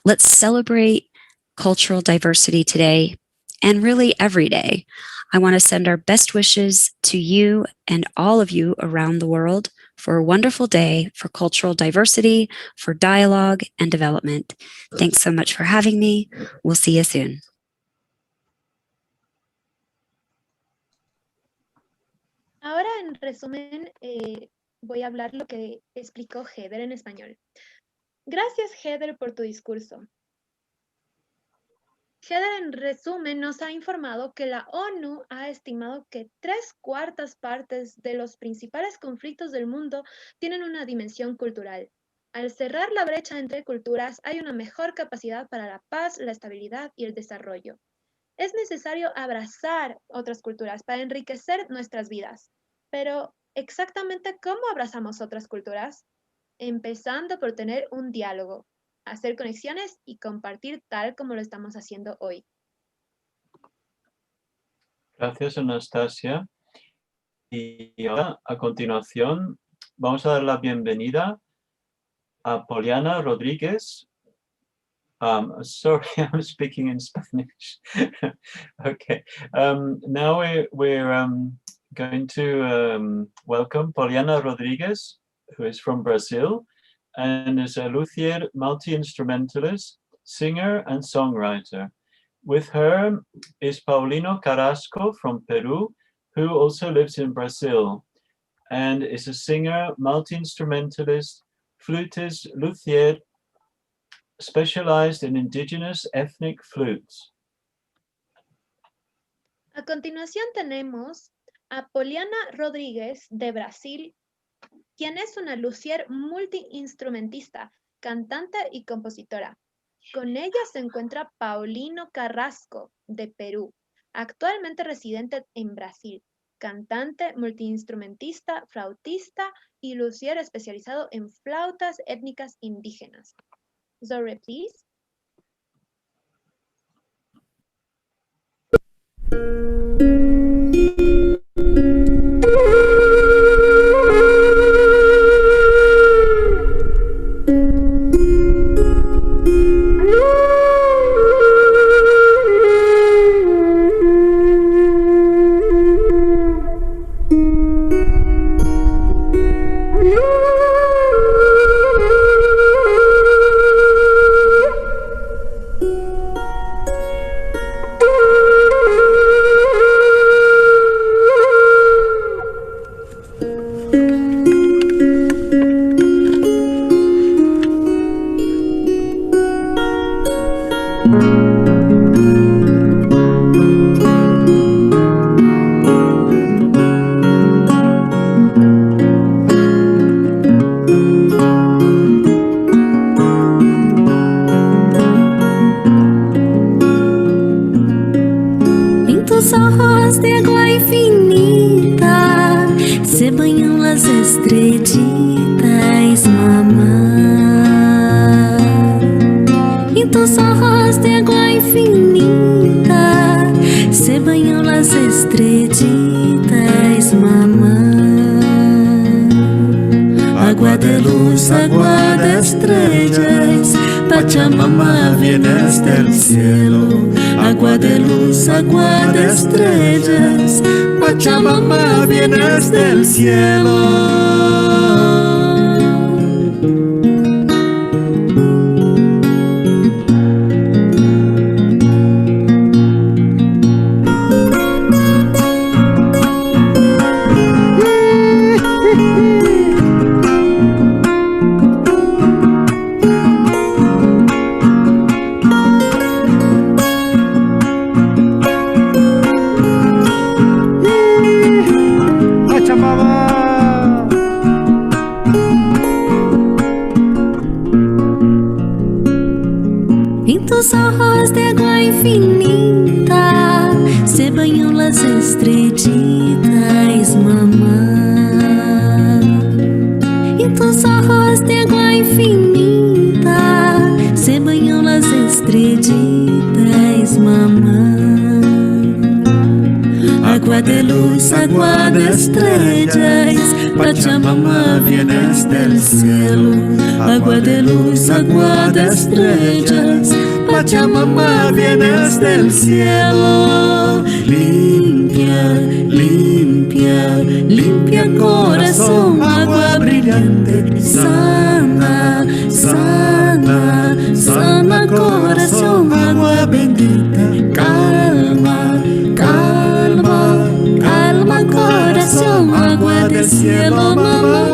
Let's celebrate cultural diversity today and really every day. I want to send our best wishes to you and all of you around the world for a wonderful day for cultural diversity, for dialogue and development. Thanks so much for having me. We'll see you soon. Ahora, en resumen, voy a hablar lo que explicó Heather en español. Gracias, Heather, por tu discurso. Heather, en resumen, nos ha informado que la ONU ha estimado que 3/4 partes de los principales conflictos del mundo tienen una dimensión cultural. Al cerrar la brecha entre culturas, hay una mejor capacidad para la paz, la estabilidad y el desarrollo. Es necesario abrazar otras culturas para enriquecer nuestras vidas. Pero, ¿exactamente cómo abrazamos otras culturas? Empezando por tener un diálogo, hacer conexiones y compartir tal como lo estamos haciendo hoy. Gracias, Anastasia. Y ahora, a continuación, vamos a dar la bienvenida a Poliana Rodríguez. Sorry, I'm speaking in Spanish. Okay. Now we're going to welcome Poliana Rodríguez, who is from Brazil and is a luthier, multi-instrumentalist, singer, and songwriter. With her is Paulino Carrasco from Peru, who also lives in Brazil and is a singer, multi-instrumentalist, flutist, luthier, specialized in indigenous ethnic flutes. A continuación tenemos a Poliana Rodríguez de Brasil, quien es una luthier multiinstrumentista, cantante y compositora. Con ella se encuentra Paulino Carrasco de Perú, actualmente residente en Brasil, cantante, multiinstrumentista, flautista y luthier especializado en flautas étnicas indígenas. Zohreh, please. las estrellitas, mamá. En tus ojos de agua infinita se bañan las estrellitas, mamá. Agua de luz, agua de estrellas, Pachamama vienes del cielo. Agua de luz, agua de estrellas, Pachamama vienes del cielo. Tus ojos de agua infinita se bañan las estrellitas, mamá. En tus ojos de agua infinita se bañan las estrellitas, mamá. Agua de luz, agua de estrellas, Pachamama vienes del cielo. Agua de luz, agua de estrellas, Pachamama vienes del cielo. Limpia, limpia, limpia corazón, agua brillante, sana, sana, sana corazón, agua bendita. Calma, calma, calma corazón, agua del cielo, mamá.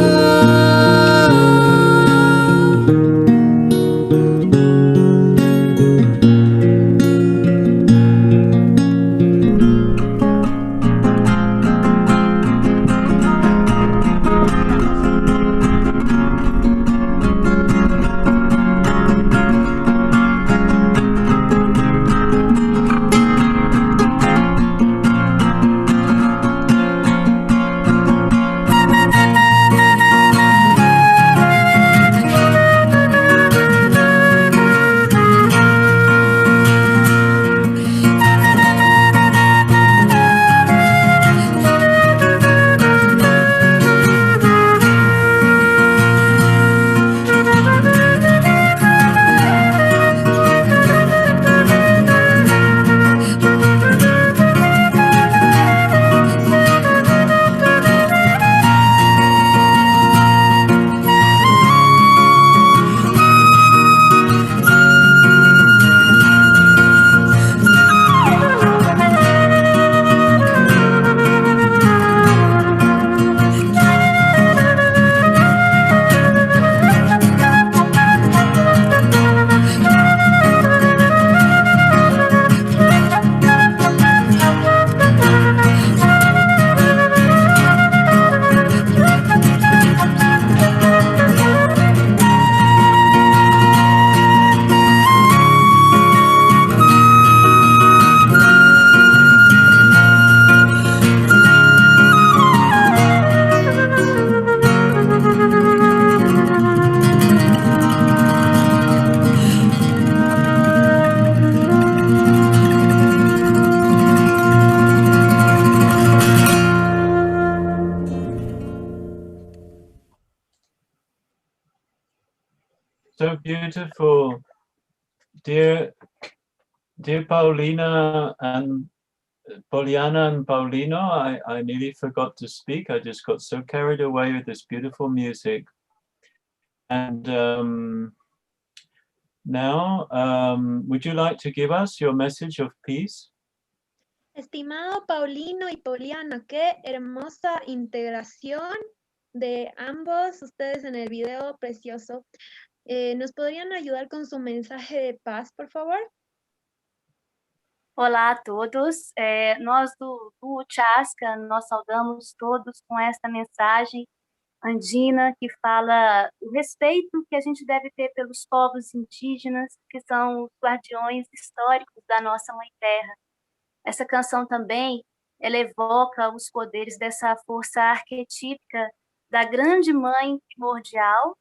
So beautiful. Dear Paulina and Poliana and Paulino, I nearly forgot to speak. I just got so carried away with this beautiful music. And now, would you like to give us your message of peace? Estimado Paulino y Poliana, qué hermosa integración de ambos ustedes en el video precioso. ¿Nos podrían ayudar con su mensaje de paz, por favor? Olá a todos. Nós do Chasca, nós saudamos todos com esta mensagem andina que fala o respeito que a gente deve ter pelos povos indígenas, que são os guardiões históricos da nossa Mãe Terra. Essa canção também, ela evoca os poderes dessa força arquetípica da grande mãe primordial,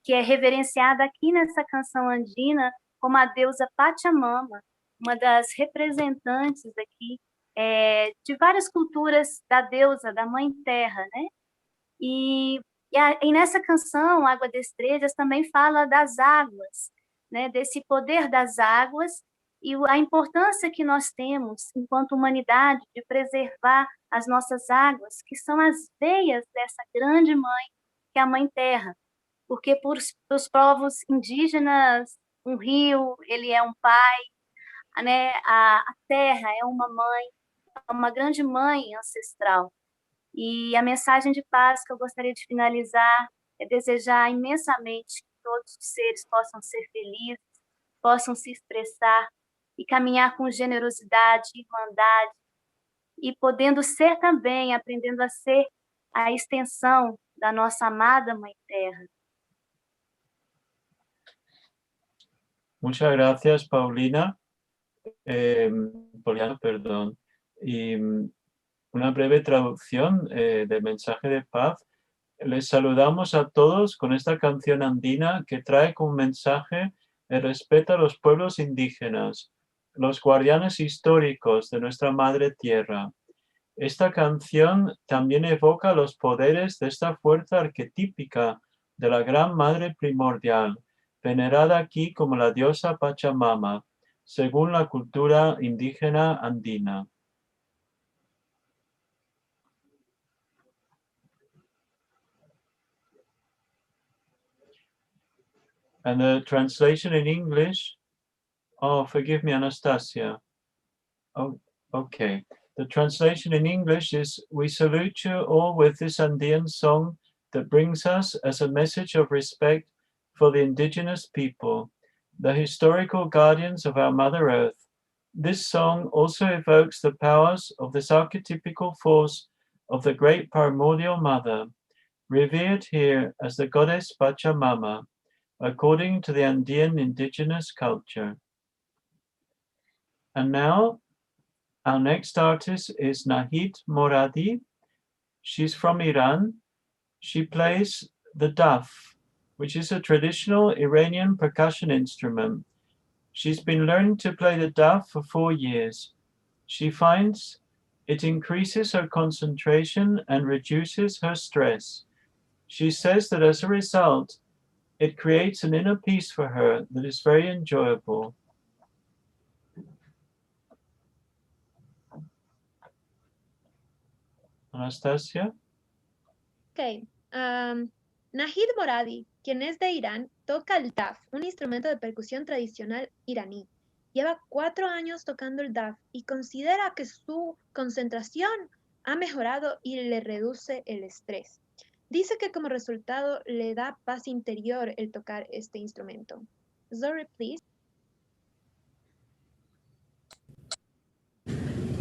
que é reverenciada aqui nessa canção andina como a deusa Pachamama, uma das representantes aqui de várias culturas da deusa, da Mãe Terra, né? E nessa canção, Água de Estrelas, também fala das águas, né? Desse poder das águas e a importância que nós temos, enquanto humanidade, de preservar as nossas águas, que são as veias dessa grande mãe, que é a Mãe Terra. Porque para os povos indígenas, um rio, ele é um pai, né? A terra é uma mãe, uma grande mãe ancestral. E a mensagem de paz que eu gostaria de finalizar é desejar imensamente que todos os seres possam ser felizes, possam se expressar e caminhar com generosidade, irmandade, e podendo ser também, aprendendo a ser a extensão da nossa amada Mãe Terra. Muchas gracias, Poliana, perdón. Y una breve traducción del mensaje de paz. Les saludamos a todos con esta canción andina que trae como mensaje el respeto a los pueblos indígenas, los guardianes históricos de nuestra madre tierra. Esta canción también evoca los poderes de esta fuerza arquetípica de la gran madre primordial, venerada aquí como la diosa Pachamama, según la cultura indígena andina. And the translation in English, oh, forgive me, Anastasia. Oh, okay. The translation in English is, we salute you all with this Andean song that brings us as a message of respect for the indigenous people, the historical guardians of our Mother Earth. This song also evokes the powers of this archetypical force of the great primordial mother, revered here as the goddess Pachamama, according to the Andean indigenous culture. And now, our next artist is Nahid Moradi. She's from Iran. She plays the daf, which is a traditional Iranian percussion instrument. She's been learning to play the daf for 4 years. She finds it increases her concentration and reduces her stress. She says that as a result, it creates an inner peace for her that is very enjoyable. Anastasia? Ok. Nahid Moradi, quien es de Irán, toca el daf, un instrumento de percusión tradicional iraní. Lleva 4 años tocando el daf y considera que su concentración ha mejorado y le reduce el estrés. Dice que como resultado le da paz interior el tocar este instrumento. Zohreh, please.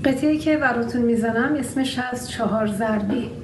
قطعه‌ای که براتون میزنم اسمش از 4 ضربی.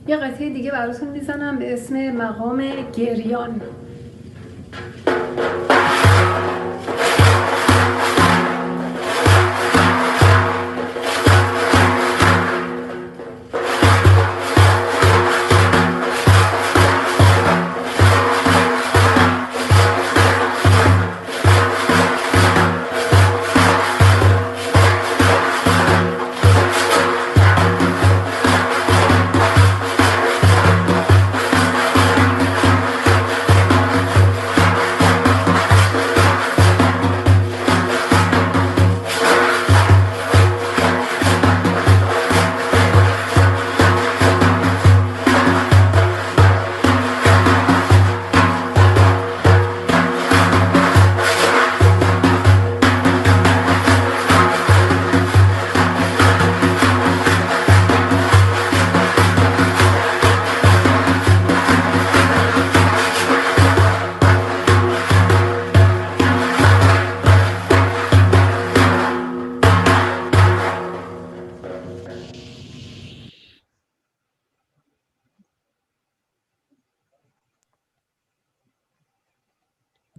یه قطعه دیگه براتون میزنم به اسم مقام گریان.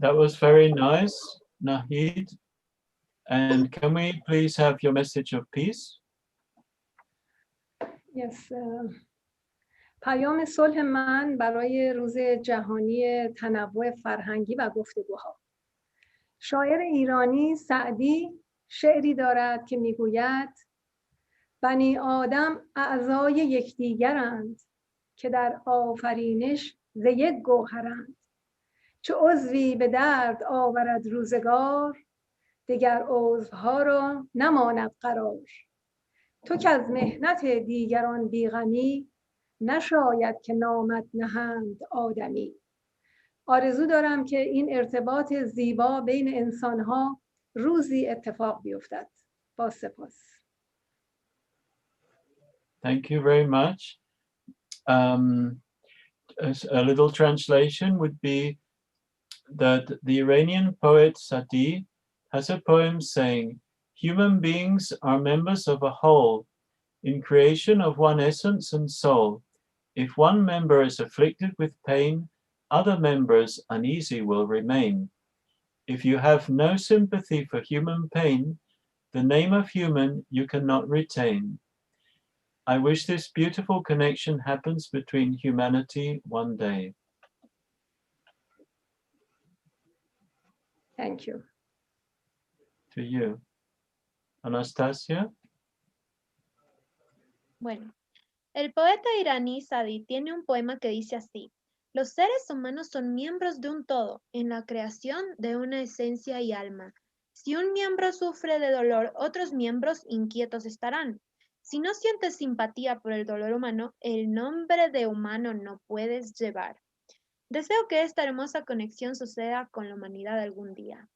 That was very nice, Nahid. And can we please have your message of peace? Yes. پیام صلح من برای روز جهانی تنوع فرهنگی و گفتگوها. شاعر ایرانی سعدی شعری دارد که میگوید بنی آدم اعضای یکدیگرند که در آفرینش ز یک گوهرند. چه عضوی به درد آورد روزگار دگر عضوها را نماند قرار. تو که از محنت دیگران بیغمی نشاید که نامت نهند آدمی. آرزو دارم که این ارتباط زیبا بین انسانها روزی اتفاق بیفتد. با سپاس. Thank you very much. A little translation would be that the Iranian poet Sadi has a poem saying, human beings are members of a whole, in creation of one essence and soul. If one member is afflicted with pain, other members uneasy will remain. If you have no sympathy for human pain, the name of human you cannot retain. I wish this beautiful connection happens between humanity one day. Thank you. To you. Anastasia? Bueno, el poeta iraní Sadi tiene un poema que dice así: los seres humanos son miembros de un todo, en la creación de una esencia y alma. Si un miembro sufre de dolor, otros miembros inquietos estarán. Si no sientes simpatía por el dolor humano, el nombre de humano no puedes llevar. Deseo que esta hermosa conexión suceda con la humanidad algún día.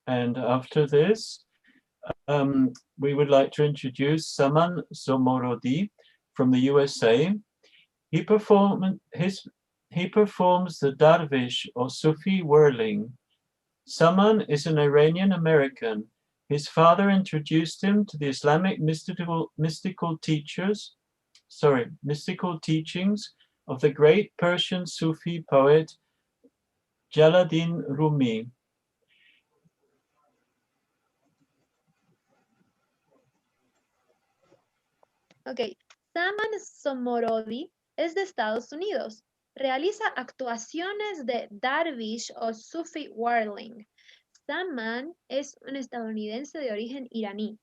And after this, we would like to introduce Saman Zomorodi from the USA. He performs the Darvish or Sufi Whirling. Saman is an Iranian American. His father introduced him to the Islamic mystical teachings of the great Persian Sufi poet Jalaluddin Rumi. Ok, Saman Zomorodi es de Estados Unidos. Realiza actuaciones de Darvish o Sufi Whirling. Saman es un estadounidense de origen iraní.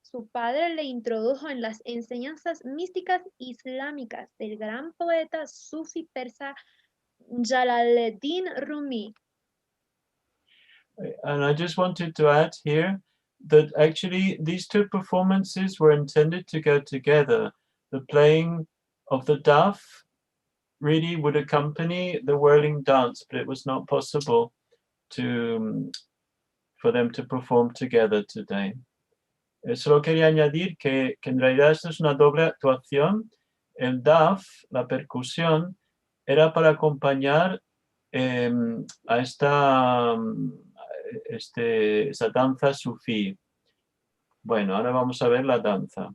Su padre le introdujo en las enseñanzas místicas islámicas del gran poeta sufi persa Jalaluddin Rumi. And I just wanted to add here that actually these two performances were intended to go together. The playing of the daf really would accompany the whirling dance, but it was not possible for them to perform together today. Solo quería añadir que en realidad esto es una doble actuación. El daf, la percusión, era para acompañar a esta danza sufí. Bueno, ahora vamos a ver la danza.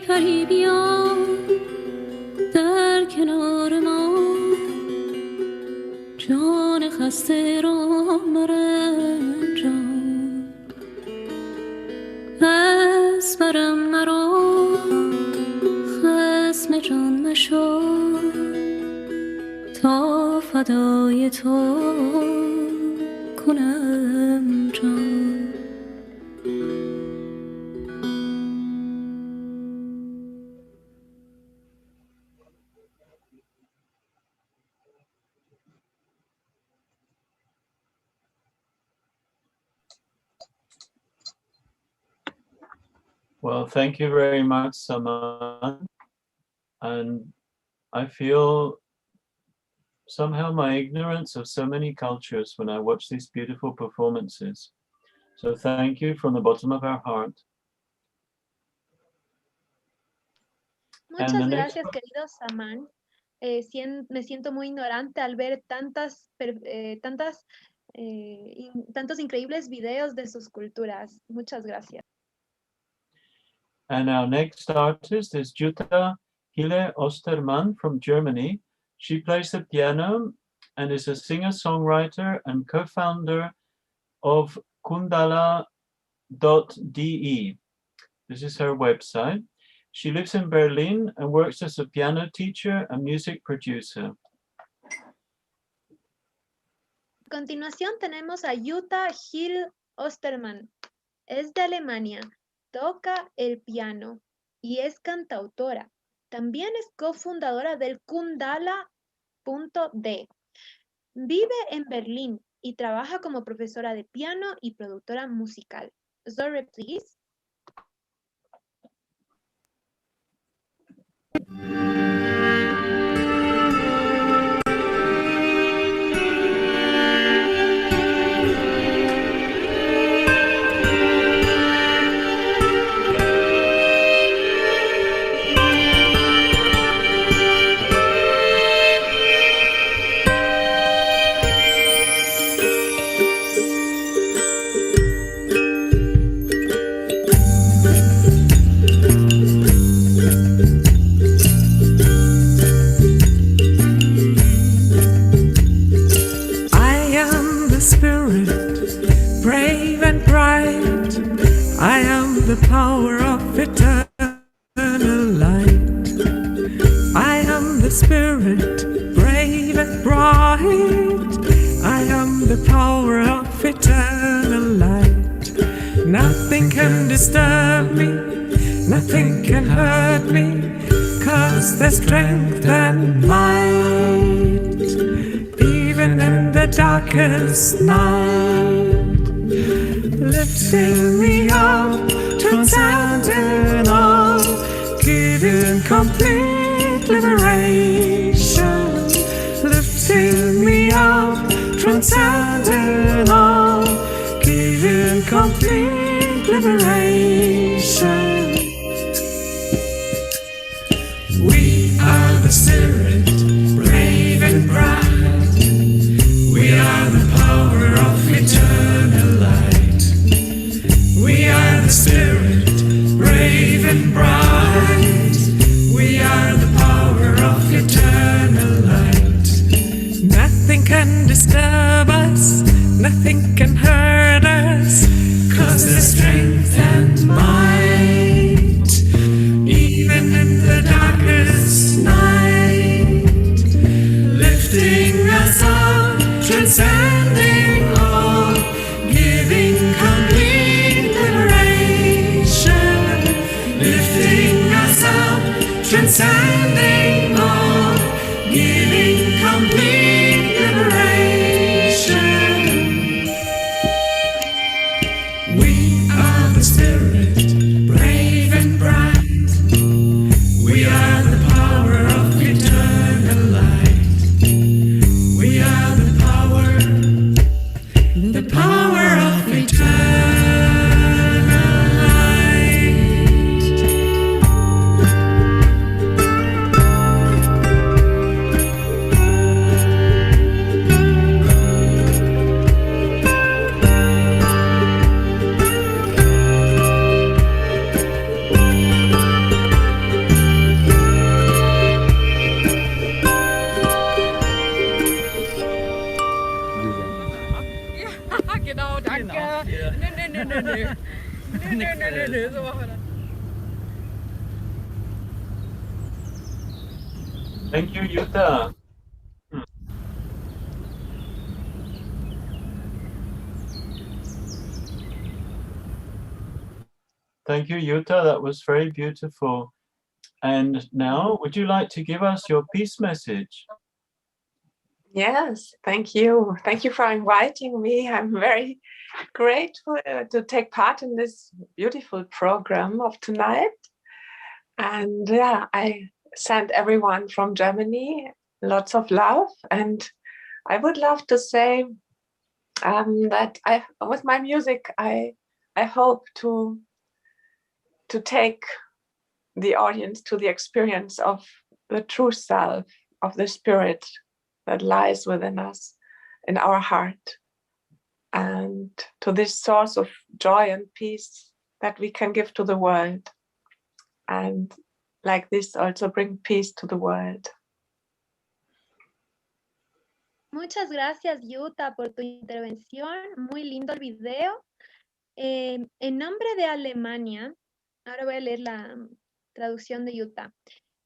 کریبیان در کنار ما جان خسته را مرنجان از برم مرا خصم جان مشو تا فدای تو کنم جان. Well, thank you very much, Saman. And I feel somehow my ignorance of so many cultures when I watch these beautiful performances. So thank you from the bottom of our heart. Muchas gracias, querido Saman. Me siento muy ignorante al ver tantos increíbles videos de sus culturas. Muchas gracias. And our next artist is Jutta Hille Ostermann from Germany. She plays the piano and is a singer-songwriter and co-founder of Kundala.de. This is her website. She lives in Berlin and works as a piano teacher and music producer. A continuación tenemos a Jutta Hille Ostermann. Es de Alemania, toca el piano y es cantautora. También es cofundadora del Kundala.de. Vive en Berlín y trabaja como profesora de piano y productora musical. Zohreh, please. I am the power of eternal light. I am the spirit, brave and bright. I am the power of eternal light. Nothing can disturb me, nothing can hurt me, 'cause there's strength and might, even in the darkest night. Lifting me up, transcending all, giving complete liberation. Lifting me up, transcending all, giving complete liberation. We are the spirit, brave and bright. We are the power of eternal light. We are the spirit, brave and bright. We are the power of eternal light. Nothing can disturb us, nothing can hurt us, 'cause there's strength and might, even in the darkest night. Lifting us up, transcending all, giving complete liberation. Lifting us up, transcending all, giving complete liberation. We are the spirit, brave and bright. We are the power of eternal light. We are the power of eternal light. Thank you, Yuta. Thank you, Yuta. That was very beautiful. And now, would you like to give us your peace message? Yes, thank you. Thank you for inviting me. I'm very grateful to take part in this beautiful program of tonight. And yeah, I send everyone from Germany lots of love. And I would love to say that with my music, I hope to take the audience to the experience of the true self, of the spirit that lies within us, in our heart, and to this source of joy and peace that we can give to the world, and like this also bring peace to the world. Muchas gracias, Yuta, por tu intervención. Muy lindo el video. En nombre de Alemania, ahora voy a leer la traducción de Yuta.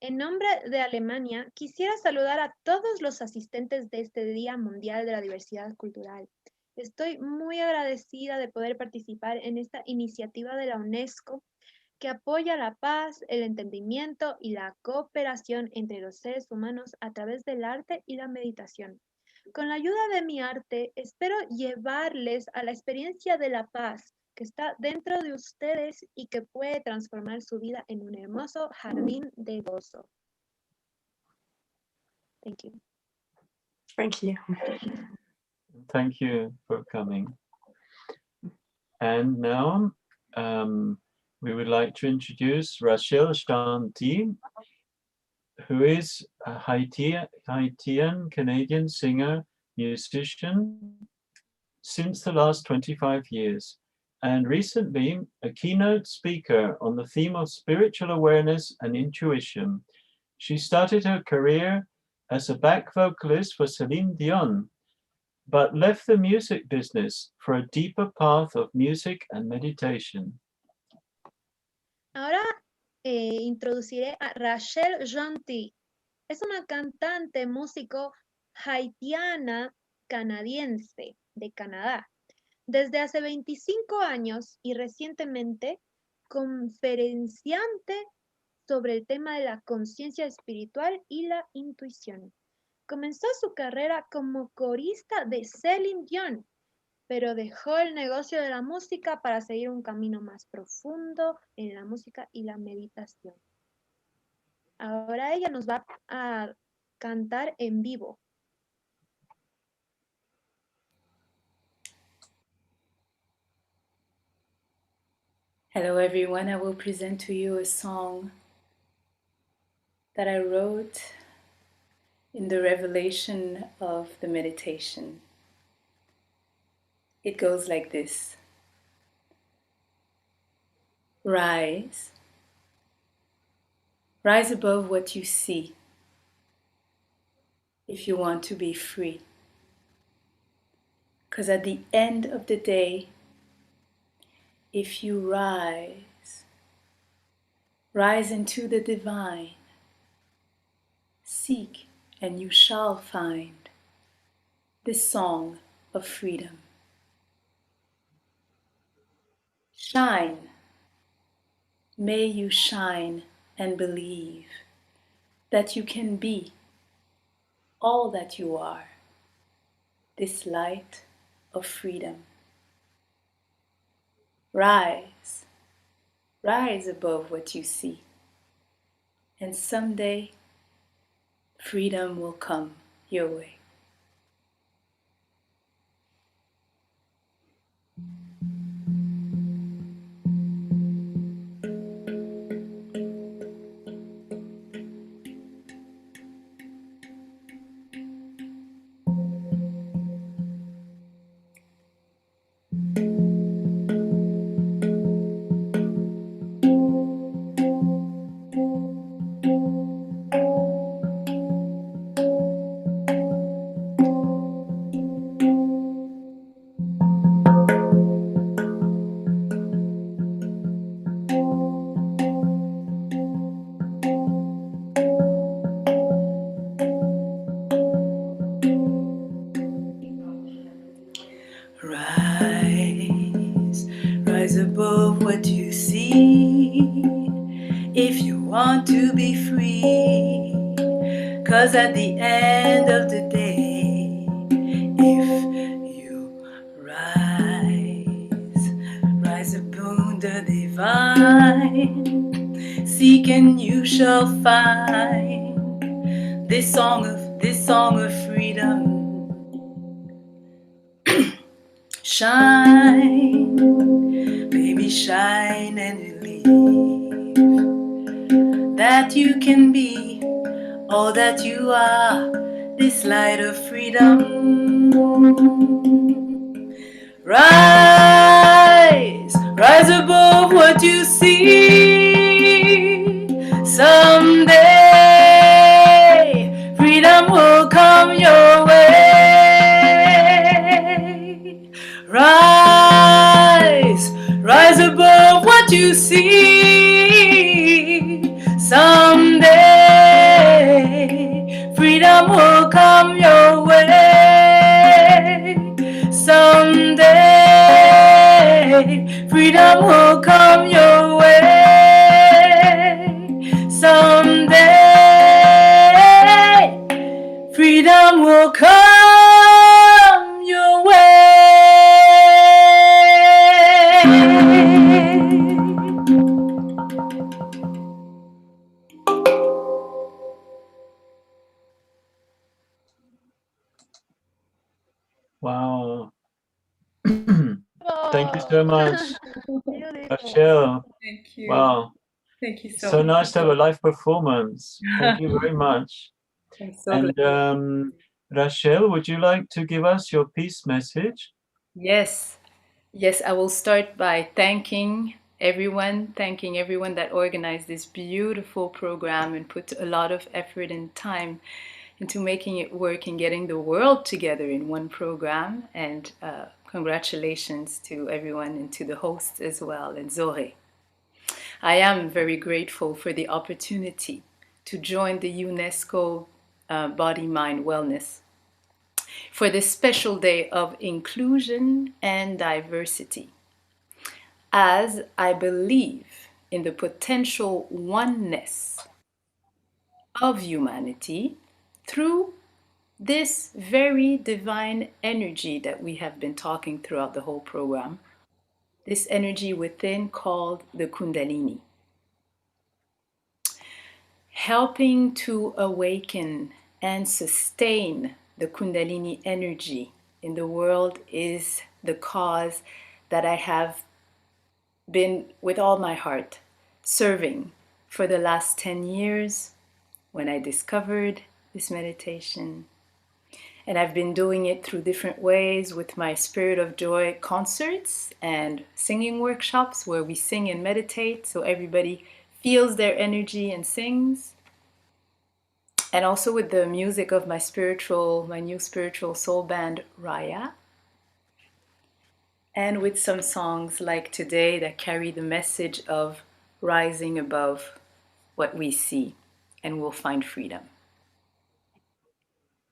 En nombre de Alemania, quisiera saludar a todos los asistentes de este Día Mundial de la Diversidad Cultural. Estoy muy agradecida de poder participar en esta iniciativa de la UNESCO que apoya la paz, el entendimiento y la cooperación entre los seres humanos a través del arte y la meditación. Con la ayuda de mi arte, espero llevarles a la experiencia de la paz que está dentro de ustedes y que puede transformar su vida en un hermoso jardín de gozo. Thank you. Thank you. Thank you for coming. And now we would like to introduce Rachel Shanti, who is a Haitian Canadian singer, musician since the last 25 years, and recently a keynote speaker on the theme of spiritual awareness and intuition. She started her career as a back vocalist for Celine Dion, but left the music business for a deeper path of music and meditation. Ahora introduciré a Rachel Shanti. Es una cantante, músico haitiana canadiense de Canadá. Desde hace 25 años y recientemente conferenciante sobre el tema de la conciencia espiritual y la intuición. Comenzó su carrera como corista de Celine Dion, pero dejó el negocio de la música para seguir un camino más profundo en la música y la meditación. Ahora ella nos va a cantar en vivo. Hello everyone, I will present to you a song that I wrote in the revelation of the meditation. It goes like this. Rise. Rise above what you see if you want to be free. Because at the end of the day, if you rise into the divine, seek and you shall find the song of freedom. Shine, may you shine and believe that you can be all that you are, this light of freedom. Rise, rise above what you see, and someday freedom will come your way. if you want to be free. 'Cause at the end of the day, if you rise upon the divine, seek and you shall find this song of freedom. Shine, baby, shine and believe that you can be all that you are, this light of freedom. Rise, rise above what you see. Someday, freedom will come your way. Rise, rise above what you see. Someday, freedom will come your way. Someday, freedom will come your way. Someday, freedom will come your way. Wow. Thank you so much, Rachel. Thank you. Wow. Thank you So much. nice to have a live performance. Thank you very much. I'm so And glad. Rachel, would you like to give us your peace message? Yes. Yes, I will start by thanking everyone that organized this beautiful program and put a lot of effort and time into making it work and getting the world together in one program. And congratulations to everyone and to the hosts as well, and Zohreh. I am very grateful for the opportunity to join the UNESCO Body, Mind, Wellness for this special day of inclusion and diversity, as I believe in the potential oneness of humanity through this very divine energy that we have been talking throughout the whole program, this energy within called the Kundalini. Helping to awaken and sustain the Kundalini energy in the world is the cause that I have been with all my heart serving for the last 10 years when I discovered this meditation. And I've been doing it through different ways with my Spirit of Joy concerts and singing workshops where we sing and meditate so everybody feels their energy and sings. And also with the music of my new spiritual soul band, Raya. And with some songs like today that carry the message of rising above what we see, and we'll find freedom.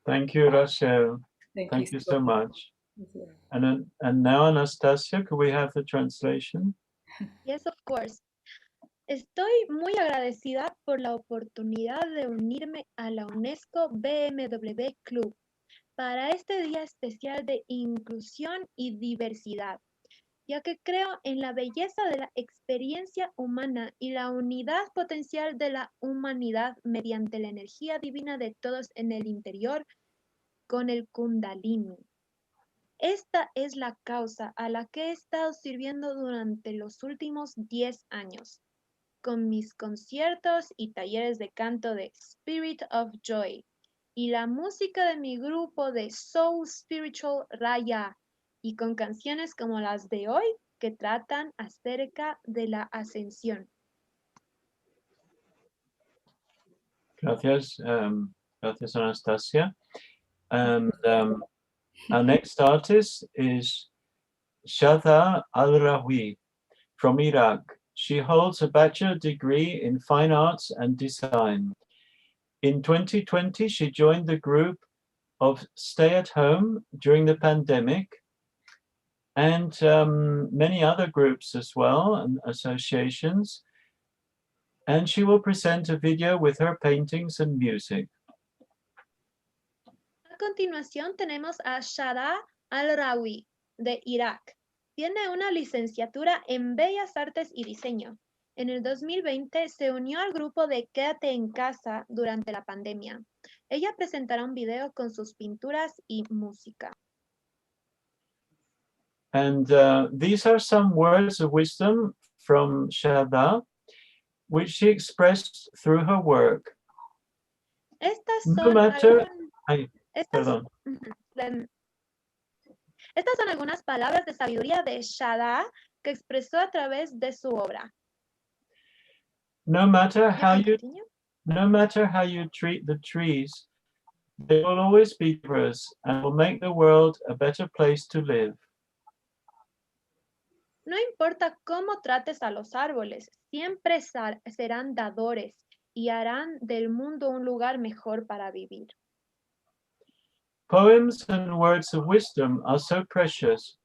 Thank you, Rachel. Thank you so much. And now, Anastasia, could we have the translation? Yes, of course. Estoy muy agradecida por la oportunidad de unirme a la UNESCO BMW Club para este día especial de inclusión y diversidad, ya que creo en la belleza de la experiencia humana y la unidad potencial de la humanidad mediante la energía divina de todos en el interior con el Kundalini. Esta es la causa a la que he estado sirviendo durante los últimos 10 años, con mis conciertos y talleres de canto de Spirit of Joy y la música de mi grupo de Soul Spiritual Raya, y con canciones como las de hoy que tratan acerca de la ascensión. Gracias, gracias, Anastasia. And our next artist is Shadha Al-Rawi from Iraq. She holds a bachelor degree in fine arts and design. In 2020, she joined the group of Stay at Home during the pandemic and many other groups as well and associations. And she will present a video with her paintings and music. A continuación tenemos a Shada Al-Rawi, de Irak. Tiene una licenciatura en Bellas Artes y Diseño. En el 2020 se unió al grupo de Quédate en Casa durante la pandemia. Ella presentará un video con sus pinturas y música. And these are some words of wisdom from Shada, which she expressed through her work. Estas No son, matter, estas son algunas palabras de sabiduría de Shada que expresó a través de su obra. No matter how you treat the trees, they will always be diverse and will make the world a better place to live. No importa cómo trates a los árboles, siempre serán dadores y harán del mundo un lugar mejor para vivir. Poems and words of wisdom are so precious.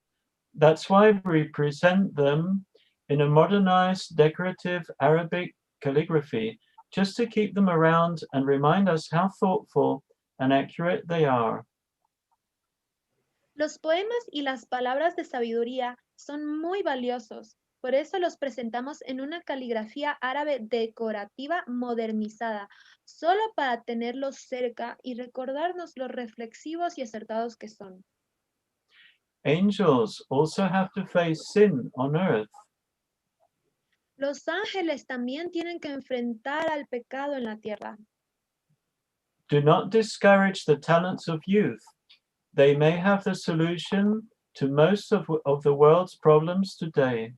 That's why we present them in a modernized, decorative Arabic calligraphy, just to keep them around and remind us how thoughtful and accurate they are. Los poemas y las palabras de sabiduría son muy valiosos, por eso los presentamos en una caligrafía árabe decorativa modernizada, solo para tenerlos cerca y recordarnos los reflexivos y acertados que son. Angels also have to face sin on earth. Los ángeles también tienen que enfrentar al pecado en la tierra. Do not discourage the talents of youth. They may have the solution to most of the world's problems today.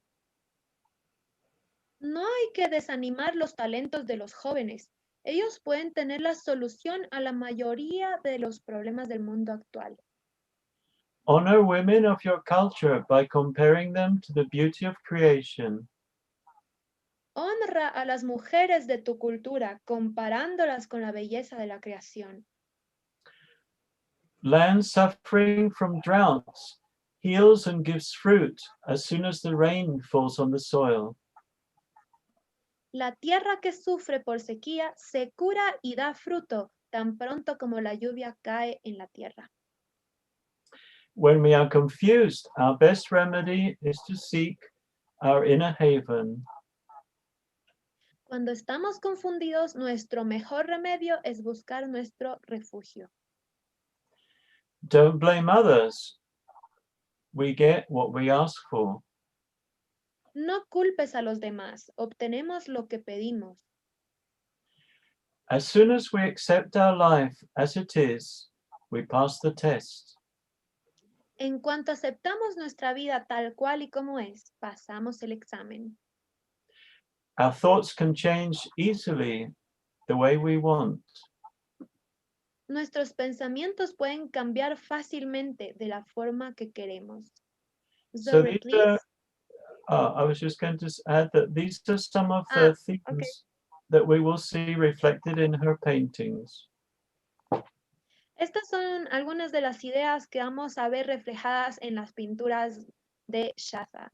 No hay que desanimar los talentos de los jóvenes. Ellos pueden tener la solución a la mayoría de los problemas del mundo actual. Honor women of your culture by comparing them to the beauty of creation. Honra a las mujeres de tu cultura comparándolas con la belleza de la creación. Land suffering from droughts heals and gives fruit as soon as the rain falls on the soil. La tierra que sufre por sequía se cura y da fruto tan pronto como la lluvia cae en la tierra. When we are confused, our best remedy is to seek our inner haven. Cuando estamos confundidos, nuestro mejor remedio es buscar nuestro refugio. Don't blame others. We get what we ask for. No culpes a los demás, obtenemos lo que pedimos. As soon as we accept our life as it is, we pass the test. En cuanto aceptamos nuestra vida tal cual y como es, pasamos el examen. Our thoughts can change easily the way we want. Nuestros pensamientos pueden cambiar fácilmente de la forma que queremos. So Zohreh, these are, please. I was just going to add that these are some of the themes that we will see reflected in her paintings. Estas son algunas de las ideas que vamos a ver reflejadas en las pinturas de Shada.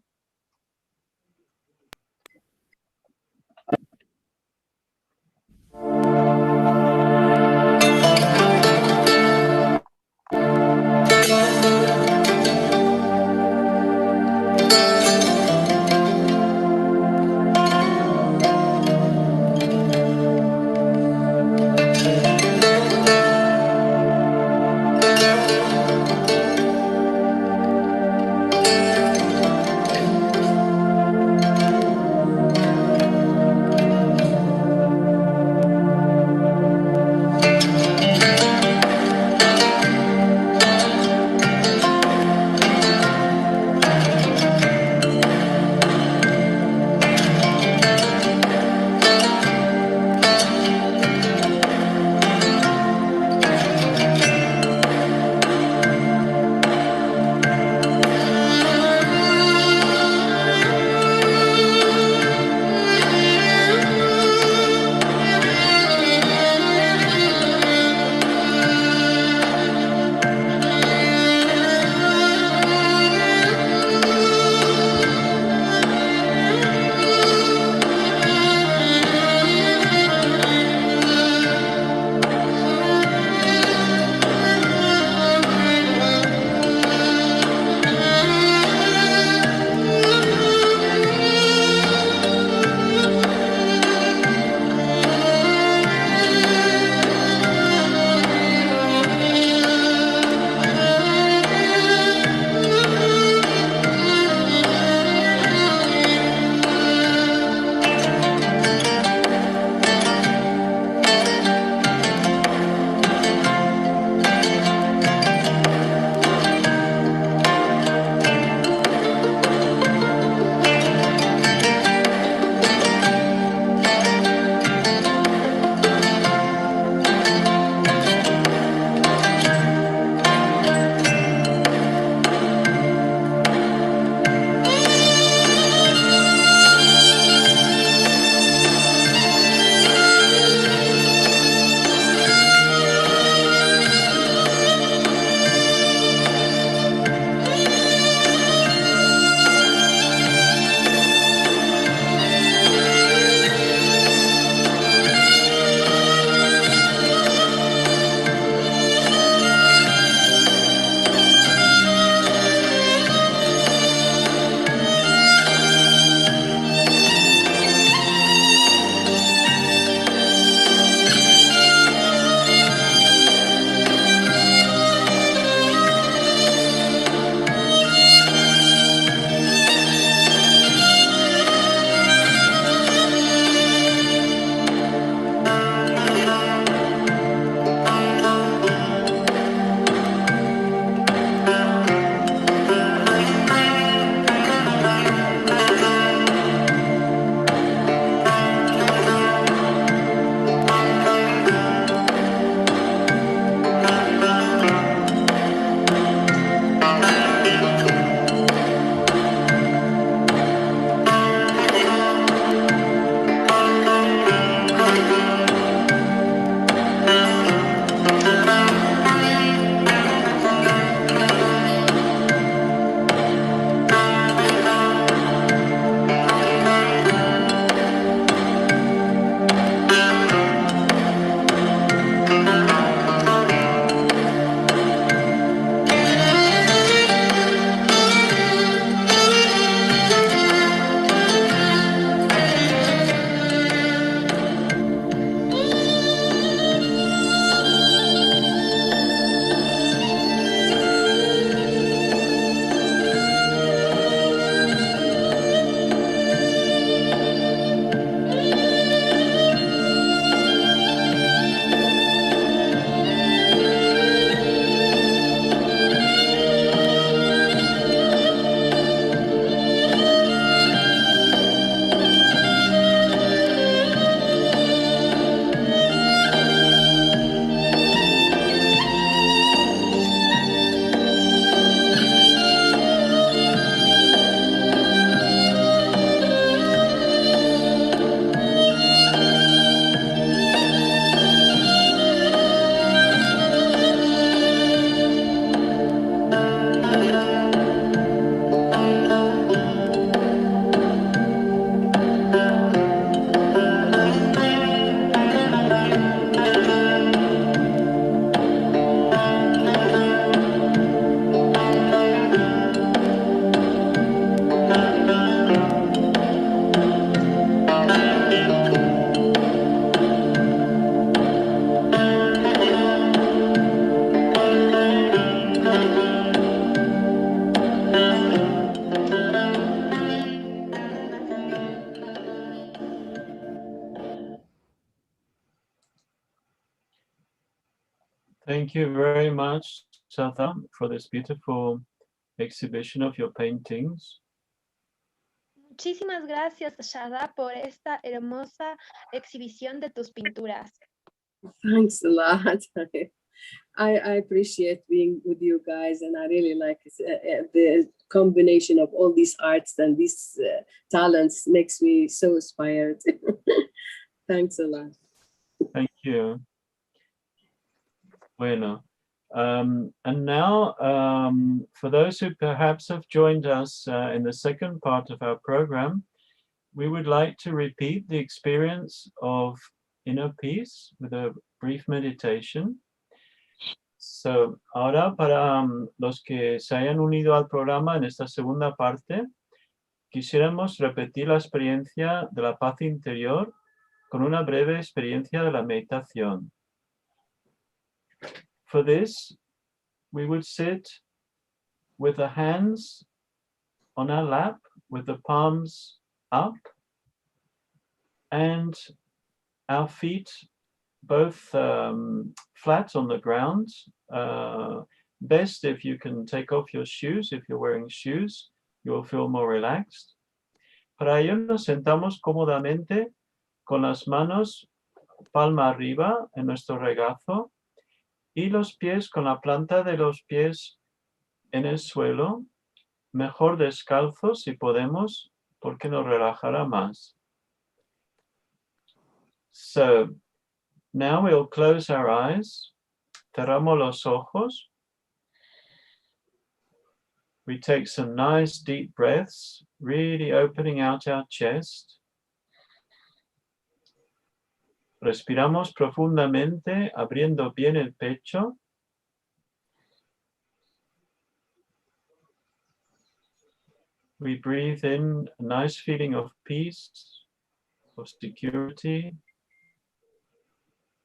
Thank you very much, Sahar, for this beautiful exhibition of your paintings. Muchísimas gracias, Shada, por esta hermosa exhibición de tus pinturas. Thanks a lot. I appreciate being with you guys, and I really like the combination of all these arts and these talents makes me so inspired. Thanks a lot. Thank you. Bueno, and now for those who perhaps have joined us in the second part of our program, we would like to repeat the experience of inner peace with a brief meditation. So, ahora para los que se hayan unido al programa en esta segunda parte, quisiéramos repetir la experiencia de la paz interior con una breve experiencia de la meditación. For this, we would sit with the hands on our lap, with the palms up, and our feet both flat on the ground. Best if you can take off your shoes. If you're wearing shoes, you will feel more relaxed. Para ello nos sentamos cómodamente con las manos palma arriba en nuestro regazo y los pies con la planta de los pies en el suelo, mejor descalzos si podemos, porque nos relajará más. So, now we'll close our eyes. Cerramos los ojos. We take some nice deep breaths, really opening out our chest. Respiramos profundamente, abriendo bien el pecho. We breathe in a nice feeling of peace, of security.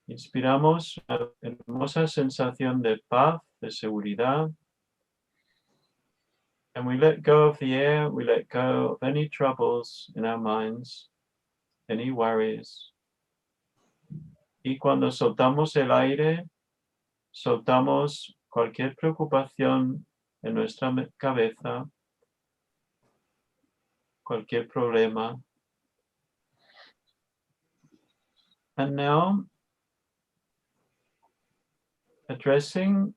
Inspiramos una hermosa sensación de paz, de seguridad. And we let go of the air, we let go of any troubles in our minds, any worries. Y cuando soltamos el aire, soltamos cualquier preocupación en nuestra cabeza, cualquier problema. And now, addressing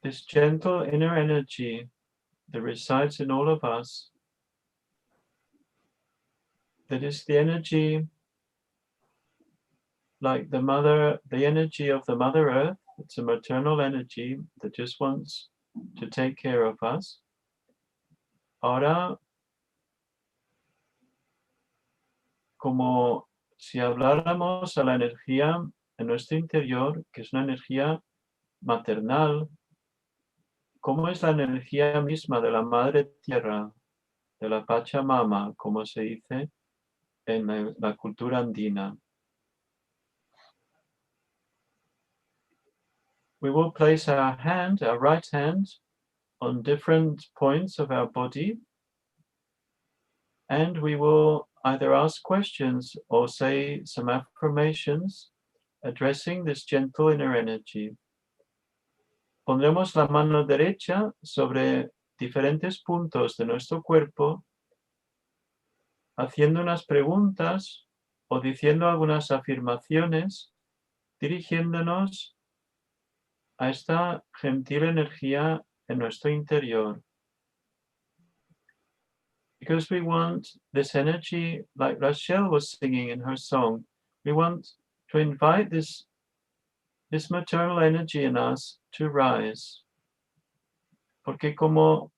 this gentle inner energy that resides in all of us, that is the energy like the energy of the Mother Earth. It's a maternal energy that just wants to take care of us. Ahora, como si habláramos a la energía en nuestro interior, que es una energía maternal, ¿cómo es la energía misma de la Madre Tierra, de la Pachamama, como se dice en la cultura andina? We will place our right hand, on different points of our body, and we will either ask questions or say some affirmations addressing this gentle inner energy. Pondremos la mano derecha sobre diferentes puntos de nuestro cuerpo, haciendo unas preguntas o diciendo algunas afirmaciones, dirigiéndonos a esta gentil energía en nuestro interior. Because we want this energy, like Rachel was singing in her song, we want to invite this maternal energy in us to rise. Porque como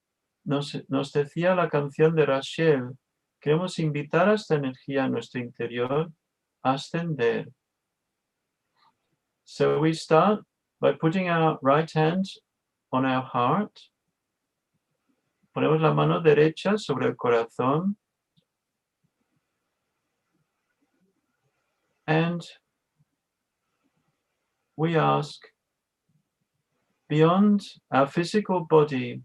nos decía la canción de Rachel, queremos invitar a esta energía en nuestro interior a ascender. So we start by putting our right hand on our heart. Ponemos la mano derecha sobre el corazón. And we ask, beyond our physical body,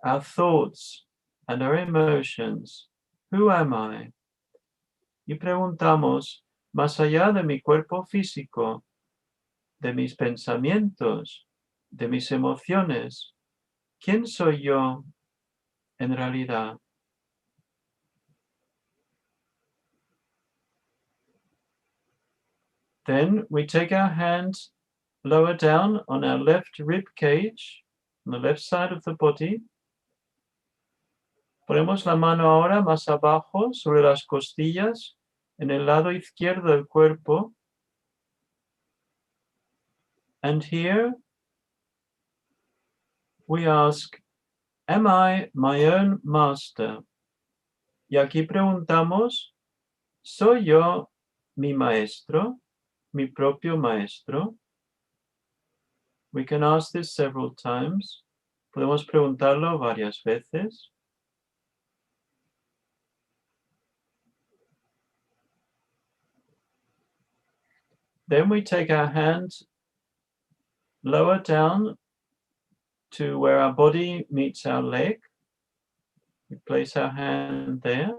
our thoughts and our emotions, who am I? Y preguntamos, más allá de mi cuerpo físico, de mis pensamientos, de mis emociones. ¿Quién soy yo en realidad? Then we take our hand lower down on our left rib cage, on the left side of the body. Ponemos la mano ahora más abajo sobre las costillas, en el lado izquierdo del cuerpo. And here we ask, am I my own master? Y aquí preguntamos, ¿soy yo mi maestro, mi propio maestro? We can ask this several times. Podemos preguntarlo varias veces. Then we take our hand lower down to where our body meets our leg. We place our hand there.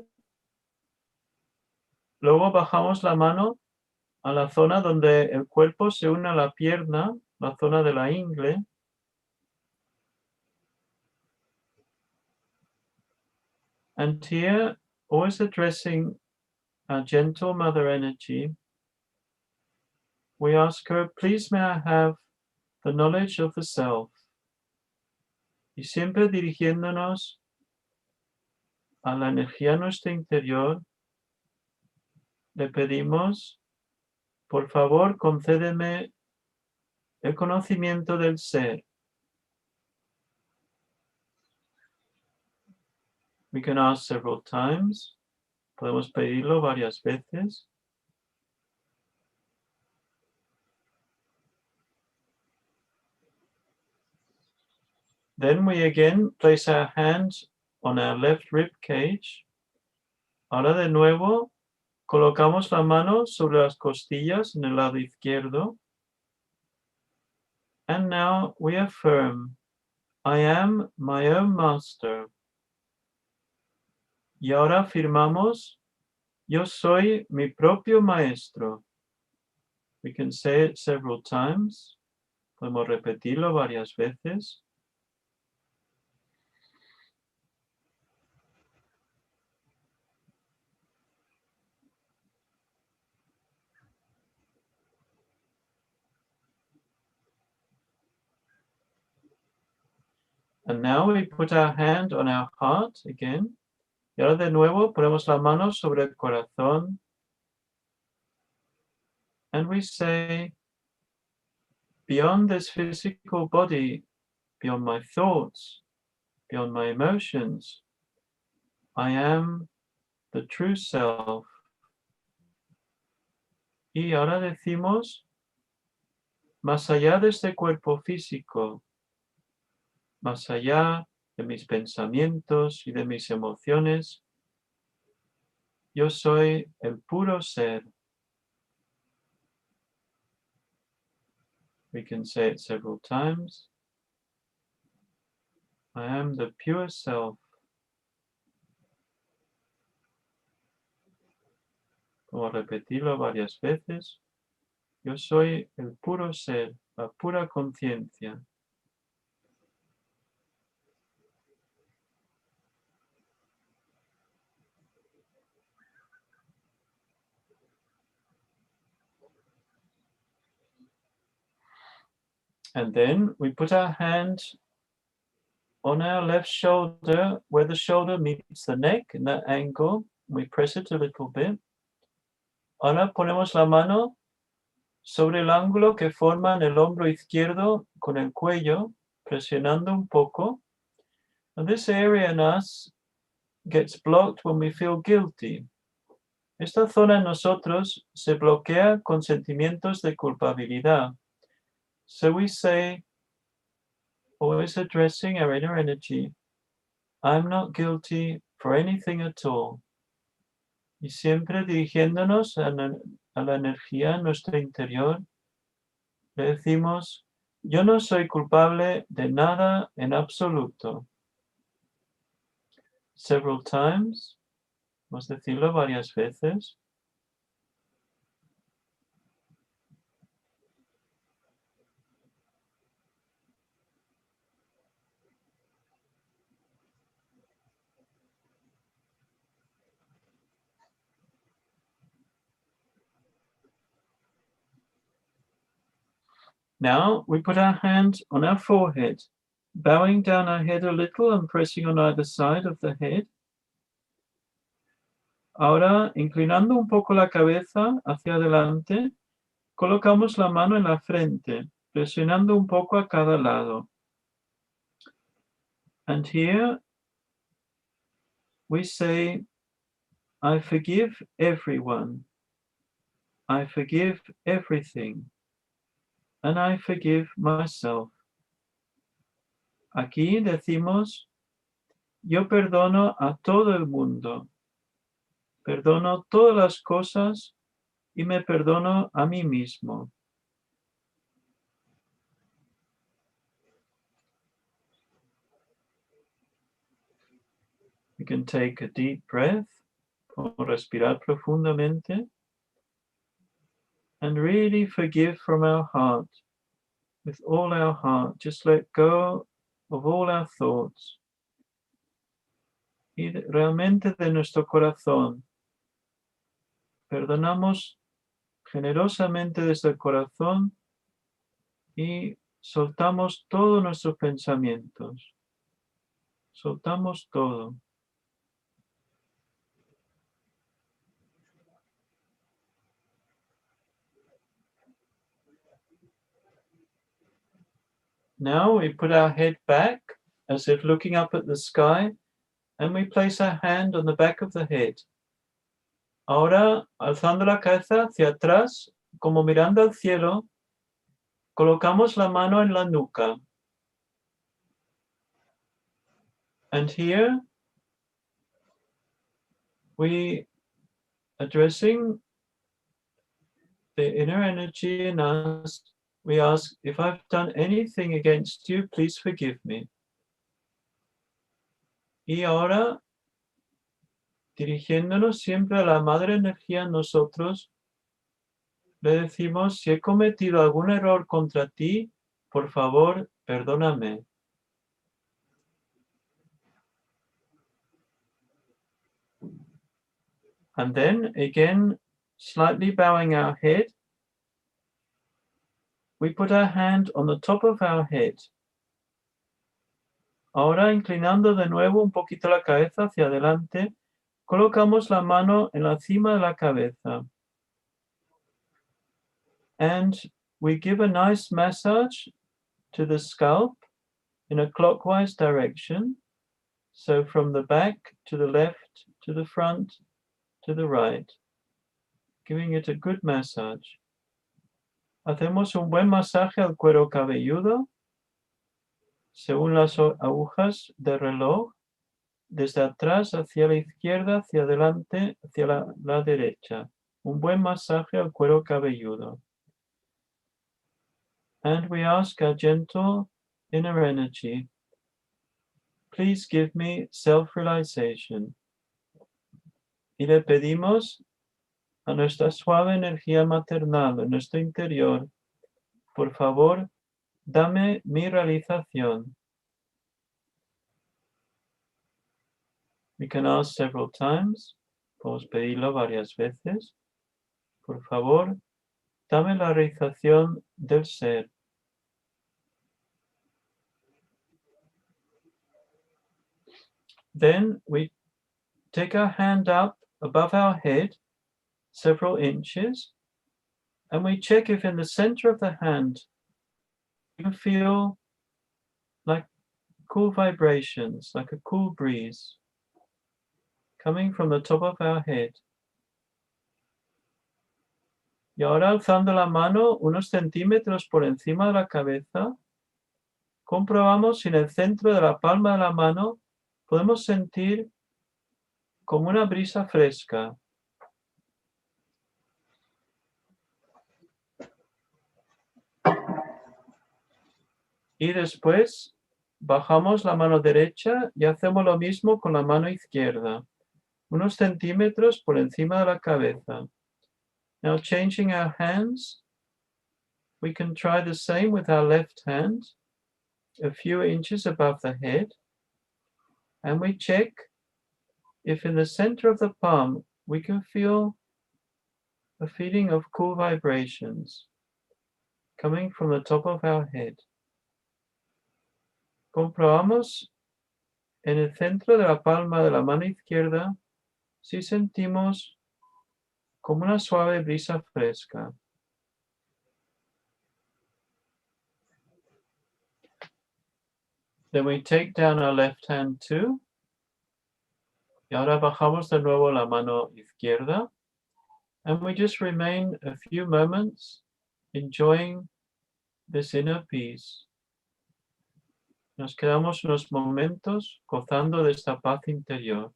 Luego bajamos la mano a la zona donde el cuerpo se une a la pierna, la zona de la ingle. And here, always addressing our gentle mother energy, we ask her, please may I have the knowledge of the self. Y siempre dirigiéndonos a la energía de nuestro interior, le pedimos, por favor, concédeme el conocimiento del ser. We can ask several times. Podemos pedirlo varias veces. Then we again place our hands on our left rib cage. Ahora de nuevo colocamos la mano sobre las costillas en el lado izquierdo. And now we affirm, I am my own master. Y ahora afirmamos, yo soy mi propio maestro. We can say it several times. Podemos repetirlo varias veces. And now we put our hand on our heart again. Y ahora de nuevo ponemos la mano sobre el corazón. And we say, beyond this physical body, beyond my thoughts, beyond my emotions, I am the true self. Y ahora decimos, más allá de este cuerpo físico, más allá de mis pensamientos y de mis emociones, yo soy el puro ser. We can say it several times. I am the pure self. Vamos a repetirlo varias veces. Yo soy el puro ser, la pura conciencia. And then we put our hand on our left shoulder, where the shoulder meets the neck, in that angle. We press it a little bit. Ahora ponemos la mano sobre el ángulo que forma en el hombro izquierdo con el cuello, presionando un poco. And this area in us gets blocked when we feel guilty. Esta zona en nosotros se bloquea con sentimientos de culpabilidad. So we say, always addressing our inner energy, I'm not guilty for anything at all. Y siempre dirigiéndonos a la energía en nuestro interior, le decimos, yo no soy culpable de nada en absoluto. Several times, vamos a decirlo varias veces. Now we put our hand on our forehead, bowing down our head a little and pressing on either side of the head. Ahora, inclinando un poco la cabeza hacia adelante, colocamos la mano en la frente, presionando un poco a cada lado. And here we say, I forgive everyone, I forgive everything, and I forgive myself. Aquí decimos, yo perdono a todo el mundo, perdono todas las cosas y me perdono a mí mismo. We can take a deep breath, or respirar profundamente, and really forgive from our heart, with all our heart. Just let go of all our thoughts. Y realmente de nuestro corazón, perdonamos generosamente desde el corazón y soltamos todos nuestros pensamientos. Soltamos todo. Now we put our head back as if looking up at the sky, and we place our hand on the back of the head. Ahora, alzando la cabeza hacia atrás, como mirando al cielo, colocamos la mano en la nuca. And here, we addressing the inner energy in us, we ask, if I've done anything against you, please forgive me. Y ahora, dirigiéndonos siempre a la Madre Energía en nosotros, le decimos, si he cometido algún error contra ti, por favor, perdóname. And then, again, slightly bowing our head, we put our hand on the top of our head. Ahora, inclinando de nuevo un poquito la cabeza hacia adelante, colocamos la mano en la cima de la cabeza. And we give a nice massage to the scalp in a clockwise direction. So from the back to the left, to the front, to the right. Giving it a good massage. Hacemos un buen masaje al cuero cabelludo, según las agujas de reloj, desde atrás hacia la izquierda, hacia adelante, hacia la derecha. Un buen masaje al cuero cabelludo. And we ask our gentle inner energy, please give me self-realization. Y le pedimos a nuestra suave energía maternal en nuestro interior, por favor, dame mi realización. We can ask several times, podemos pedirlo varias veces. Por favor, dame la realización del ser. Then we take our hand up above our head, several inches, and we check if in the center of the hand you feel like cool vibrations, like a cool breeze coming from the top of our head. Y ahora, alzando la mano unos centímetros por encima de la cabeza, comprobamos si en el centro de la palma de la mano podemos sentir como una brisa fresca. Y después bajamos la mano derecha y hacemos lo mismo con la mano izquierda, unos centímetros por encima de la cabeza. Now changing our hands, we can try the same with our left hand, a few inches above the head, and we check if in the center of the palm we can feel a feeling of cool vibrations. coming from the top of our head. Comprobamos en el centro de la palma de la mano izquierda si sentimos como una suave brisa fresca. Then we take down our left hand too. Y ahora bajamos de nuevo la mano izquierda. And we just remain a few moments enjoying this inner peace. Nos quedamos unos momentos gozando de esta paz interior.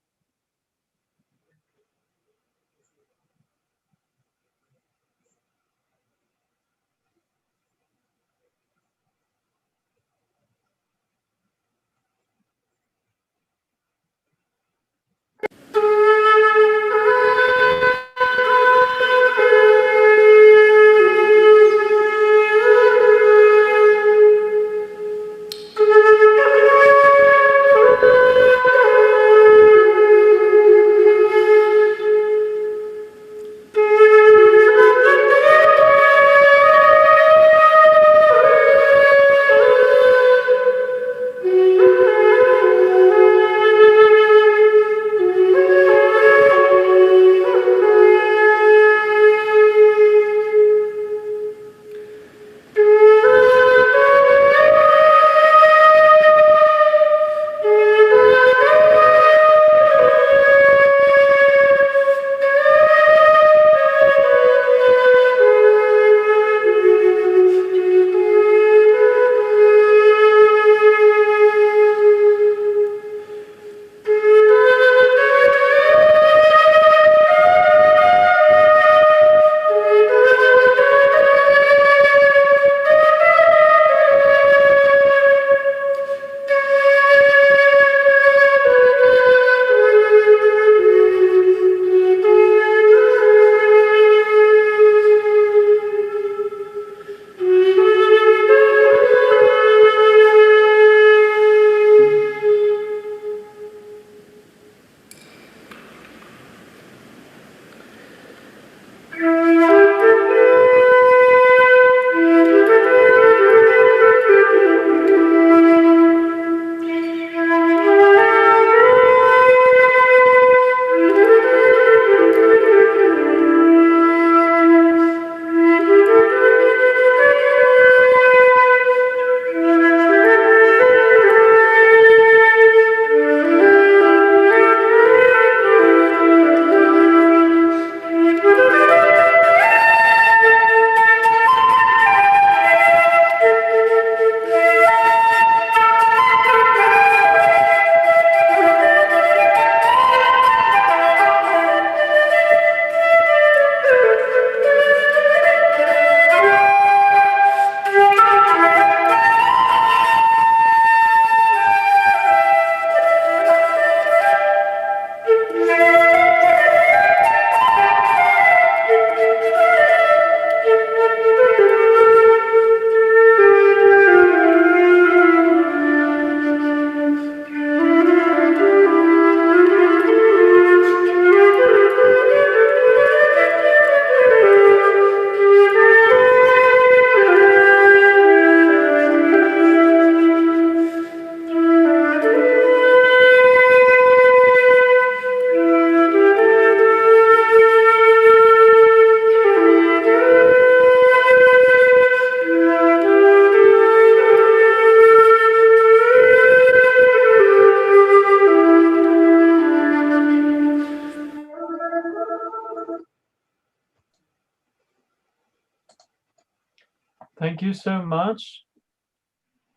Thank you so much,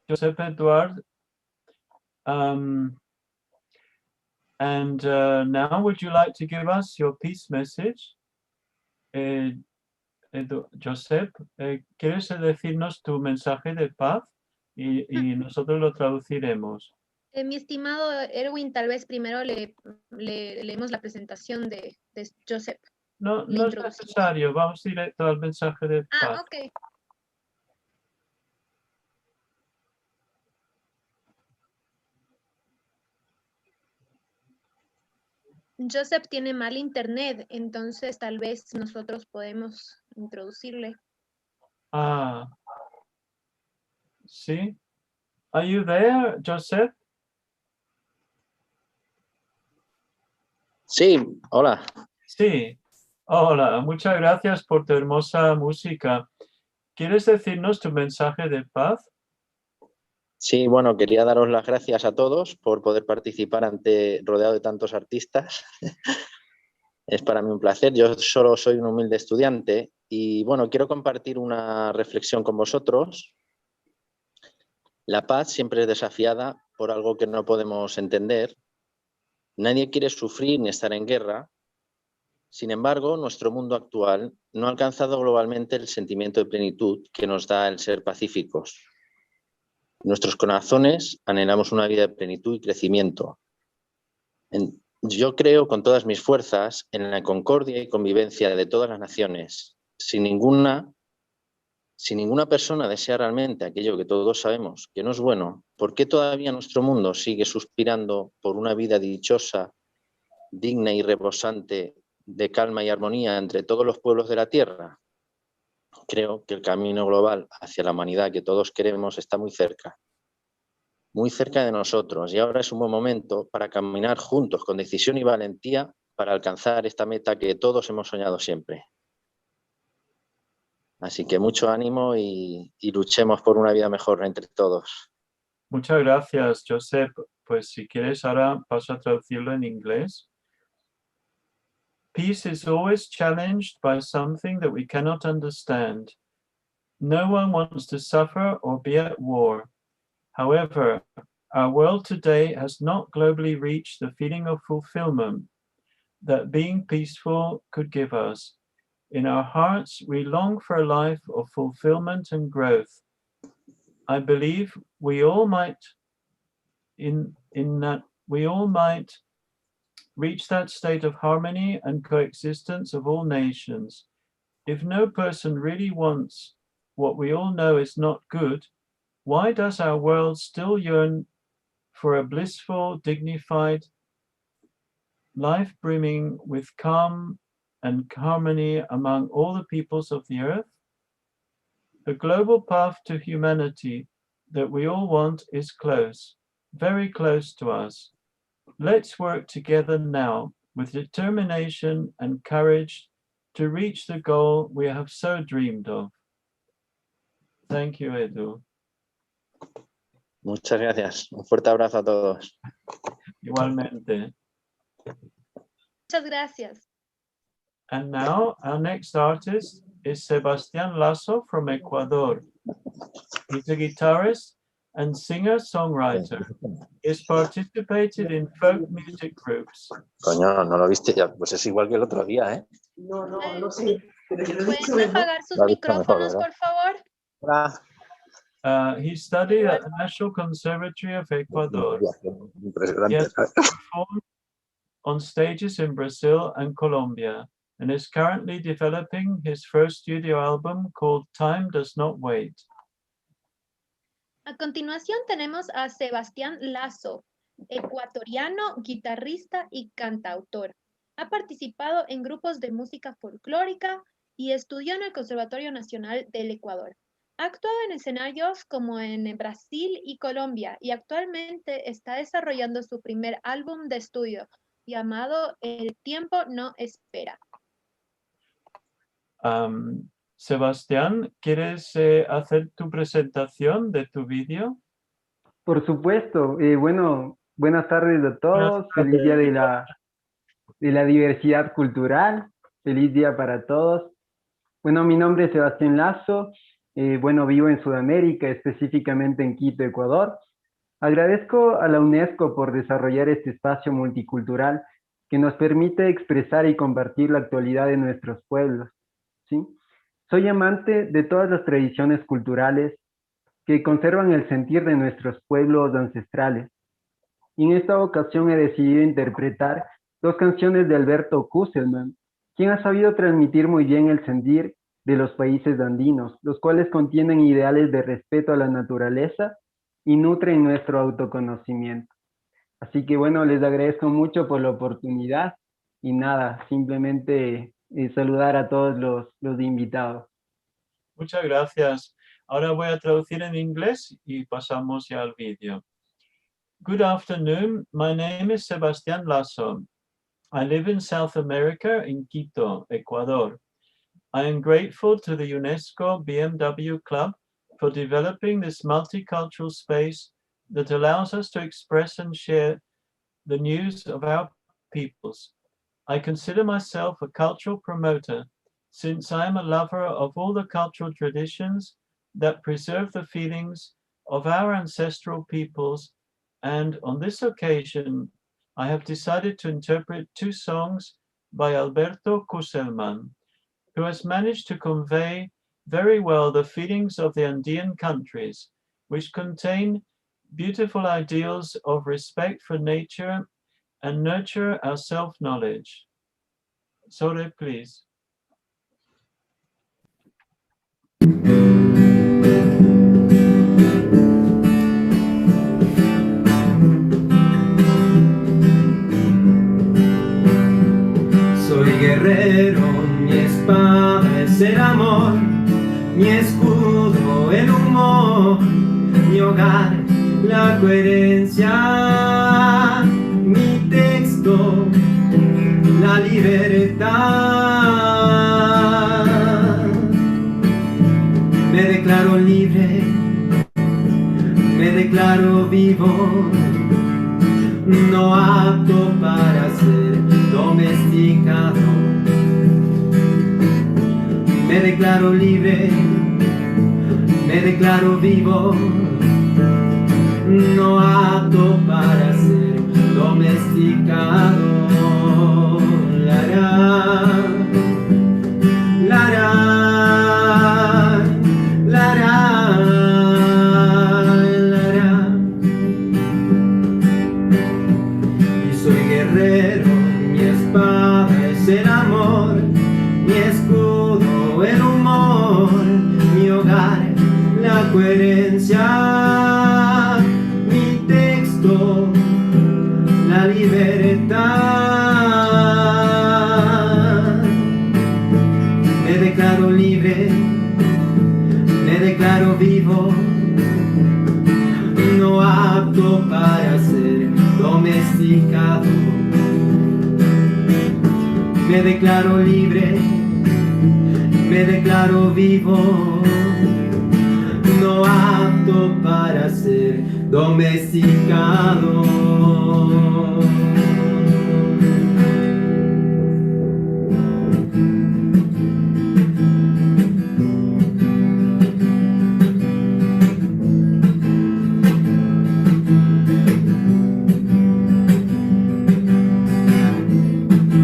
Josep Eduard. Now would you like to give us your peace message? Josep, ¿quieres decirnos tu mensaje de paz? Y nosotros lo traduciremos. Mi estimado Erwin, tal vez primero leemos la presentación de Josep. No, no es necesario, vamos directo al mensaje de paz. Ok. Josep tiene mal internet, entonces tal vez nosotros podemos introducirle. Sí. Are you there, Joseph? Sí, hola. Sí. Hola, muchas gracias por tu hermosa música. ¿Quieres decirnos tu mensaje de paz? Sí, bueno, quería daros las gracias a todos por poder participar rodeado de tantos artistas. Es para mí un placer. Yo solo soy un humilde estudiante y bueno, quiero compartir una reflexión con vosotros. La paz siempre es desafiada por algo que no podemos entender. Nadie quiere sufrir ni estar en guerra. Sin embargo, nuestro mundo actual no ha alcanzado globalmente el sentimiento de plenitud que nos da el ser pacíficos. En nuestros corazones anhelamos una vida de plenitud y crecimiento. Yo creo con todas mis fuerzas en la concordia y convivencia de todas las naciones. Si ninguna persona desea realmente aquello que todos sabemos que no es bueno, ¿por qué todavía nuestro mundo sigue suspirando por una vida dichosa, digna y rebosante de calma y armonía entre todos los pueblos de la Tierra? Creo que el camino global hacia la humanidad que todos queremos está muy cerca de nosotros, y ahora es un buen momento para caminar juntos con decisión y valentía para alcanzar esta meta que todos hemos soñado siempre. Así que mucho ánimo y luchemos por una vida mejor entre todos. Muchas gracias, Joseph. Pues si quieres ahora paso a traducirlo en inglés. Peace is always challenged by something that we cannot understand. No one wants to suffer or be at war. However, our world today has not globally reached the feeling of fulfillment that being peaceful could give us. In our hearts, we long for a life of fulfillment and growth. I believe we all might reach that state of harmony and coexistence of all nations. If no person really wants what we all know is not good, why does our world still yearn for a blissful, dignified life brimming with calm and harmony among all the peoples of the earth? The global path to humanity that we all want is close, very close to us. Let's work together now with determination and courage to reach the goal we have so dreamed of. Thank you, Edu. Muchas gracias. Un fuerte abrazo a todos. Igualmente. Muchas gracias. And now our next artist is Sebastián Lasso from Ecuador. He's a guitarist and singer-songwriter. He's participated in folk music groups. Coño, no lo viste ya. Pues es igual que el otro día, ¿eh? No sé. ¿Pueden apagar sus micrófonos, por favor? Hola. He studied at the National Conservatory of Ecuador. He has performed on stages in Brazil and Colombia, and is currently developing his first studio album called Time Does Not Wait. A continuación tenemos a Sebastián Lasso, ecuatoriano, guitarrista y cantautor. Ha participado en grupos de música folclórica y estudió en el Conservatorio Nacional del Ecuador. Ha actuado en escenarios como en Brasil y Colombia y actualmente está desarrollando su primer álbum de estudio llamado El tiempo no espera. Sebastián, ¿quieres hacer tu presentación de tu vídeo? Por supuesto. Bueno, buenas tardes a todos. Feliz día de la diversidad cultural. Feliz día para todos. Bueno, mi nombre es Sebastián Lasso. Bueno, vivo en Sudamérica, específicamente en Quito, Ecuador. Agradezco a la UNESCO por desarrollar este espacio multicultural que nos permite expresar y compartir la actualidad de nuestros pueblos, ¿sí? Soy amante de todas las tradiciones culturales que conservan el sentir de nuestros pueblos ancestrales. Y en esta ocasión he decidido interpretar dos canciones de Alberto Kusselman, quien ha sabido transmitir muy bien el sentir de los países andinos, los cuales contienen ideales de respeto a la naturaleza y nutren nuestro autoconocimiento. Así que bueno, les agradezco mucho por la oportunidad y nada, simplemente saludar a todos los invitados. Muchas gracias. Ahora voy a traducir en inglés y pasamos ya al vídeo. Good afternoon. My name is Sebastián Lasso. I live in South America in Quito, Ecuador. I am grateful to the UNESCO BMW Club for developing this multicultural space that allows us to express and share the news of our peoples. I consider myself a cultural promoter since I am a lover of all the cultural traditions that preserve the feelings of our ancestral peoples, and on this occasion, I have decided to interpret two songs by Alberto Kuselman, who has managed to convey very well the feelings of the Andean countries, which contain beautiful ideals of respect for nature and nurture our self-knowledge. Zohreh, please. Soy guerrero, mi espada es el amor, mi escudo el humor, mi hogar la coherencia, mi texto la libertad. Me declaro libre, me declaro vivo, no apto para ser domesticado. Me declaro libre, me declaro vivo, no apto para ser domesticado. Y soy guerrero, mi espada es el amor, mi escudo el humor, mi hogar la coherencia, mi texto la libertad. Me declaro libre, me declaro vivo, no apto para ser domesticado. Me declaro libre, me declaro vivo, no apto para ser domesticado.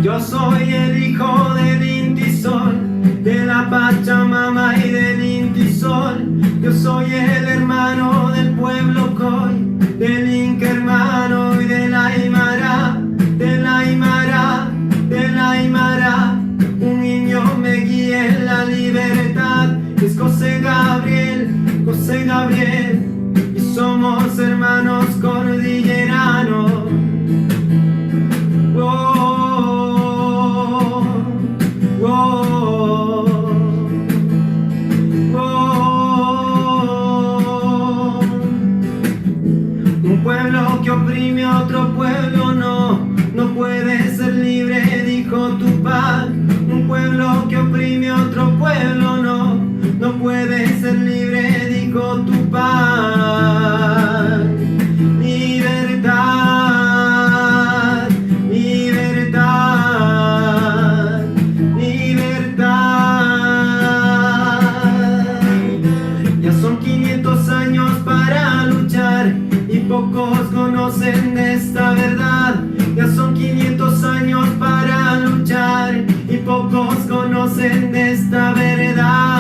Yo soy el hijo del Inti Sol, de la Pachamama y del Inti Sol. Yo soy el hermano del pueblo Coy, del Inca hermano y de la Aymara, de la Aymara, de la Aymara. Un niño me guía en la libertad, es José Gabriel, y somos hermanos cordilleranos. Un pueblo que oprime a otro pueblo no puede ser libre, dijo Tupac. Un pueblo que oprime a otro pueblo no puede ser libre, dijo Tupac. Libertad, libertad, libertad. Ya son 500 años para luchar y pocos conocen de esta verdad. Ya son 500 años para luchar y pocos conocen de esta verdad.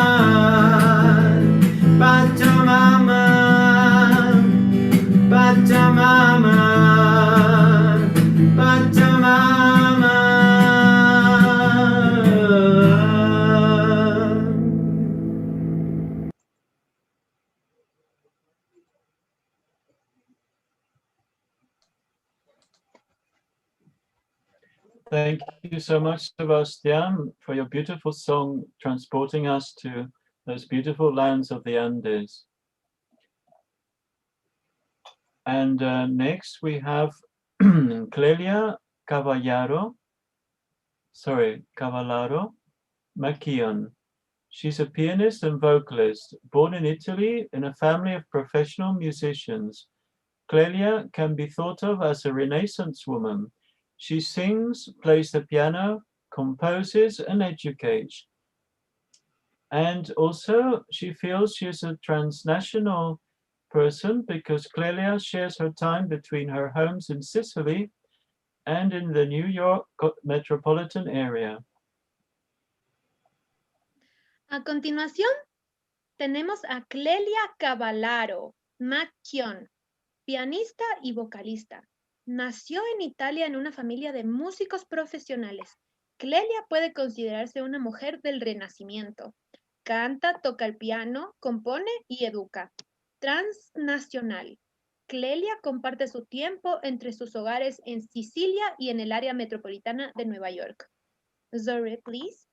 Pachamama, Pachamama, Pachamama. Thank you so much, Sebastián, for your beautiful song transporting us to those beautiful lands of the Andes. And next we have Clelia Cavallaro Macchion. She's a pianist and vocalist, born in Italy in a family of professional musicians. Clelia can be thought of as a Renaissance woman. She sings, plays the piano, composes, and educates. And also, she feels she's a transnational person because Clelia shares her time between her homes in Sicily and in the New York metropolitan area. A continuación, tenemos a Clelia Cavallaro Macchion, pianista y vocalista. Nació en Italia en una familia de músicos profesionales. Clelia puede considerarse una mujer del Renacimiento. Canta, toca el piano, compone y educa. Transnacional. Clelia comparte su tiempo entre sus hogares en Sicilia y en el área metropolitana de Nueva York. Zohreh, please.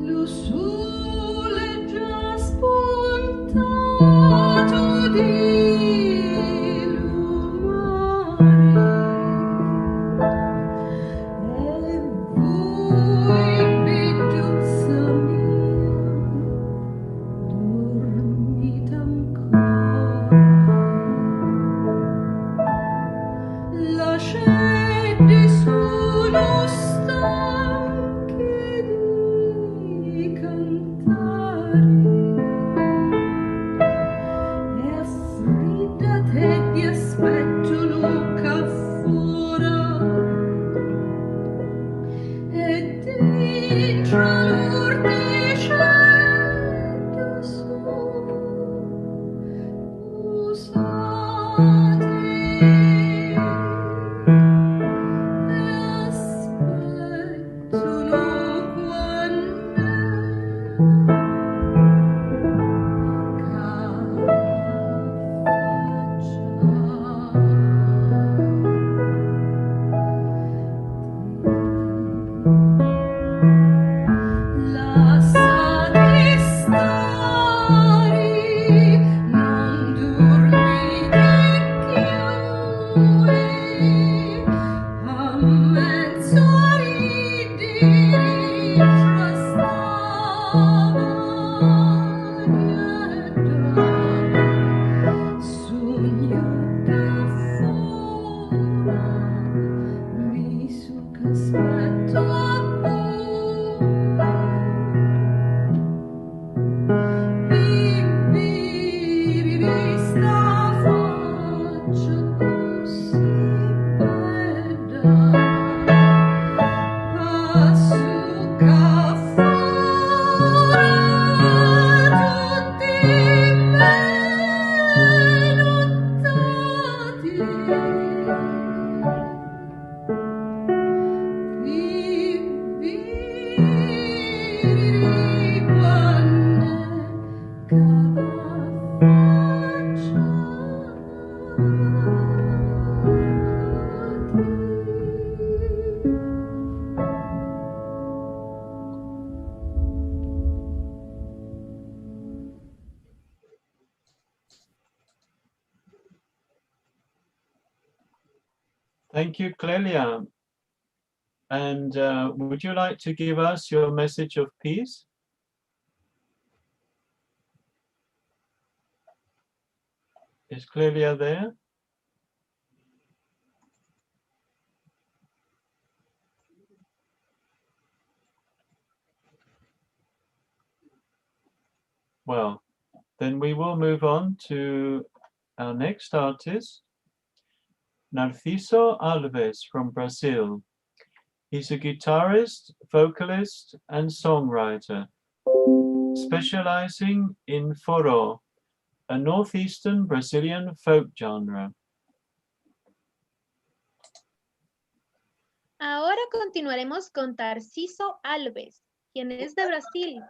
Lo sole già spuntato di lumare e voi, bellezza mia, dormite ancora. Lasciate solo stanche di cantare e affriddate vi aspetto Luca fuori e dentro l'ordicetto usate Thank you, Clelia. And would you like to give us your message of peace? Is Clelia there? Well, then we will move on to our next artist, Narciso Alves from Brazil. He's a guitarist, vocalist, and songwriter, specializing in forró, a northeastern Brazilian folk genre. Ahora continuaremos con Narciso Alves, quien es de Brasil.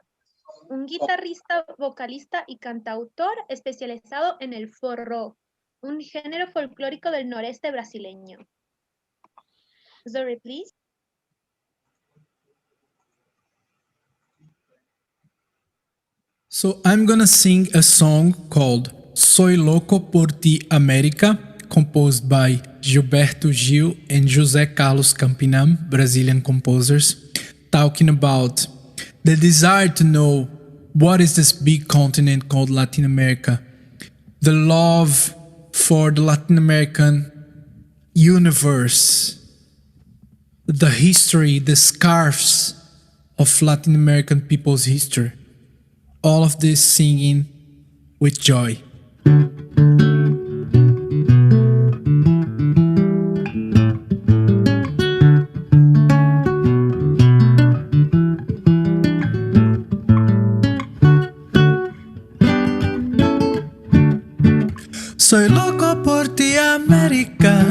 un guitarrista, vocalista y cantautor especializado en el forró, un género folclórico del noreste brasileño. Zohreh, please. So I'm gonna sing a song called Soy Louco por Ti América, composed by Gilberto Gil and José Carlos Campinam, Brazilian composers, talking about the desire to know what is this big continent called Latin America, the love for the Latin American universe, the history, the scarves of Latin American people's history. All of this singing with joy. Soy loco por ti, América.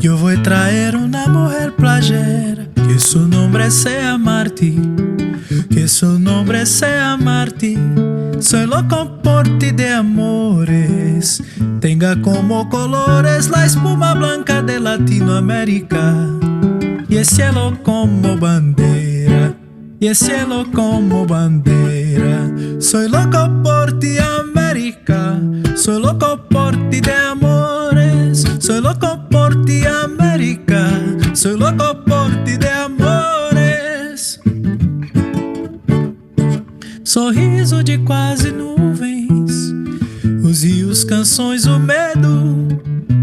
Yo voy a traer una mujer playera, que su nombre sea Martí, que su nombre sea Martí. Soy loco por ti de amores, tenga como colores la espuma blanca de Latinoamérica y el cielo como bandera, y el cielo como bandera. Soy loco por ti, América, soy loco por ti de amores, soy loco por ti, América, soy loco por ti de amores. Sorriso de quase nuvens, os rios, canções, o medo,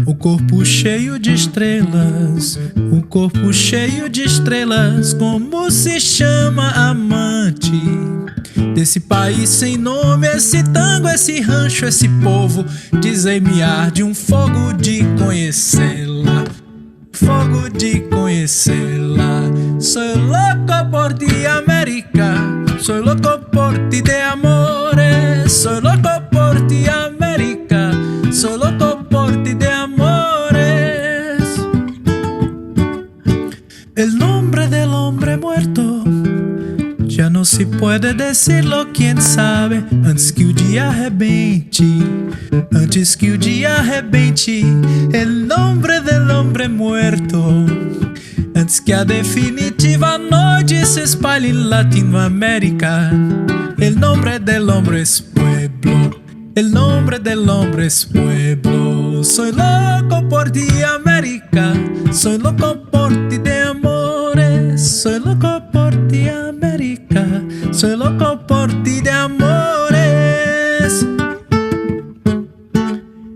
o corpo cheio de estrelas, o corpo cheio de estrelas. Como se chama amante desse país sem nome, esse tango, esse rancho, esse povo? Dizei-me arde um fogo de conhecê-la, fogo de conhecê-la. Soy loco por ti, América, soy loco por ti de amores, soy loco por ti, América, soy loco por ti de amores. El nombre del hombre muerto já não se pode decirlo, quién sabe, antes que o dia arrebente, antes que o dia arrebente. El nombre del hombre muerto, antes que a definitiva noite se espalhe em Latinoamérica. El nombre del hombre es pueblo, el nombre del hombre es pueblo. Soy loco por ti, América, soy loco por ti de amores, soy loco por ti, América, soy loco por ti de amores.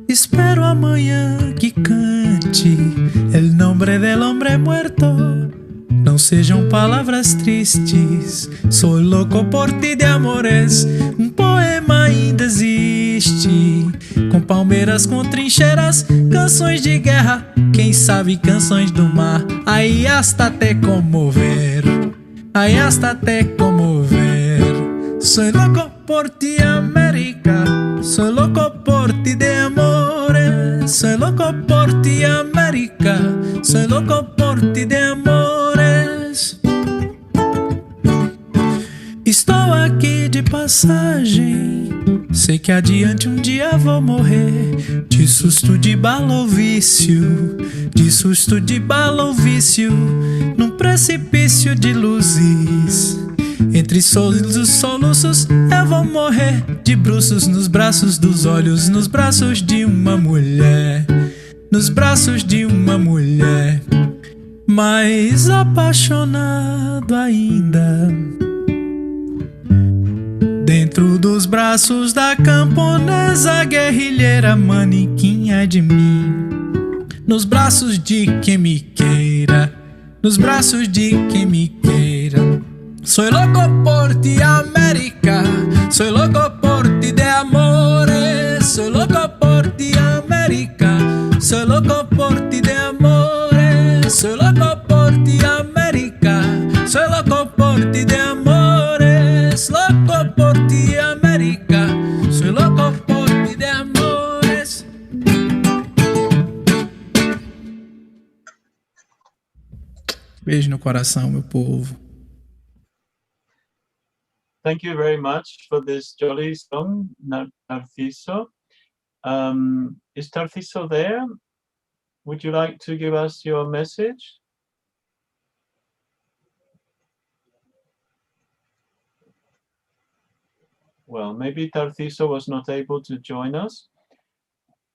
Espero amanhã que cante el nombre del hombre muerto, não sejam palavras tristes. Soy loco por ti de amores, um poema ainda existe, com palmeiras, com trincheiras, canções de guerra, quem sabe canções do mar. Aí hasta até comover, aí hasta até comover. Soy loco por ti, América, soy loco por ti de amores, soy loco por ti, América, soy loco por ti de amores. Estou aqui de passagem, sei que adiante um dia vou morrer, de susto de bala ou vício, de susto de bala ou vício, num precipício de luzes. Entre soluços, soluços, eu vou morrer de bruços nos braços dos olhos, nos braços de uma mulher, nos braços de uma mulher, mais apaixonado ainda, dentro dos braços da camponesa guerrilheira, manequinha de mim, nos braços de quem me queira, nos braços de quem me queira. Soy loco por ti, América, soy loco por ti de amores, soy loco por ti, América, soy loco por ti de amores, soy loco por ti, América, soy loco por ti de amores, loco por ti, América, soy loco por ti de amores. Beijo no coração, meu povo. thank you very much for this jolly song, Narciso. Is Narciso there? Would you like to give us your message? Well, maybe Narciso was not able to join us.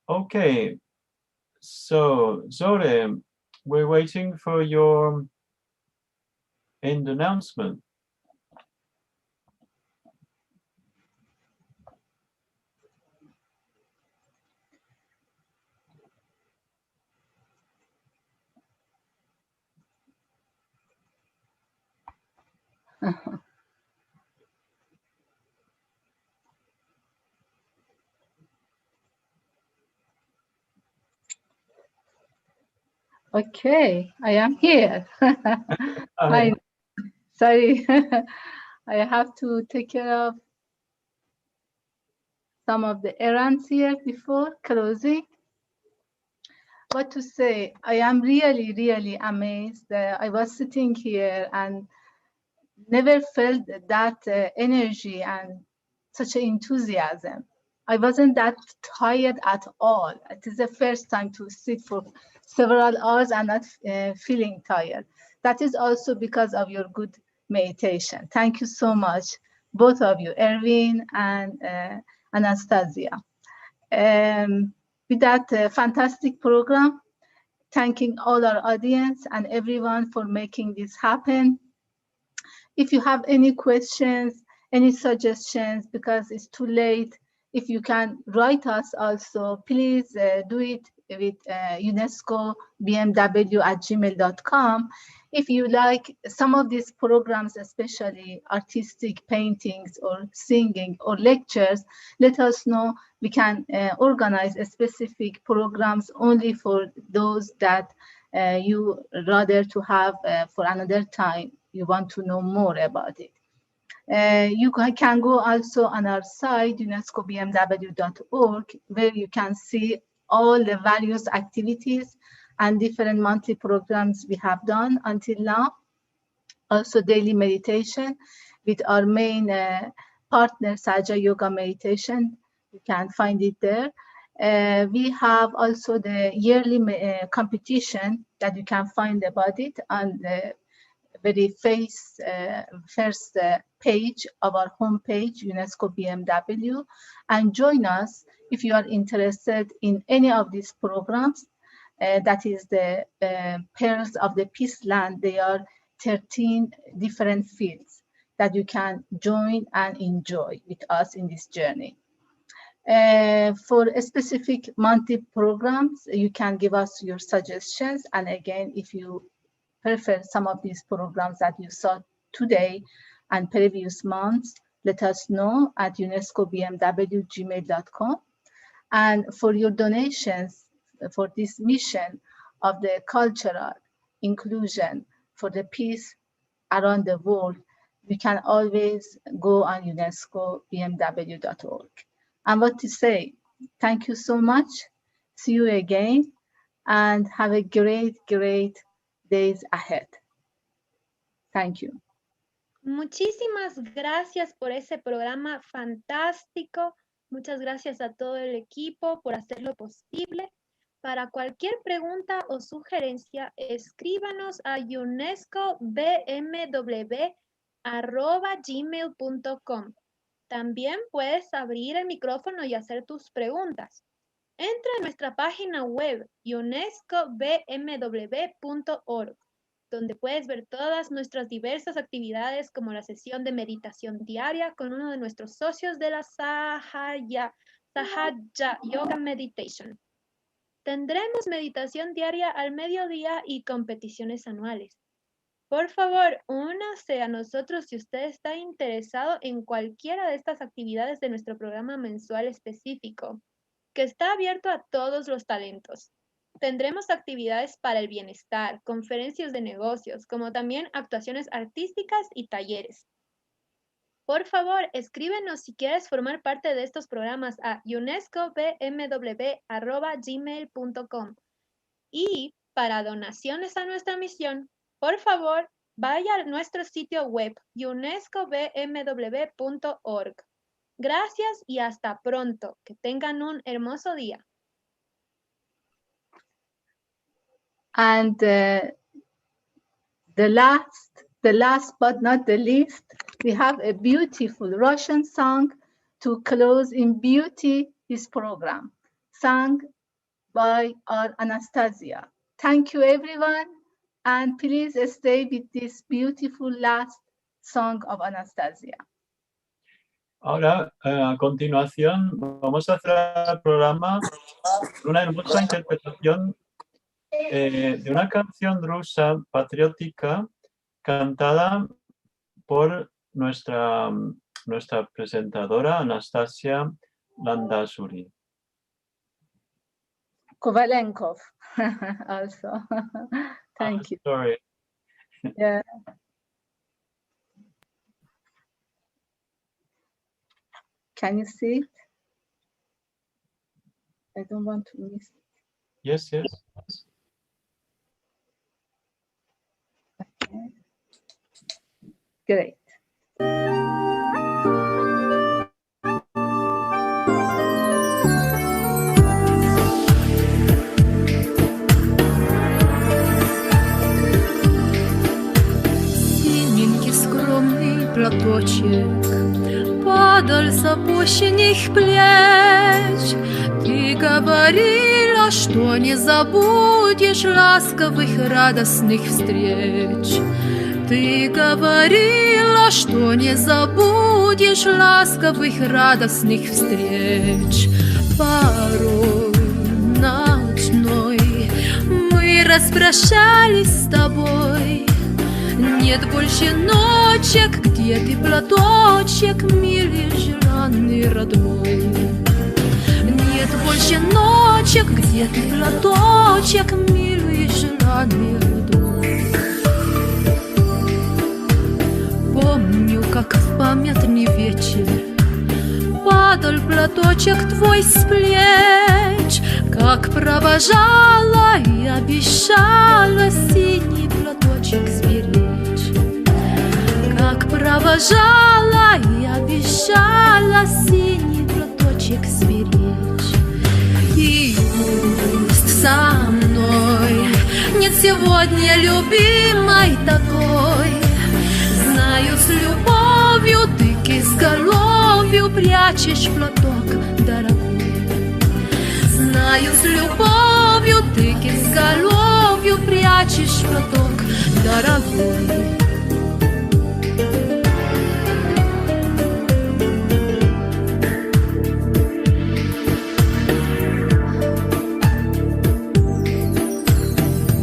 Okay, so Zohreh, we're waiting for your end announcement. Okay, I am here. Hi. Sorry, I have to take care of some of the errands here before closing. What to say? I am really, really amazed. I was sitting here and never felt that energy and such enthusiasm. I wasn't that tired at all. It is the first time to sit for several hours and not feeling tired. That is also because of your good meditation. Thank you so much, both of you, Erwin and Anastasia. With that fantastic program, thanking all our audience and everyone for making this happen. If you have any questions, any suggestions, because it's too late, if you can write us also, please do it with UNESCO BMW at gmail.com. If you like some of these programs, especially artistic paintings or singing or lectures, let us know. We can organize specific programs only for those that you rather to have for another time. You want to know more about it. You can go also on our site, unescobmw.org, where you can see all the various activities and different monthly programs we have done until now. Also daily meditation with our main partner, Sahaja Yoga Meditation. You can find it there. We have also the yearly competition that you can find about it on the very first page of our homepage, UNESCO BMW, and join us if you are interested in any of these programs. That is the Pearls of the Peace Land. They are 13 different fields that you can join and enjoy with us in this journey. For specific monthly programs, you can give us your suggestions. And again, if you prefer some of these programs that you saw today and previous months, let us know at unescobmw@gmail.com. And for your donations for this mission of the cultural inclusion for the peace around the world, we can always go on unescobmw.org. And what to say? Thank you so much. See you again and have a great, great days ahead. Thank you. Muchísimas gracias por ese programa fantástico. Muchas gracias a todo el equipo por hacerlo posible. Para cualquier pregunta o sugerencia, escríbanos a unescobmw@gmail.com. También puedes abrir el micrófono y hacer tus preguntas. Entra a nuestra página web unescobmw.org, donde puedes ver todas nuestras diversas actividades como la sesión de meditación diaria con uno de nuestros socios de la Sahaja Yoga Meditation. Tendremos meditación diaria al mediodía y competiciones anuales. Por favor, únase a nosotros si usted está interesado en cualquiera de estas actividades de nuestro programa mensual específico, que está abierto a todos los talentos. Tendremos actividades para el bienestar, conferencias de negocios, como también actuaciones artísticas y talleres. Por favor, escríbenos si quieres formar parte de estos programas a unescobmw@gmail.com. Y para donaciones a nuestra misión, por favor, vaya a nuestro sitio web unescobmw.org. Gracias y hasta pronto. Que tengan un hermoso día. And the last but not the least, we have a beautiful Russian song to close in beauty this program, sung by our Anastasia. Thank you, everyone, and please stay with this beautiful last song of Anastasia. Ahora, a continuación, vamos a cerrar el programa con una hermosa interpretación de una canción rusa patriótica cantada por nuestra presentadora Anastasia Landashuri. Kovalenkov also. Thank you. Sorry. Yeah. Can you see it? I don't want to miss it. Yes, yes. Okay. Great. Синенький скромный платочек падал с опущенных плеч. Ты говорила, что не забудешь ласковых радостных встреч. Ты говорила, что не забудешь ласковых радостных встреч. Порой ночной мы распрощались с тобой. Нет больше ночек, где ты, платочек, милый, желанный, родной. Нет больше ночек, где ты, платочек, милый, желанный, родной. Помню, как в памятный вечер падал платочек твой с плеч, как провожала и обещала синий платочек сберечь. Как провожала и обещала синий платочек сберечь. И пусть со мной нет сегодня любимой такой. Знаю, с любовью ты к изголовью прячешь платок, дорогой. Знаю, с любовью ты к изголовью прячешь платок, дорогой.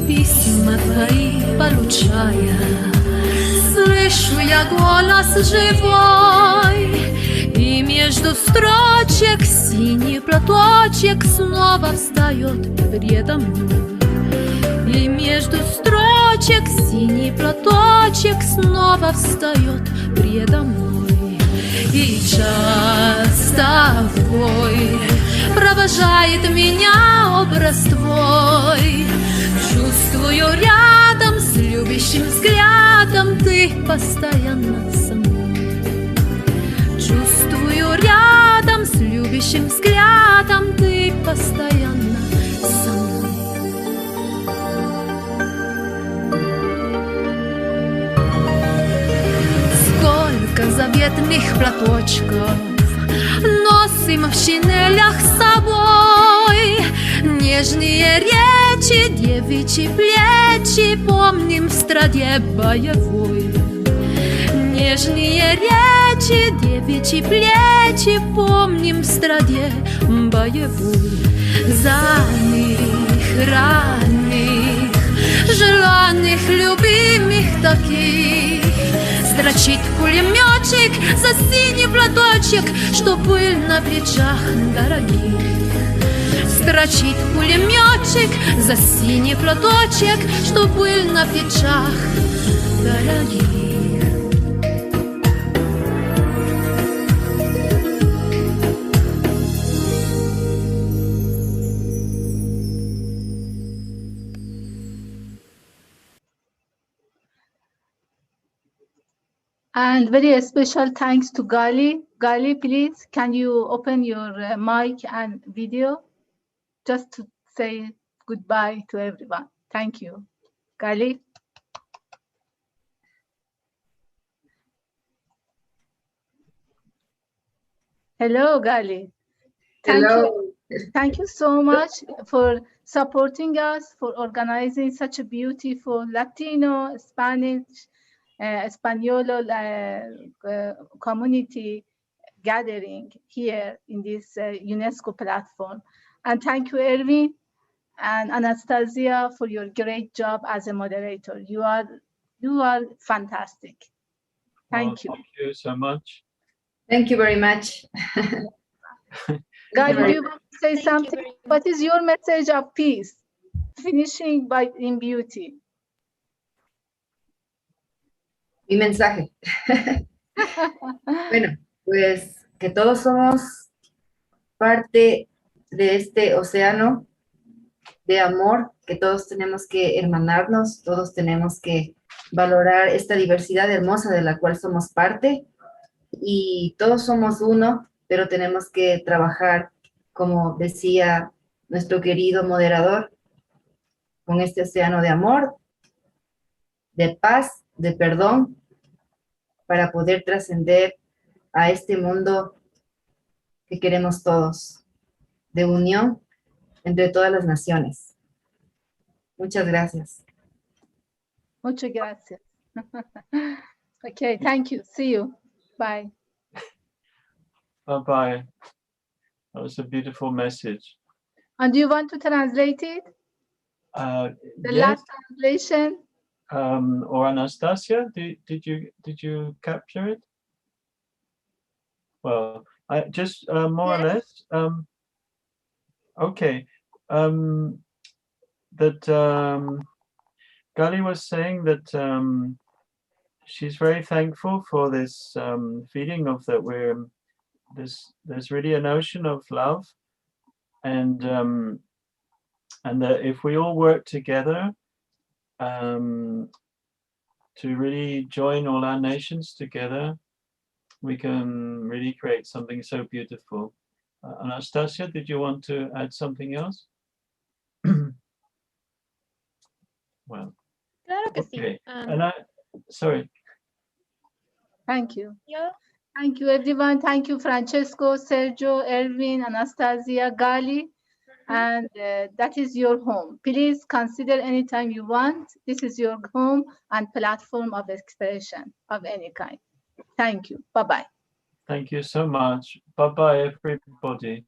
Письма твои получая, слышу я голос живой, и между строчек синий платочек снова встает предо мной. И между строчек синий платочек снова встает предо мной. И час тобой провожает меня образ твой. Чувствую рядом с любящим взглядом ты постоянно со мной. Чувствую рядом с любящим взглядом ты постоянно со мной. Сколько заветных платочков носим в шинелях с собой. Нежные речи, девичьи плечи помним в страде боевой. Нежные речи, девичьи плечи помним в страде боевой. За них ранних, желанных, любимых таких строчит пулеметчик за синий платочек, что был на плечах дорогих. Строчит пулеметчик за синий платочек, что был на плечах дорогих. And very special thanks to Gali. Gali, please, can you open your mic and video just to say goodbye to everyone? Thank you. Gali. Hello, Gali. Thank you so much for supporting us, for organizing such a beautiful Latino, Spanish, Espanol community gathering here in this UNESCO platform. And thank you, Erwin and Anastasia, for your great job as a moderator. You are fantastic. Thank you. Thank you so much. Thank you very much. Gali, do you want to say something? What is your message of peace? Finishing in beauty. Mi mensaje. Bueno, pues que todos somos parte de este océano de amor, que todos tenemos que hermanarnos, todos tenemos que valorar esta diversidad hermosa de la cual somos parte, y todos somos uno, pero tenemos que trabajar, como decía nuestro querido moderador, con este océano de amor, de paz, de perdón, para poder trascender a este mundo que queremos todos, de unión entre todas las naciones. Muchas gracias. Muchas gracias. Okay, thank you. See you. Bye. Bye-bye. That was a beautiful message. And do you want to translate it? The Yes. last translation? Or Anastasia, did you capture it? Well, I just more or less. Okay. That Gali was saying that she's very thankful for this feeling of that there's really an ocean of love, and that if we all work together to really join all our nations together, we can really create something so beautiful. Anastasia, did you want to add something else? Well, Claro que okay. sí. And sorry. Thank you. Thank you, everyone. Thank you, Francesco, Sergio, Erwin, Anastasia, Gali. And that is your home. Please consider anytime you want. This is your home and platform of expression of any kind. Thank you. Bye-bye. Thank you so much. Bye-bye, everybody.